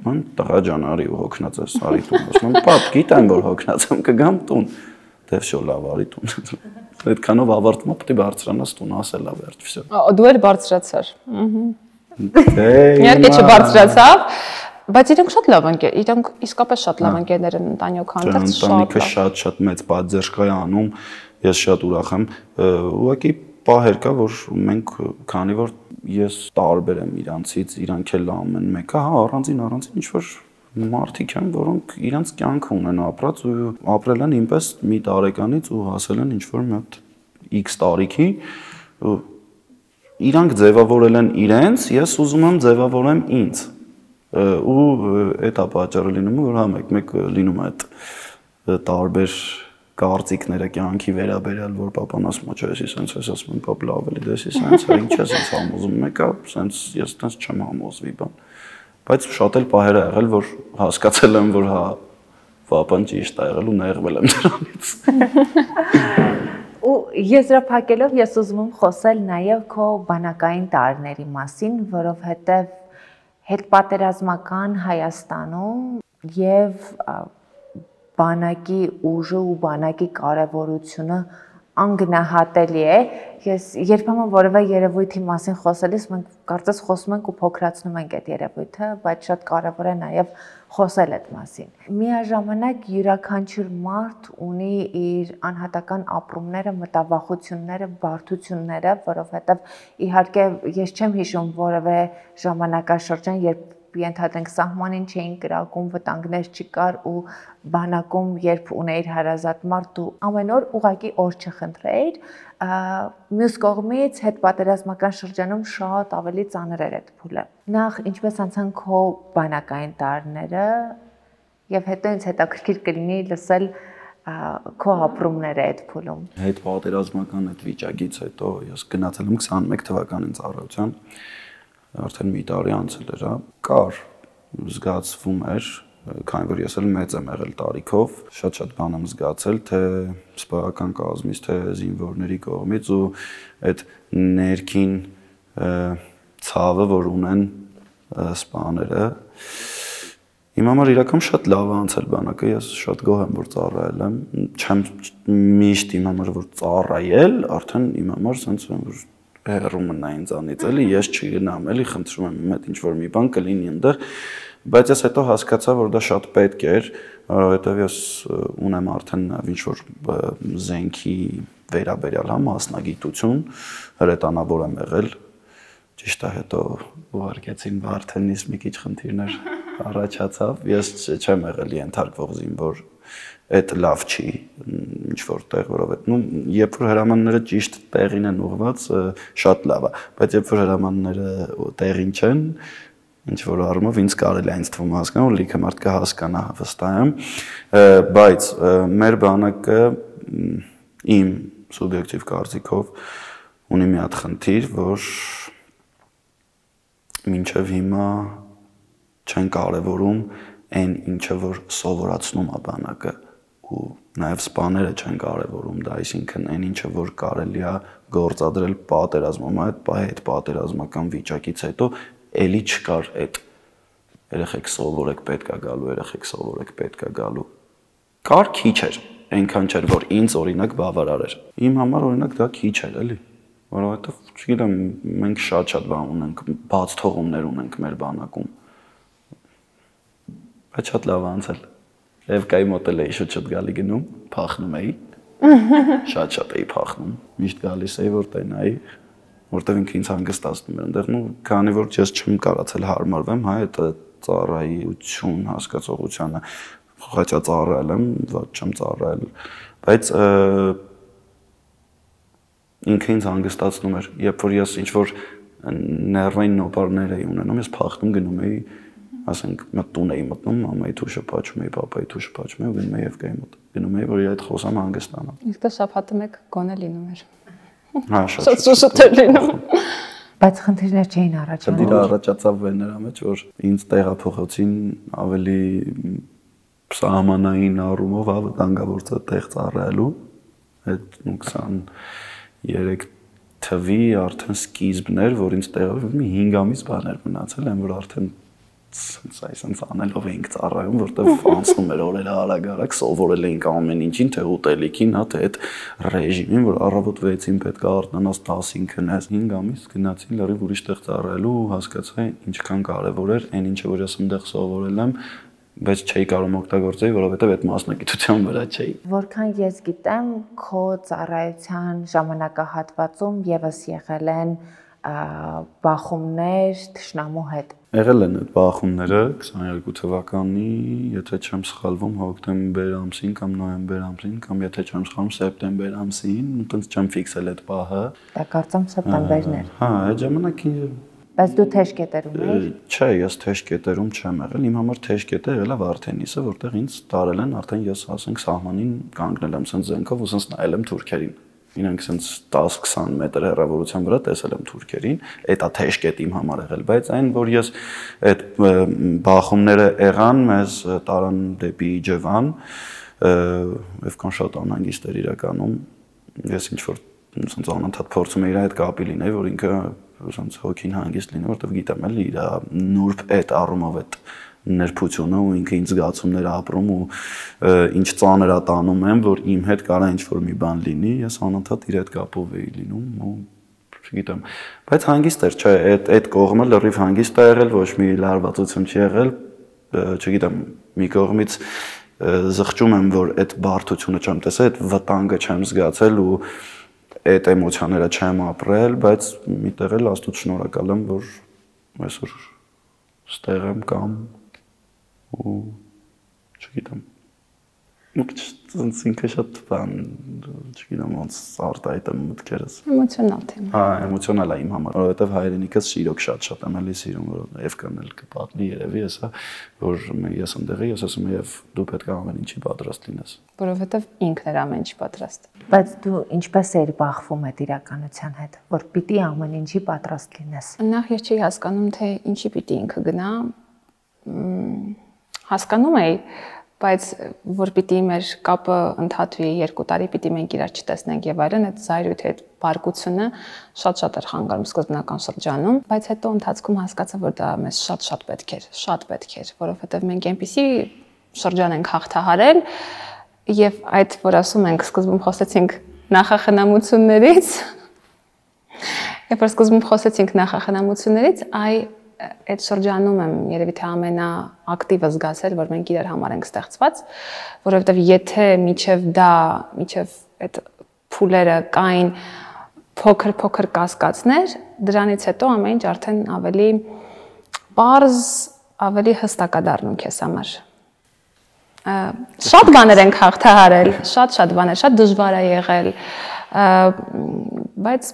ման տղա ջան արի ու հոգնած ես արի տուն, ասում եմ պապ գիտեմ որ հոգնած եմ կգամ տուն, դե վсё լավ արի տուն։ Այդքանով ավարտվում է, պետք է բարձրանաս տուն, ասել է վերջ վсё։ Դու էլ բարձրացար։ Իհարկե չբարձրացավ, բայց իրենք շատ լավ են, իրենք իսկապես շատ լավ ընկերներ են ընտանիքը հանդերձ, ընտանիքը շատ մեծ պատժերժ է անում, ես շատ ուրախ եմ, ուղղակի պահեր կա, որ մենք քանի որ ես տարբեր եմ իրանցից, իրանք էլ ամեն մեկը, հա, առանձին ինչ որ մարդիկ են, որոնք իրանց կյանքը ունեն ապրած ու ապրել են ինպես մի տարեկանից ու հասել են ինչ որ մի հատ X տարիքի իրանք ձևավորել են իրենց, ես ուզում եմ ձևավորեմ ինձ։ Ու այդ է պատճառը լինում, որ հա մեկ լինում է այդ տարբեր կարծիքները կյանքի վերաբերյալ, որ պապան ասում է, չէ, ես սենց ես ասում եմ, պապ լավ էլի, դες ես սենց, ինչ ես սենց համոզում, մեկը սենց ես սենց չեմ համոզվի բան։ Բայց շատ էլ պահեր է եղել, որ հասկացել եմ, որ հա պապան ճիշտ է եղել ու նեղվել եմ դրանից։ Ու եզրափակելով ես ուզում եմ խոսել նաև քո բանակային տարիների մասին, որովհետև հետպատերազմական Հայաստանում եւ բանակի ուժը ու բանակի կարևորությունը անգնահատելի է։ Ես երբեմն որևէ երևույթի մասին խոսելիս մենք կարծես խոսում ենք ու փոքրացնում ենք այդ երևույթը, բայց շատ կարևոր է նաև խոսել այդ մասին։ Միաժամանակ յուրաքանչյուր մարդ ունի իր անհատական ապրումները, մտավախությունները, բարդությունները, որովհետև իհարկե ես չեմ հիշում որևէ ժամանակաշրջան, երբ ենթադրենք սահմանին չէին կրակում, վտանգներ չկար ու բանակում երբ ունեիր հարազատ մարդ դու ամեն օր ուղակի օր չխնդրեիր, մյուս կողմից հետպատերազմական շրջանում շատ ավելի ծանր էր այդ փուլը։ Նախ ինչպես անցան քո բանակային տարիները եւ հետո ինձ հետաքրքիր կլինի լսել քո ապրումները այդ փուլում։ Հետպատերազմական այդ վիճակից հետո ես գնացել եմ 21 թվականին ծառայության, արդեն մի տարի անցել էր, կար զգացվում էր, քանի որ ես էլ մեծ եմ եղել տարիքով, շատ բան եմ զգացել, թե սպայական կազմից, թե զինվորների կողմից ու այդ ներքին ցավը, որ ունեն սպաները, իմ համար իրական շատ լավ է անցել բանակը, ես շատ գոհ եմ, որ ծառայել եմ, չեմ միշտ իմ համար որ ծառայել, արդեն իմ համար sense որ հեռու մնա ինձանից, էլի ես չգնամ, էլի խնդրում եմ իմ հետ ինչ-որ մի բան կլինի այնտեղ, բայց ես հետո հասկացա, որ դա շատ պետք էր, որովհետև ես ունեմ արդեն ինչ-որ զենքի վերաբերյալ մասնագիտություն, հրետանավոր եմ եղել, ճիշտ է հետո ուղարկեցին Վարդենից մի քիչ խնդիրներ առաջացավ, ես չեմ եղել ենթարկվող զինվոր, այդ լավ չի ինչ որտեղ, որովհետեւ երբ որ հրամանները ճիշտ տեղին են ուղղված, շատ լավ է, բայց երբ որ հրամանները տեղին չեն, ինչ որ առումով ինձ կարելի է ինձ թվում հասկանալ, որ լիքը մարդ կհասկանա, վստահ եմ, բայց մեր բանակը իմ սուբյեկտիվ կարծիքով ունի մի հատ խնդիր, որ մինչև հիմա չեն կարևորում այն ինչը որ սովորացնում է բանակը ու նաև սպաները չեն կարևորում դա, այսինքն այն ինչը որ կարելի է գործադրել պատերազմում, այդ պատերազմական վիճակից հետո էլի չկար այդ երեխեք սովորեք պետք է գալու, երեխեք սովորեք պետք է գալու։ Կար քիչ էր, այնքան չէր որ ինձ օրինակ բավարար էր։ Իմ համար օրինակ դա քիչ էր, էլի, որովհետև չգիտեմ, մենք շատ բան ունենք, բաց թողումներ ունենք մեր բանակում։ Բայց շատ լավ անցել։ Էվկայի մոտ էի շուտ գալի գնում, փախնում էի։ Շատ էի փախնում։ Միշտ գալիս էի որ տենայի, որտեղ ինքը ինձ հանգստացնում էր այնտեղ, քանի որ ես չեմ կարացել հարմարվեմ, հա, այդ ծառայություն հասկացողությանը խաչա ծառայել եմ, ոչ չեմ ծառայել, բայց ինքը ինձ հանգստացնում էր, երբ որ ես ինչ որ ներվային նոպարներ էի ունենում, ես փախնում գնում էի, ասենք տուն էի մտնում, մամայի թուշը փաչում էի, պապայի թուշը փաչում էի ու գնում էի Էվկայի մոտ, գնում էի, որ իր հետ խոսամ հանգստանամ։ Իսկ դա շաբաթը մեկ գոնե լինում էր։ Հա, շատ էր լինում։ Բայց խնդիրներ չէին առաջանում։ Դրա առաջացավ նրա մեջ, որ ինձ տեղափոխեցին ավելի սահմանային առումով վտանգավոր տեղ ծառայելու, այդ 23 թվի արդեն սկիզբն էր, որ ինձ տեղափոխել մի 5 ամիս բաներ մնացել են, որ արդեն այսպես անելով էինք ծառայում, որտեղ անցնում էր օրերը արագ-արագ, սովորել էինք ամեն ինչին, թե ուտելիքին, հա, թե այդ ռեժիմին, որ առավոտ 6-ին պետք է արթնանաս, 10-ին քնես, 5 ամիս գնացի լրիվ ուրիշ տեղ ծառայելու ու հասկացա ինչքան կարևոր էր այն ինչը որ ես այնտեղ սովորել եմ, բայց չէի կարող օգտագործել, որովհետև այդ մասնագիտության վրա չէի։ Որքան ես գիտեմ, քո ծառայության ժամանակահատվածում եւս եղել են բախումներ թշնամու հետ։ Եղել են այդ բախումները 22 թվականի, եթե չեմ սխալվում, հոկտեմբեր ամսին կամ նոյեմբեր ամսին կամ եթե չեմ սխալվում, սեպտեմբեր ամսին, այնտեղ չեմ ֆիքսել այդ պահը։ Դա կարծեմ սեպտեմբերն էր։ Հա, այդ ժամանակ Բայց դու թեժ կետերում ես։ Չէ, ես թեժ կետերում չեմ եղել, իմ համար թեժ կետը եղել է Վարդենիսը, որտեղ ինձ տարել են, արդեն ես ասենք սահմանին կանգնել եմ սենց զենքով ու սենց նայել եմ թուրքերին։ Իրենք սենց 10-20 մետր հեռավորության վրա տեսել եմ թուրքերին, էտա թեժ կետ իմ համար եղել, բայց այն որ ես այդ բախումները եղան, մեզ տարան դեպի Իջևան, Էվկան շատ անհանգիստ էր իրականում, ես ինչ որ սենց անընդհատ փորձում էի իր հետ կապի լինել, որ ինքը սենց հոգին հանգիստ լինի, որտեղ գիտեմ էլի իր նուրբ այդ առումով այդ ներբությունը ու ինքը ինձ զգացումներ ապրում ու ինչ ծանր է տանում եմ, որ իմ հետ կարա ինչ-որ մի բան լինի, ես անընդհատ իր հետ կապով էի լինում ու չգիտեմ, բայց հանգիստ էր, չէ, այդ կողմը լրիվ հանգիստ է եղել, ոչ մի լարվածություն չի եղել, չգիտեմ, մի կողմից զղջում եմ, որ այդ բարդությունը չեմ տեսել, այդ վտանգը չեմ զգացել ու այդ էմոցիաները չեմ ապրել, բայց միտեղ էլ Աստծո շնորհակալ եմ, որ այսօր ստեղ եմ կամ ու չգիտեմ։ Ոնց ինքը շատ բան, չգիտեմ, ոնց արտահայտ եմ մտքերս։ Էմոցիոնալ թեմա։ Հա, էմոցիոնալ է իմ համար, որովհետև հայրենիքս շիրոք շատ եմ էլի սիրում, որ եւ կնել կպատմի երևի հեսա, որ ես ընդեղի, ես ասում եմ եւ դու պետք է ամեն ինչի պատրաստ լինես։ Որովհետև ինքն էր ամեն ինչի պատրաստ։ Բայց դու ինչպես էիր բախվում այդ իրականության հետ, որ պիտի ամեն ինչի պատրաստ լինես։ Նախ ես չի հասկանում, թե ինչի պիտի ինքը գնա։ Հասկանում էի, բայց որ պիտի մեր կապը ընդհատվի 2 տարի, պիտի մենք իրար չտեսնենք եւ այլն, այդ զայրույթի այդ բարկությունը շատ էր խանգարում սկզբնական շրջանում, բայց հետո ընթացքում հասկացա, որ դա մեզ շատ պետք էր, որովհետեւ մենք այնպեսի շրջան ենք հաղթահարել եւ այդ, որ ասում ենք, սկզբում խոսեցինք նախախնամություններից, այդ շրջանում եմ երևի թե ամենաակտիվը զգացել, որ մենք իրար համար ենք ստեղծված, որովհետև եթե միջև այդ փուլերը կային փոքր կասկածներ, դրանից հետո ամեն ինչ արդեն ավելի պարզ, ավելի հստակ է դառնում քեզ համար։ Շատ բաներ ենք հաղթահարել, շատ բաներ, շատ դժվար է եղել, բայց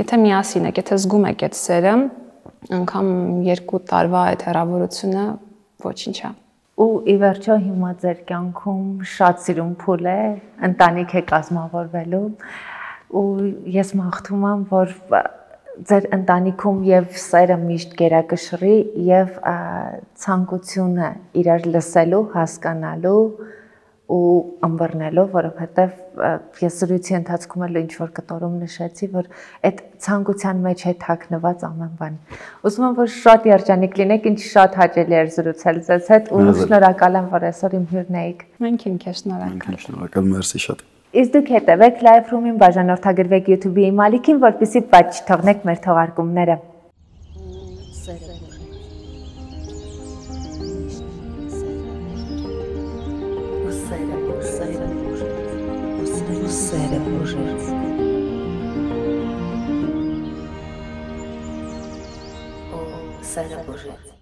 եթե միասին եք, եթե զգում եք այդ սերը, անգամ 2 տարվա այդ հեռավորությունը ոչինչ է։ Ու ի վերջո հիմա ձեր կյանքում շատ սիրուն փուլ է, ընտանիք է կազմավորվելու ու ես մաղթում եմ, որ ձեր ընտանիքում եւ սերը միշտ գերակշռի եւ ցանկությունը իրար լսելու, հասկանալու ու ըմբռնելով, որովհետև ես զրույցի ընթացքում էլ ինչ որ կտորում նշեցի, որ այդ ցանկության մեջ է թաքնված ամեն բան։ Ուզում եմ, որ շատ երջանիկ լինեք, ինձ շատ հաճելի էր զրուցել ձեզ հետ ու շնորհակալ եմ, որ այսօր իմ հյուրն էիք։ Մենք ինքն ենք շնորհակալ։ Շնորհակալ, մերսի շատ։ Իսկ դուք հետևեք Live Room-ին, բաժանորդագրվեք YouTube-ի իմ ալիքին, որպեսզի պատճ չթողնեք մեր թողարկումները։ Сера Божия.